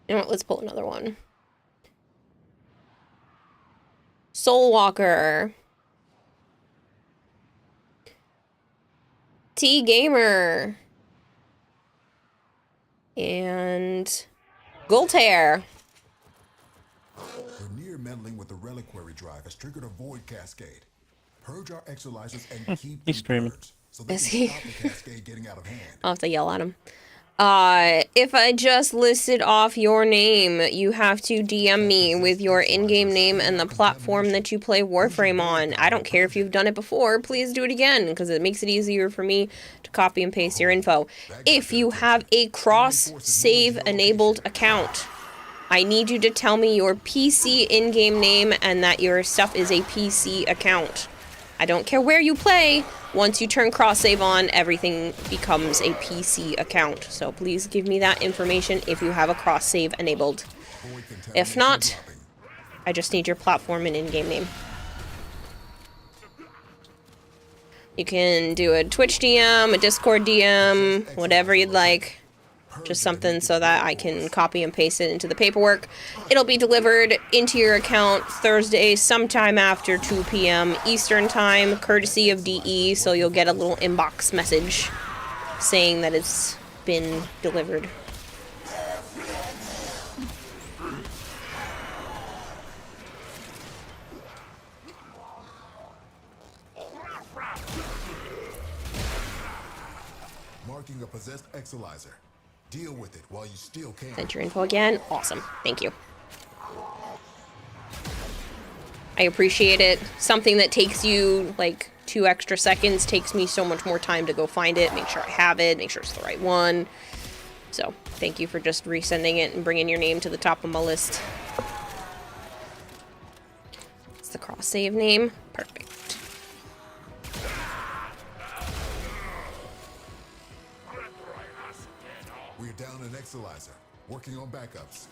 You know what? Let's pull another one. Soulwalker. T-Gamer. And Gultair. Near meddling with the reliquary drive has triggered a void cascade. Purge our exolizers and keep He's streaming. so they Is can he? stop the cascade getting out of hand. I'll have to yell at him. If I just listed off your name, you have to DM me with your in-game name and the platform that you play Warframe on. I don't care if you've done it before, please do it again, because it makes it easier for me to copy and paste your info. If you have a cross-save enabled account, I need you to tell me your PC in-game name and that your stuff is a PC account. I don't care where you play. Once you turn cross-save on, everything becomes a PC account. So please give me that information if you have a cross-save enabled. If not, I just need your platform and in-game name. You can do a Twitch DM, a Discord DM, whatever you'd like. Just something so that I can copy and paste it into the paperwork. It'll be delivered into your account Thursday sometime after 2 p.m. Eastern Time, courtesy of DE, so you'll get a little inbox message saying that it's been delivered. Marking a possessed exolizer. Deal with it while you still can. Sent your info again. Awesome. Thank you. I appreciate it. Something that takes you like 2 extra seconds takes me so much more time to go find it, make sure I have it, make sure it's the right one. So thank you for just resending it and bringing your name to the top of my list. It's the cross save name. Perfect. We're down an exolizer. Working on backups.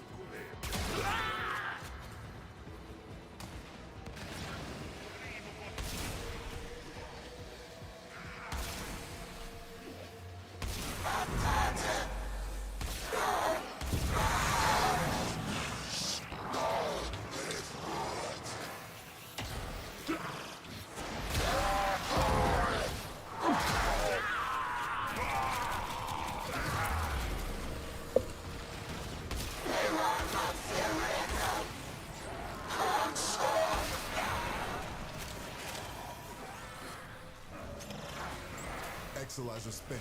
Exolizer spent.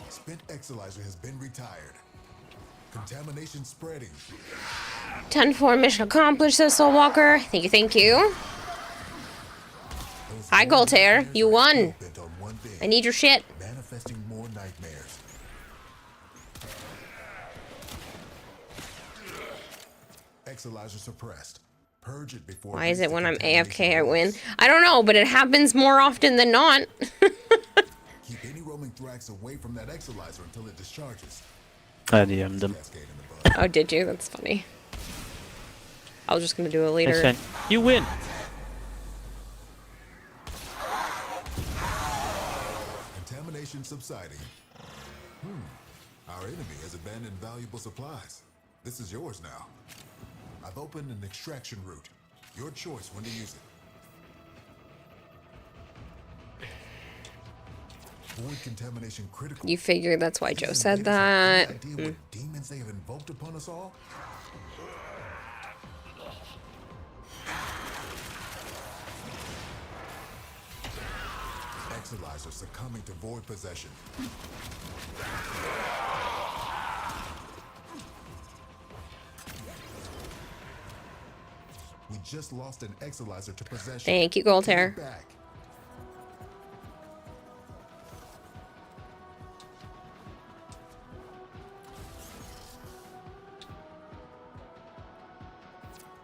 Spent exolizer has been retired. Contamination spreading. 10-4 mission accomplished, says Soulwalker. Thank you, thank you. Hi, Goltair. You won. I need your shit. Manifesting more nightmares. Exolizer suppressed. Purge it before. Why is it when I'm AFK I win? I don't know, but it happens more often than not. Keep any roaming thrax away from that exolizer until it discharges. I DM'd him. Oh, did you? That's funny. I was just gonna do it I later. said, you win. Contamination subsiding. Our enemy has abandoned valuable supplies. This is yours now. I've opened an extraction route. Your choice when to use it. Void contamination critical. You figure that's why Joe These said invaders have that. any idea what demons they have invoked upon us all? Exilizers succumbing to void possession. We just lost an exilizer to possession. Thank you, Goldhair. Get it back.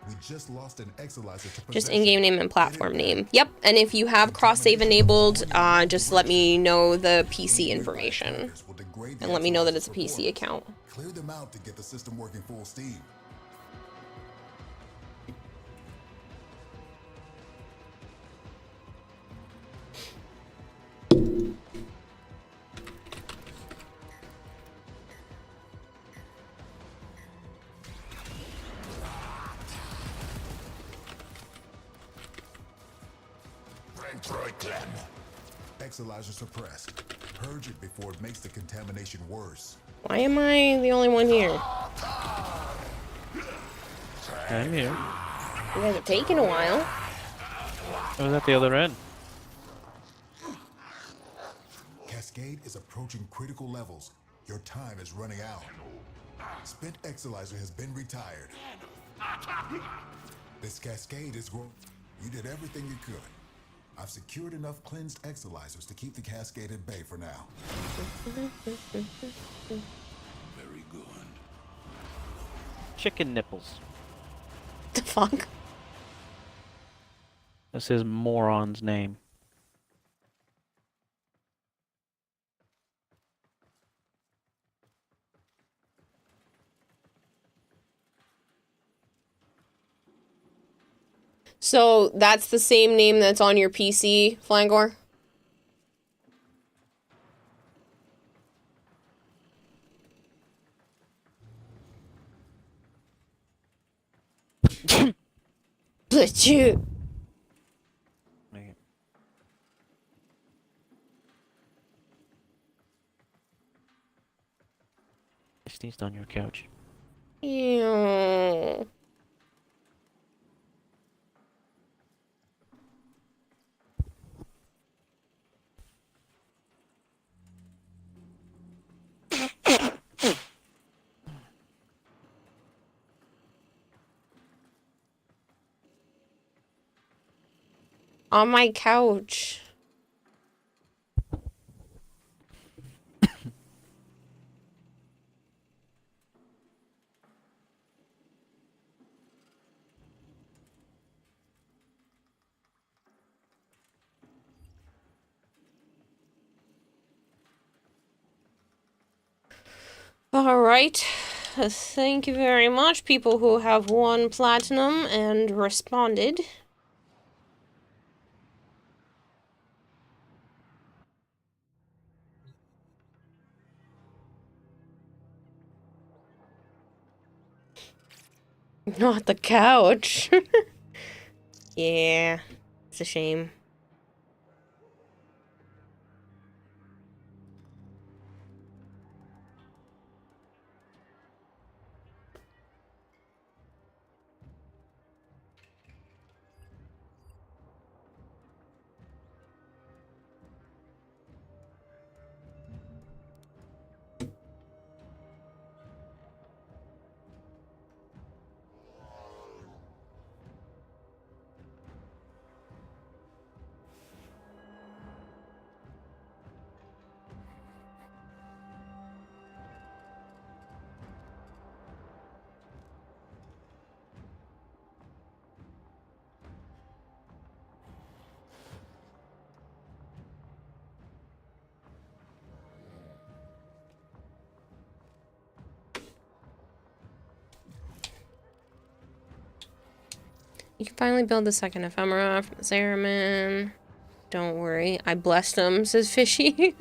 We just lost an exilizer to Just possession. in-game name and platform name. Yep, and if you have cross-save enabled, just let me know the PC information. And let me know that it's a PC account. Clear them out to get the system working full steam. Exilizer suppressed. Purge it before it makes the contamination worse. Why am I the only one here? I'm here. You guys are taking a while. I was at the other end. Cascade is approaching critical levels. Your time is running out. Spent Exilizer has been retired. This Cascade is growing. You did everything you could. I've secured enough cleansed Exilizers to keep the Cascade at bay for now. Very good. Chicken nipples. The fuck? That's his moron's name. So that's the same name that's on your PC, Flangor? But you. I sneezed on your couch. Ew. On my couch. All right. Thank you very much, people who have won platinum and responded. Not the couch. Yeah, it's a shame. You can finally build the second ephemera from the Zeraman. Don't worry, I blessed him, says Fishy.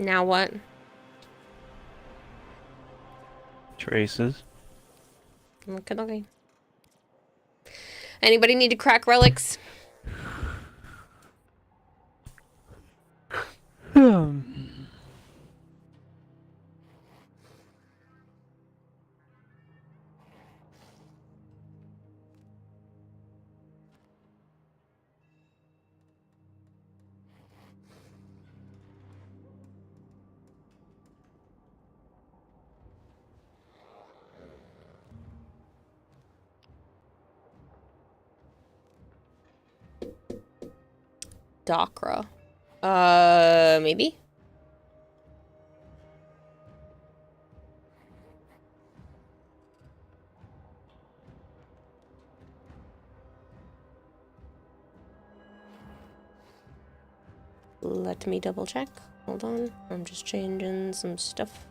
Now what? Traces. Okay. Anybody need to crack relics? Dakra. Maybe? Let me double check. Hold on. I'm just changing some stuff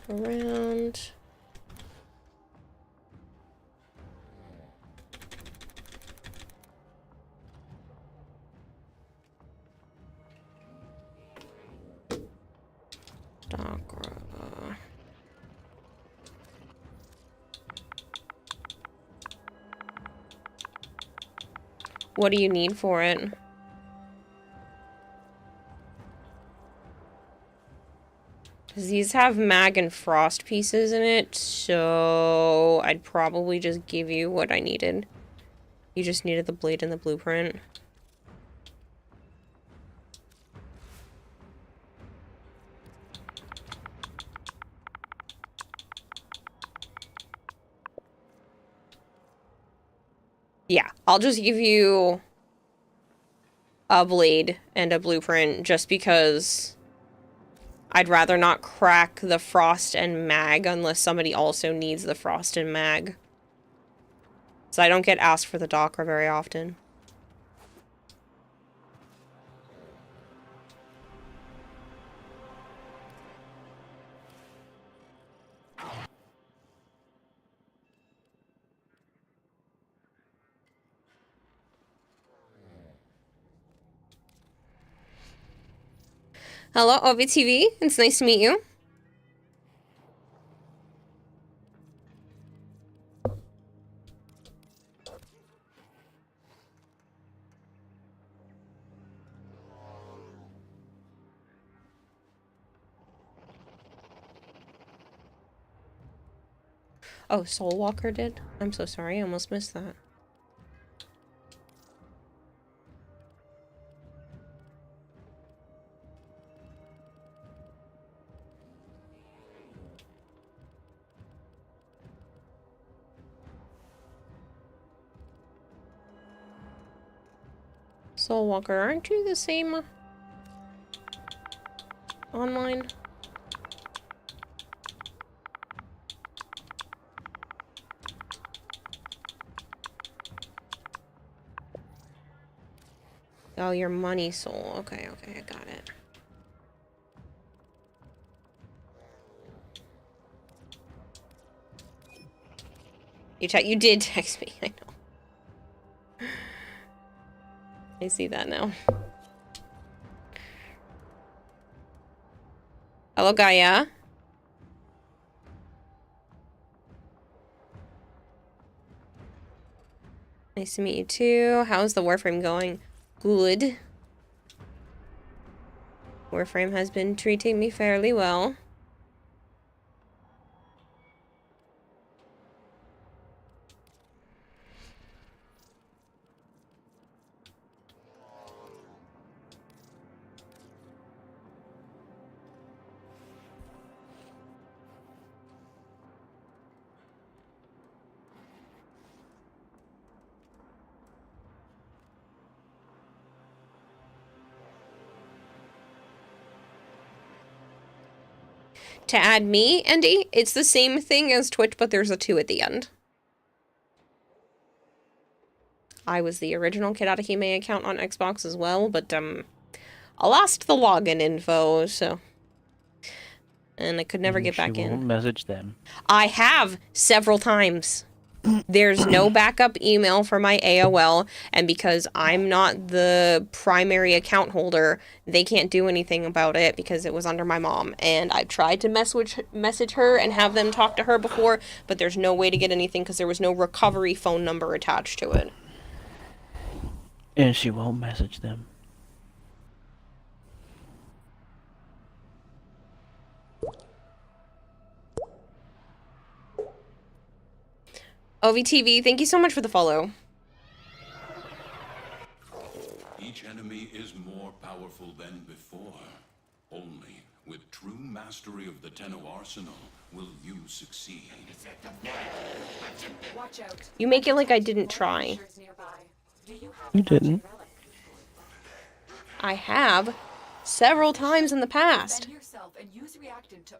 around. Dakra. What do you need for it? Because these have mag and frost pieces in it, so I'd probably just give you what I needed. You just needed the blade and the blueprint. Yeah, I'll just give you a blade and a blueprint just because I'd rather not crack the frost and mag unless somebody also needs the frost and mag. So I don't get asked for the Dakra very often. Hello, OVTV. It's nice to meet you. Oh, Soulwalker did? I'm so sorry, I almost missed that. Soulwalker, aren't you the same online? Oh, your money soul. Okay, I got it. You did text me, I know. I see that now. Hello, Gaia. Nice to meet you too. How's the Warframe going? Good. Warframe has been treating me fairly well. To add me, Andy, it's the same thing as Twitch, but there's a 2 at the end. I was the original Kirarahime account on Xbox as well, but, I lost the login info, so... And I could never get back in. Won't message them. I have several times. There's no backup email for my AOL, and because I'm not the primary account holder, they can't do anything about it because it was under my mom. And I've tried to message her and have them talk to her before, but there's no way to get anything because there was no recovery phone number attached to it. And she won't message them. OVTV, thank you so much for the follow. Each enemy is more powerful than before. Only with true mastery of the Tenno arsenal will you succeed. Watch out. You make it like I didn't try. You didn't. I have several times in the past.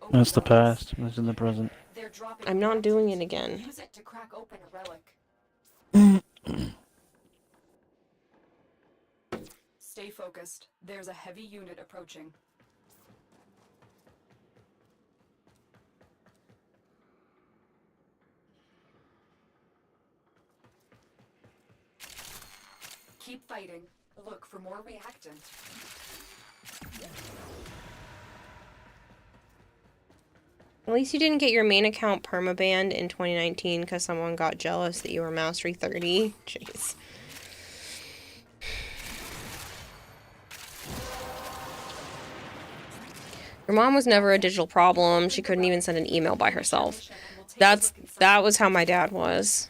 That's the past. That's in the present. I'm not doing it again. Use it to crack open a relic. Stay focused. There's a heavy unit approaching. Keep fighting. Look for more reactant. At least you didn't get your main account permabanned in 2019 because someone got jealous that you were Mastery 30. Jeez. Your mom was never a digital problem. She couldn't even send an email by herself. That was how my dad was.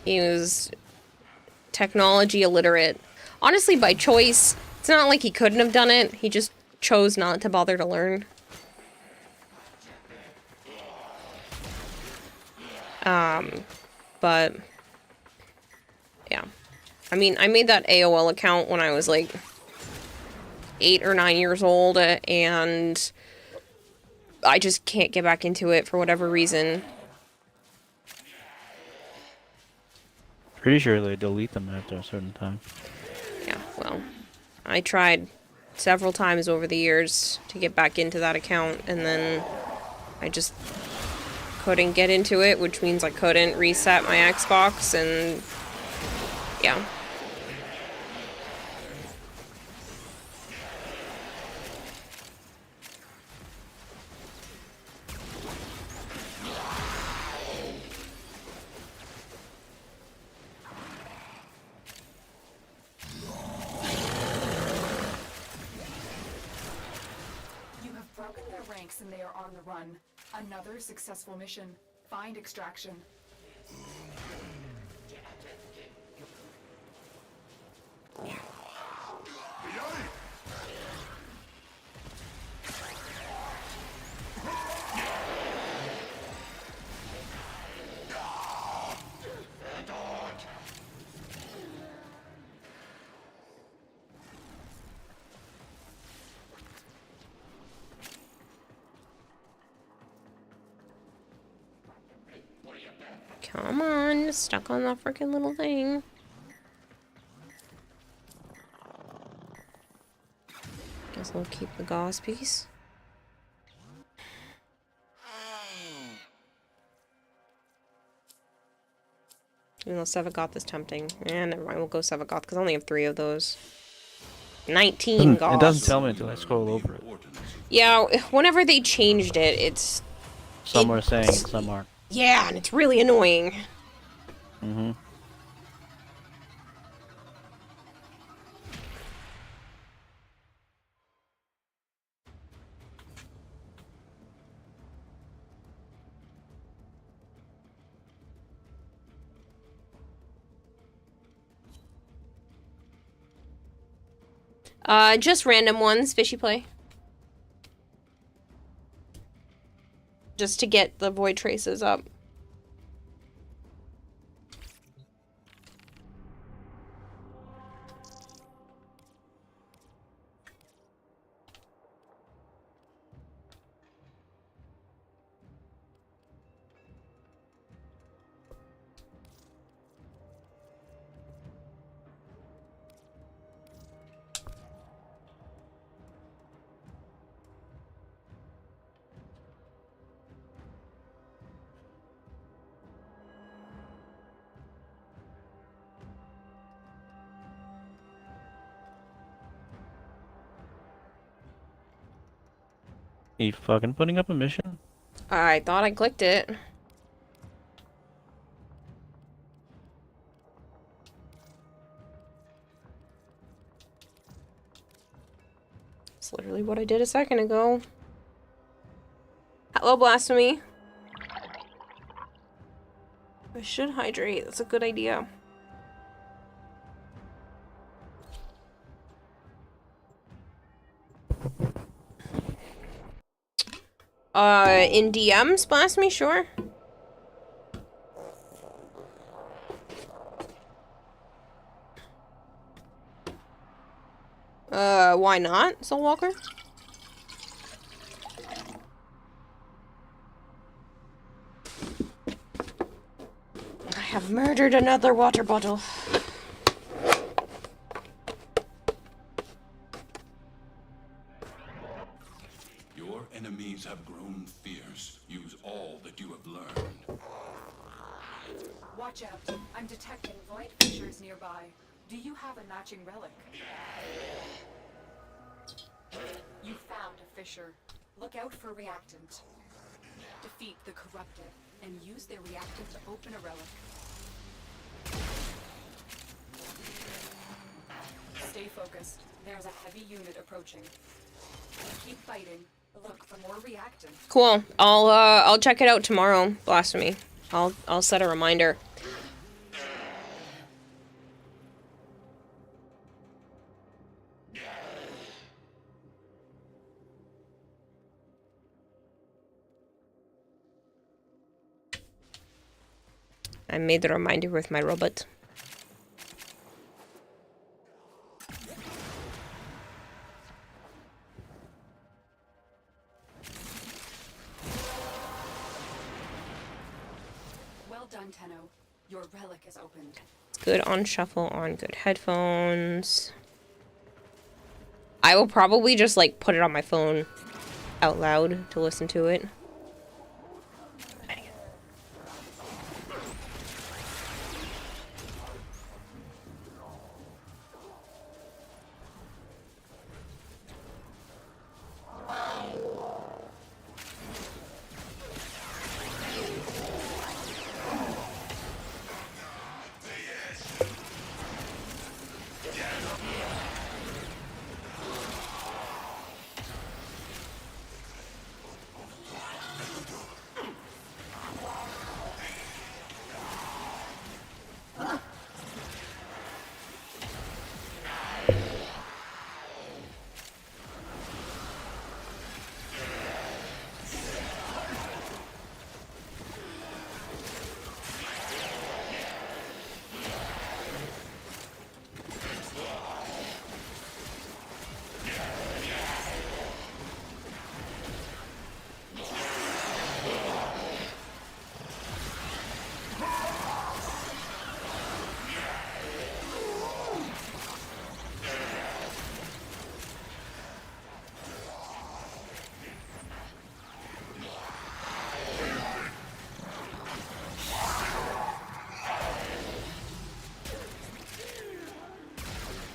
He was technology illiterate. Honestly, by choice. It's not like he couldn't have done it. He just chose not to bother to learn. But yeah. I mean, I made that AOL account when I was like 8 or 9 years old, and I just can't get back into it for whatever reason. Pretty sure they delete them after a certain time. Yeah, well, I tried several times over the years to get back into that account, and then I just couldn't get into it, which means I couldn't reset my Xbox, and yeah. You have broken their ranks and they are on the run. Another successful mission. Find extraction. Come on, stuck on that freaking little thing. Guess I'll keep the gauze piece. Even though Sevagoth is tempting. Never mind, we'll go Sevagoth, because I only have 3 of those. 19 gauze. It doesn't tell me until I scroll over it. Yeah, whenever they changed it, it's... Some are saying, some aren't. Yeah, and it's really annoying. Mm-hmm. Just random ones, fishy play. Just to get the void traces up. You fucking putting up a mission? I thought I clicked it. It's literally what I did a second ago. Hello, Blasphemy. I should hydrate. That's a good idea. In DMs, Blasphemy, sure. Why not, Soul Walker? I have murdered another water bottle. Your enemies have grown fierce. Use all that you have learned. Watch out. I'm detecting void fissures nearby. Do you have a matching relic? You found a fissure. Look out for reactant. Defeat the corrupted and use their reactant to open a relic. Stay focused. There's a heavy unit approaching. Keep fighting. Look for more reactant. Cool. I'll check it out tomorrow, Blasphemy. I'll set a reminder. I made the reminder with my robot. Well done, Tenno. Your relic is opened. It's good on shuffle, on good headphones. I will probably just like put it on my phone out loud to listen to it.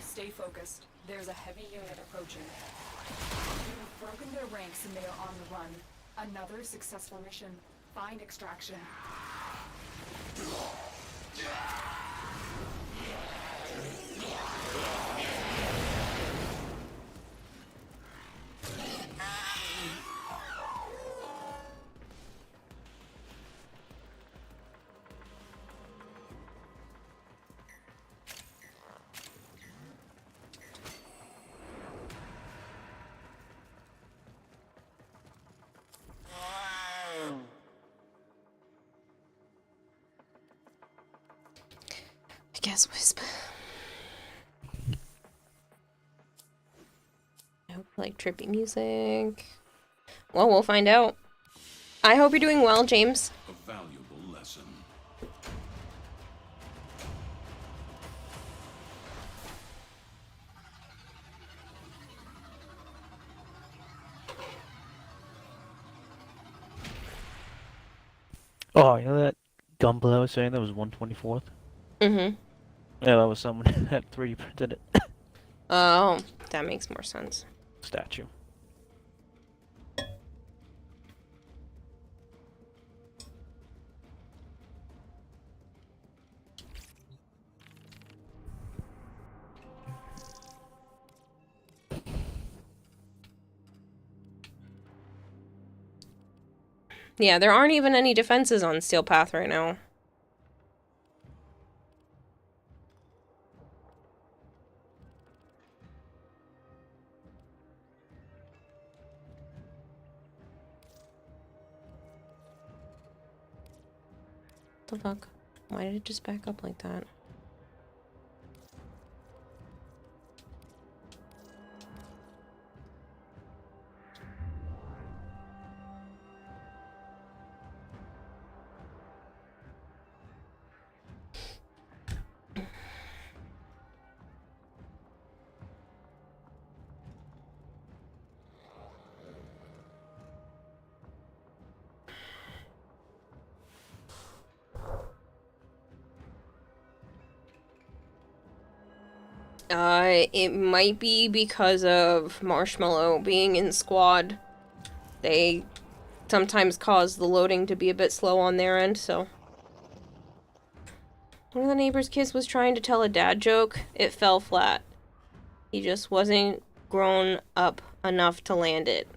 Stay focused. There's a heavy unit approaching. You've broken their ranks and they are on the run. Another successful mission. Find extraction. I guess Wisp. I hope you like trippy music. Well, we'll find out. I hope you're doing well, James. A valuable lesson. Oh, you know that Gumball I was saying that was 1/24th? Mm-hmm. Yeah, that was someone that 3D printed it. Oh, that makes more sense. Statue. Yeah, there aren't even any defenses on Steel Path right now. What the fuck? Why did it just back up like that? It might be because of Marshmallow being in squad. They sometimes cause the loading to be a bit slow on their end, so. One of the neighbor's kids was trying to tell a dad joke. It fell flat. He just wasn't grown up enough to land it.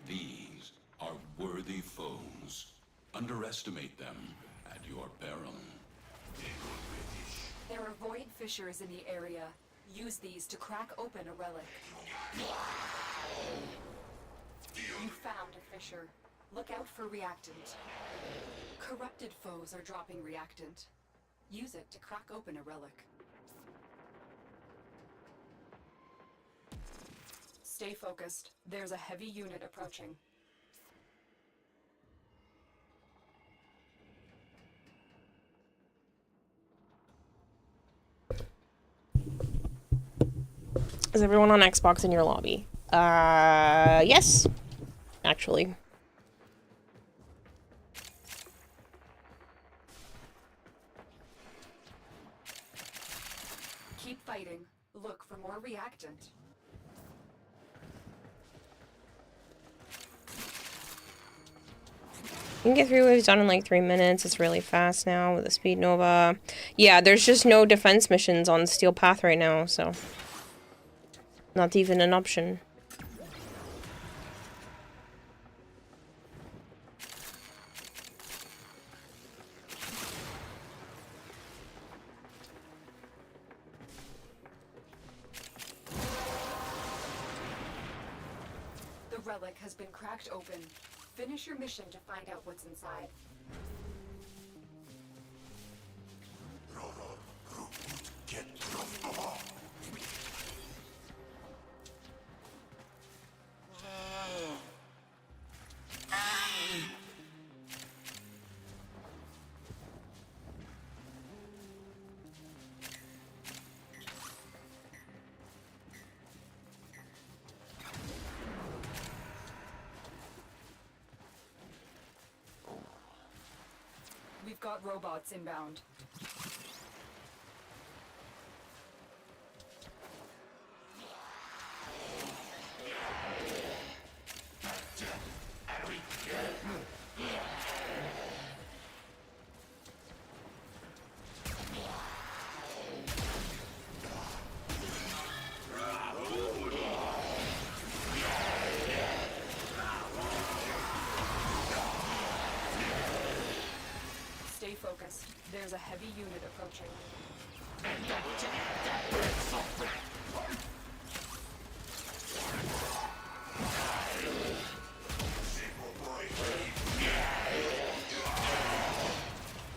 These are worthy foes. Underestimate them at your peril. There are void fissures in the area. Use these to crack open a relic. You found a fissure. Look out for reactant. Corrupted foes are dropping reactant. Use it to crack open a relic. Stay focused. There's a heavy unit approaching. Is everyone on Xbox in your lobby? Yes. Actually. Keep fighting. Look for more reactant. You can get 3 waves done in like 3 minutes. It's really fast now with the Speed Nova. Yeah, there's just no defense missions on Steel Path right now, so. Not even an option. The relic has been cracked open. Finish your mission to find out what's inside. We've got robots inbound. Stay focused. There's a heavy unit approaching.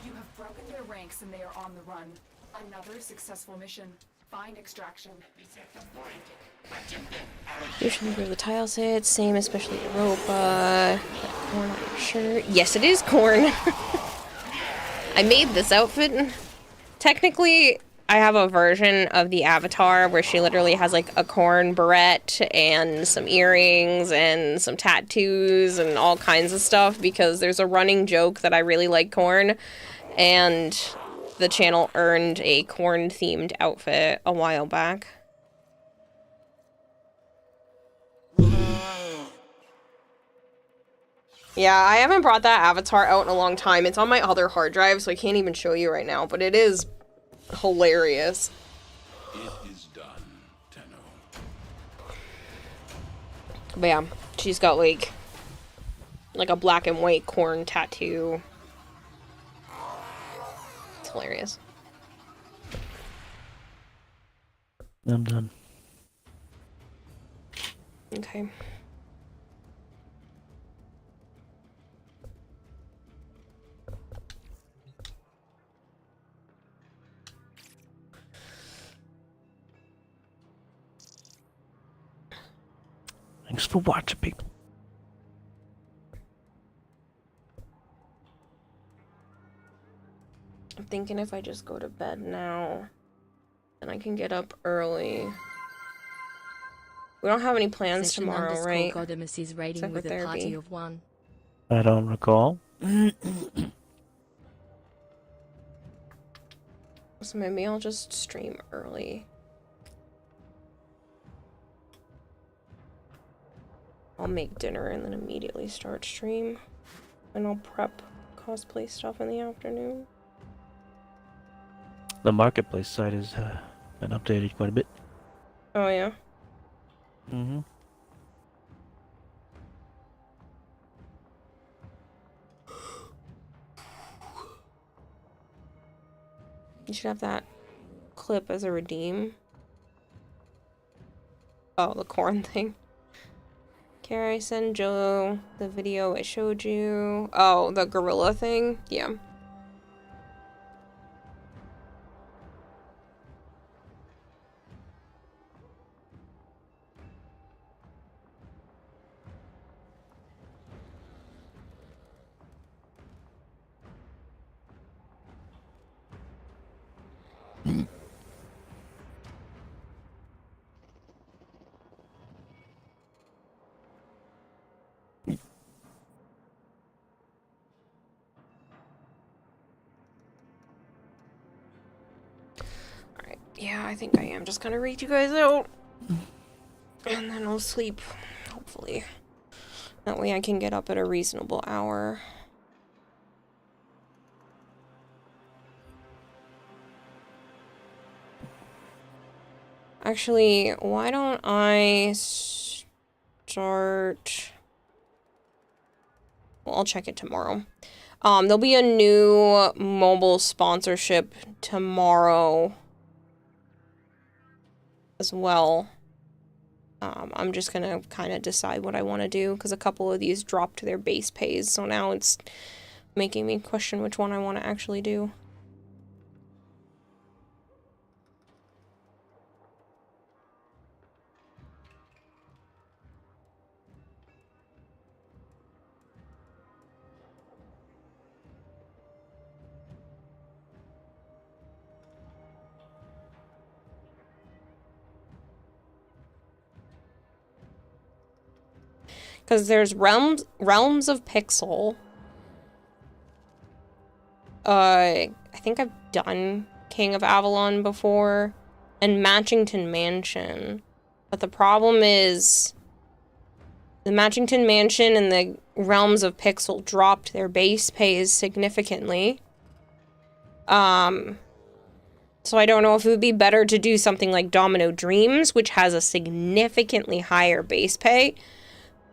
You have broken their ranks and they are on the run. Another successful mission. Find extraction. Usually where the tiles hit, same, especially Europa. Corn on your shirt. Yes, it is corn. I made this outfit. Technically, I have a version of the avatar where she literally has like a corn barrette and some earrings and some tattoos and all kinds of stuff because there's a running joke that I really like corn, and the channel earned a corn-themed outfit a while back. Yeah, I haven't brought that avatar out in a long time. It's on my other hard drive, so I can't even show you right now, but it is hilarious. It is done, Tenno. But yeah, she's got like a black and white corn tattoo. It's hilarious. I'm done. Okay. Thanks for watching, people. I'm thinking if I just go to bed now, then I can get up early. We don't have any plans Session tomorrow, right? Godamus is raiding Except for with a party therapy. of one. I don't recall. So maybe I'll just stream early. I'll make dinner and then immediately start stream. And I'll prep cosplay stuff in the afternoon. The marketplace site has been updated quite a bit. Oh, yeah? Mm-hmm. You should have that clip as a redeem. Oh, the corn thing. Carrie, send Joe the video I showed you. Oh, the gorilla thing? Yeah. Alright, yeah, I think I am just gonna read you guys out. And then I'll sleep, hopefully. That way I can get up at a reasonable hour. Actually, why don't I start... Well, I'll check it tomorrow. There'll be a new mobile sponsorship tomorrow as well. I'm just gonna kind of decide what I want to do because a couple of these dropped their base pays, so now it's making me question which one I want to actually do. Because there's Realms of Pixel. I think I've done King of Avalon before. And Matchington Mansion. But the problem is... the Matchington Mansion and the Realms of Pixel dropped their base pays significantly. So I don't know if it would be better to do something like Domino Dreams, which has a significantly higher base pay.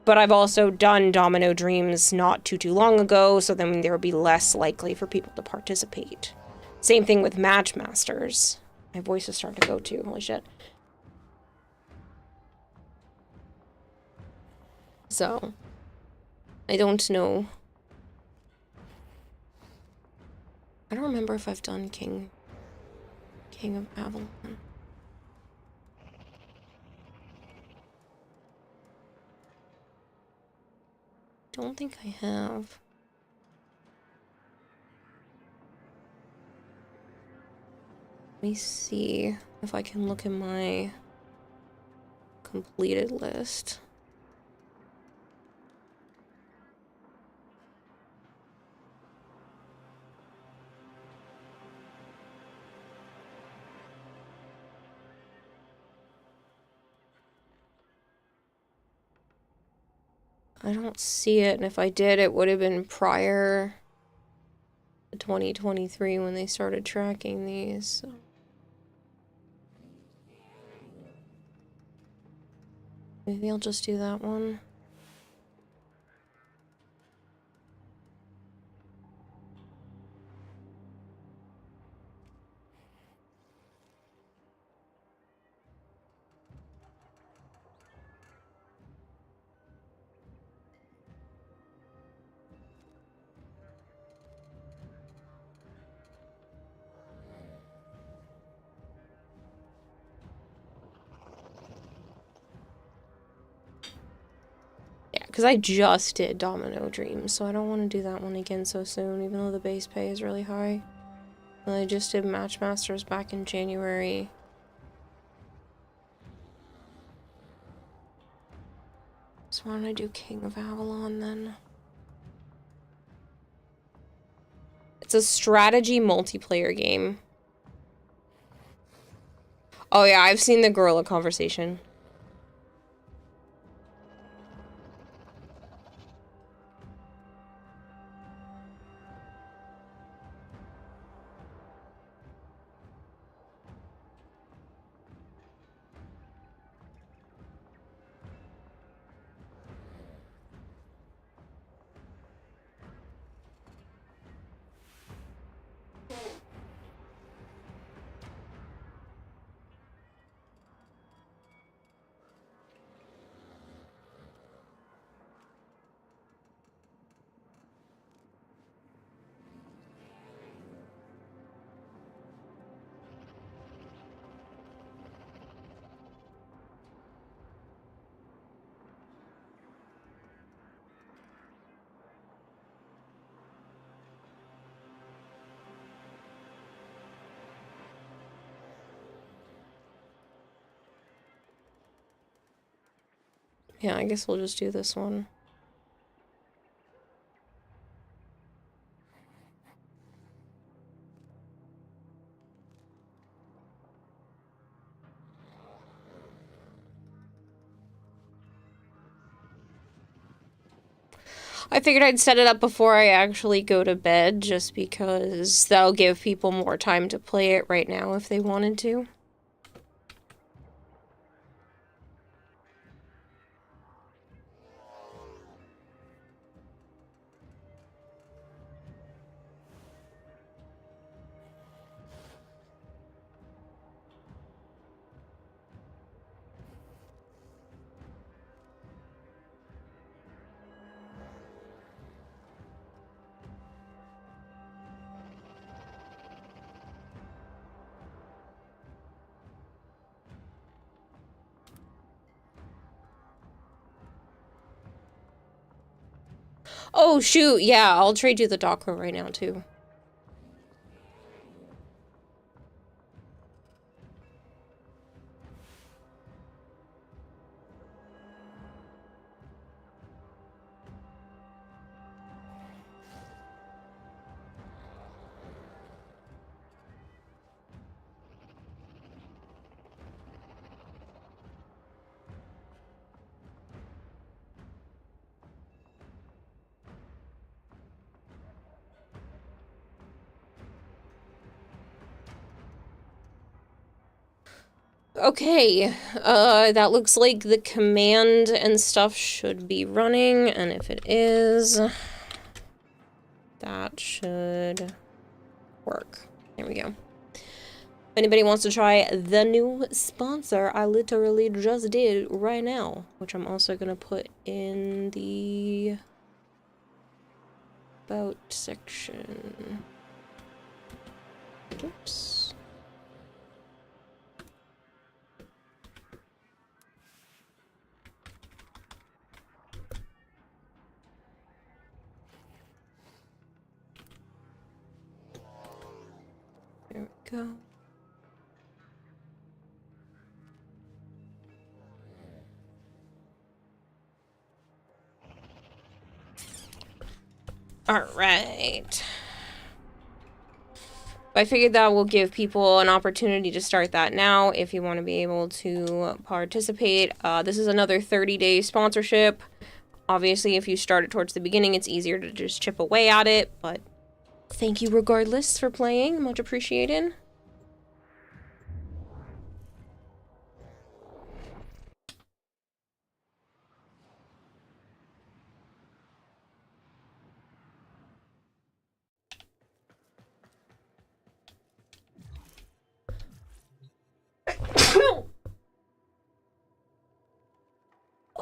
But I've also done Domino Dreams not too long ago, so then there will be less likely for people to participate. Same thing with Matchmasters. My voice is starting to go too, holy shit. So, I don't know. I don't remember if I've done King of Avalon. don't think I have. Let me see if I can look in my completed list. I don't see it, and if I did, it would have been prior to 2023 when they started tracking these. So. Maybe I'll just do that one. Because I just did Domino Dreams, so I don't want to do that one again so soon, even though the base pay is really high. And I just did Matchmasters back in January. So why don't I do King of Avalon then? It's a strategy multiplayer game. Oh yeah, I've seen the Gorilla Conversation. Yeah, I guess we'll just do this one. I figured I'd set it up before I actually go to bed, just because that'll give people more time to play it right now if they wanted to. Oh, shoot, yeah, I'll trade you the Docker right now, too. Okay, that looks like the command and stuff should be running, and if it is, that should work. There we go. If anybody wants to try the new sponsor, I literally just did right now, which I'm also gonna put in the about section. Oops. There we go. All right. I figured that will give people an opportunity to start that now if you want to be able to participate. This is another 30-day sponsorship. Obviously, if you start it towards the beginning, it's easier to just chip away at it, but thank you regardless for playing. Much appreciated.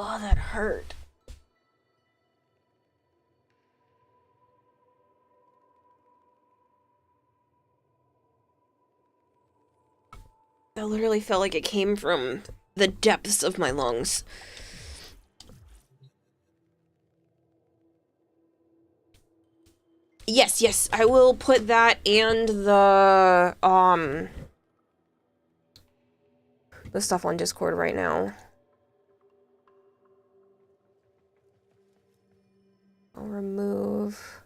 Oh, that hurt. That literally felt like it came from the depths of my lungs. Yes, yes, I will put that and the stuff on Discord right now. I'll remove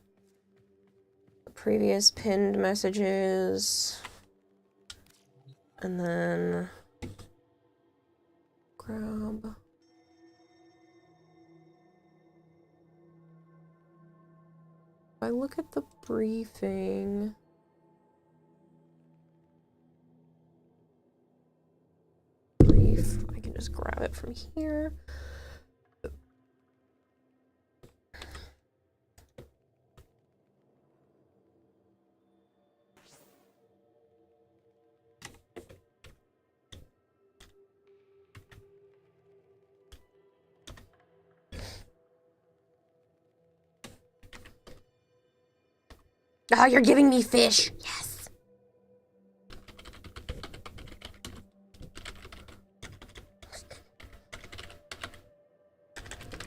the previous pinned messages. And then grab. If I look at the briefing. I can just grab it from here. Oh, you're giving me fish. Yes.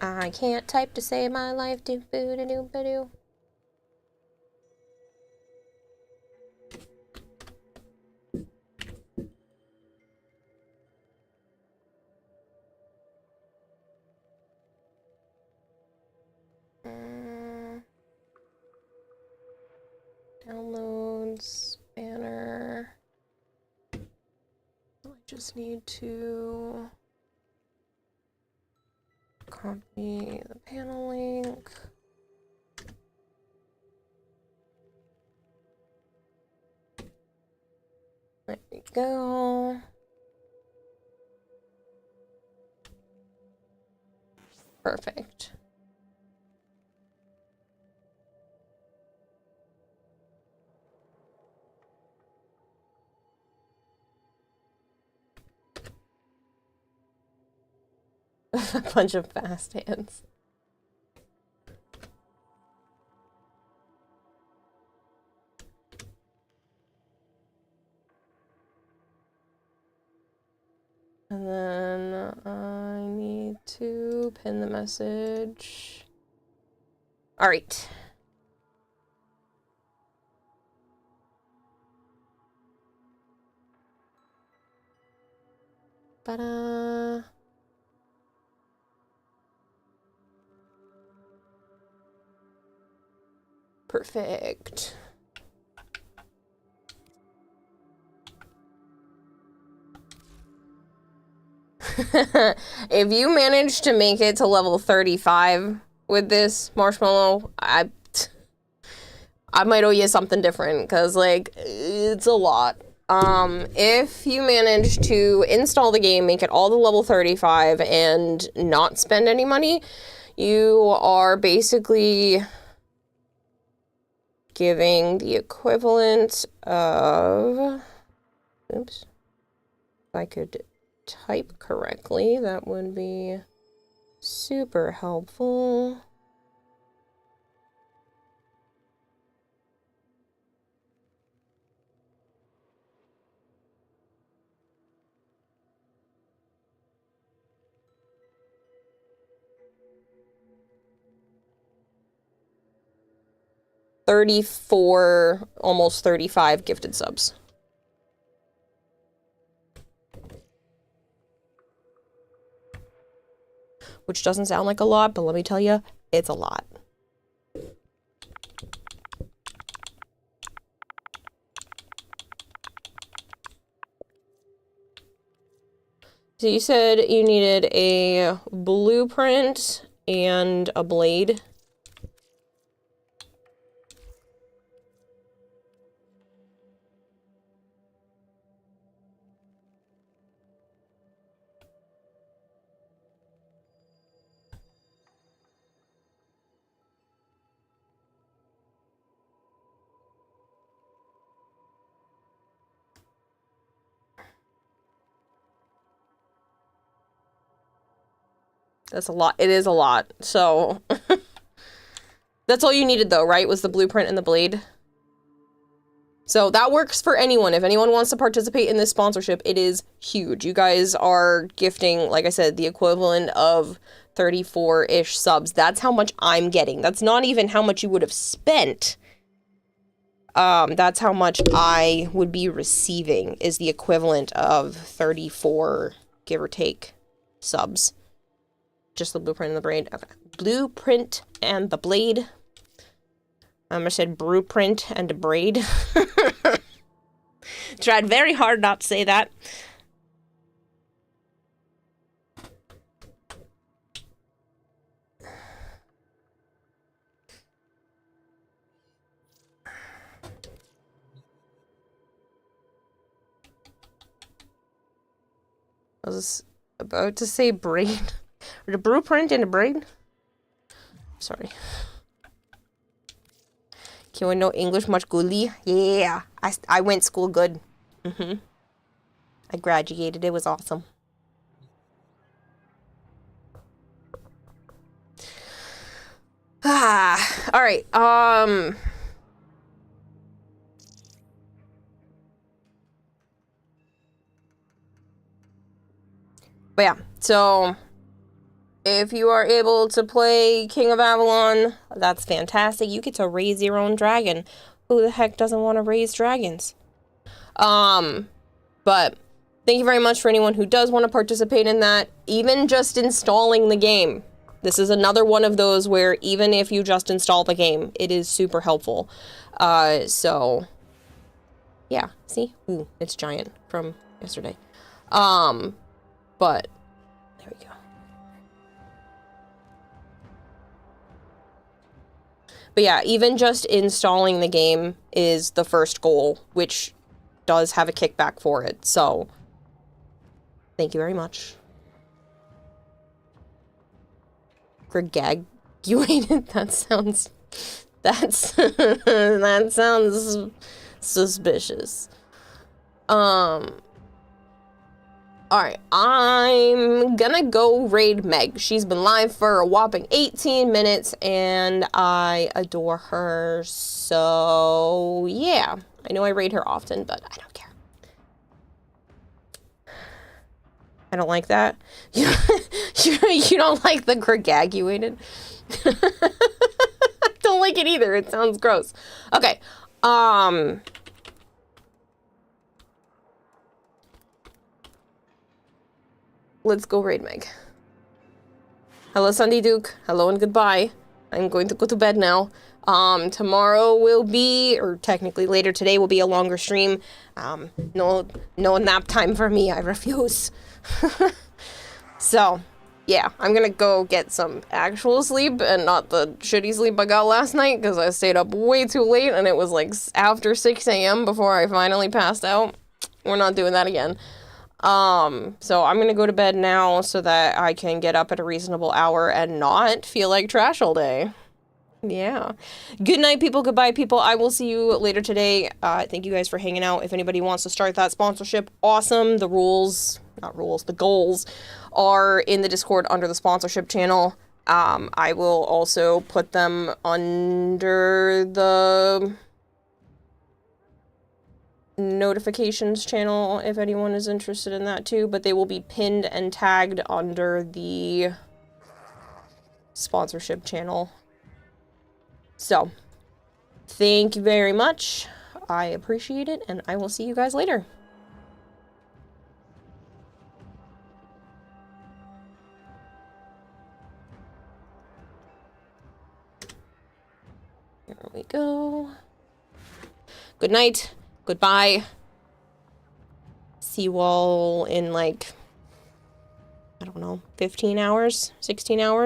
I can't type to save my life. Do boo do do do. Downloads, banner. I just need to copy the panel link. There we go. Perfect. A bunch of fast hands. And then I need to pin the message. All right. Ta-da. Perfect. If you manage to make it to level 35 with this marshmallow, I might owe you something different, because, like, it's a lot. If you manage to install the game, make it all the level 35, and not spend any money, you are basically giving the equivalent of... Oops. If I could type correctly, that would be super helpful. $34, almost 35 gifted subs. which doesn't sound like a lot, but let me tell you, it's a lot. So you said you needed a blueprint and a blade. That's a lot. It is a lot. So that's all you needed though, right? Was the blueprint and the blade. So that works for anyone. If anyone wants to participate in this sponsorship, it is huge. You guys are gifting, like I said, the equivalent of 34-ish subs. That's how much I'm getting. That's not even how much you would have spent. That's how much I would be receiving, is the equivalent of 34, give or take, subs. Just the blueprint and the blade. Okay. Blueprint and the blade. I said blueprint and a braid. Tried very hard not to say that. I was about to say braid. Or the blueprint and the braid. Sorry. Can we know English much goodly? Yeah. I went school good. I graduated. It was awesome. Alright. But yeah, so if you are able to play King of Avalon, that's fantastic. You get to raise your own dragon. Who the heck doesn't want to raise dragons? But thank you very much for anyone who does want to participate in that. Even just installing the game. This is another one of those where even if you just install the game, it is super helpful. So yeah, see? Ooh, it's giant from yesterday. But there we go. But yeah, even just installing the game is the first goal, which does have a kickback for it. So thank you very much. Gregaguated? That sounds that sounds suspicious. Alright, I'm gonna go raid Meg. She's been live for a whopping 18 minutes, and I adore her, so yeah. I know I raid her often, but I don't care. I don't like that. You don't like the gregaguated? I don't like it either. It sounds gross. Okay, let's go raid Meg. Hello, Sunday Duke. Hello and goodbye. I'm going to go to bed now. Tomorrow will be, or technically later today will be a longer stream. No nap time for me. I refuse. So, yeah, I'm gonna go get some actual sleep and not the shitty sleep I got last night because I stayed up way too late and it was like after 6 a.m. before I finally passed out. We're not doing that again. So I'm gonna go to bed now so that I can get up at a reasonable hour and not feel like trash all day. Yeah. Good night, people. Goodbye, people. I will see you later today. Thank you guys for hanging out. If anybody wants to start that sponsorship, awesome. The goals are in the Discord under the sponsorship channel. I will also put them under the notifications channel if anyone is interested in that too, but they will be pinned and tagged under the sponsorship channel. So, thank you very much. I appreciate it, and I will see you guys later. There we go. Good night. Goodbye. See you all in like, I don't know, 15 hours, 16 hours.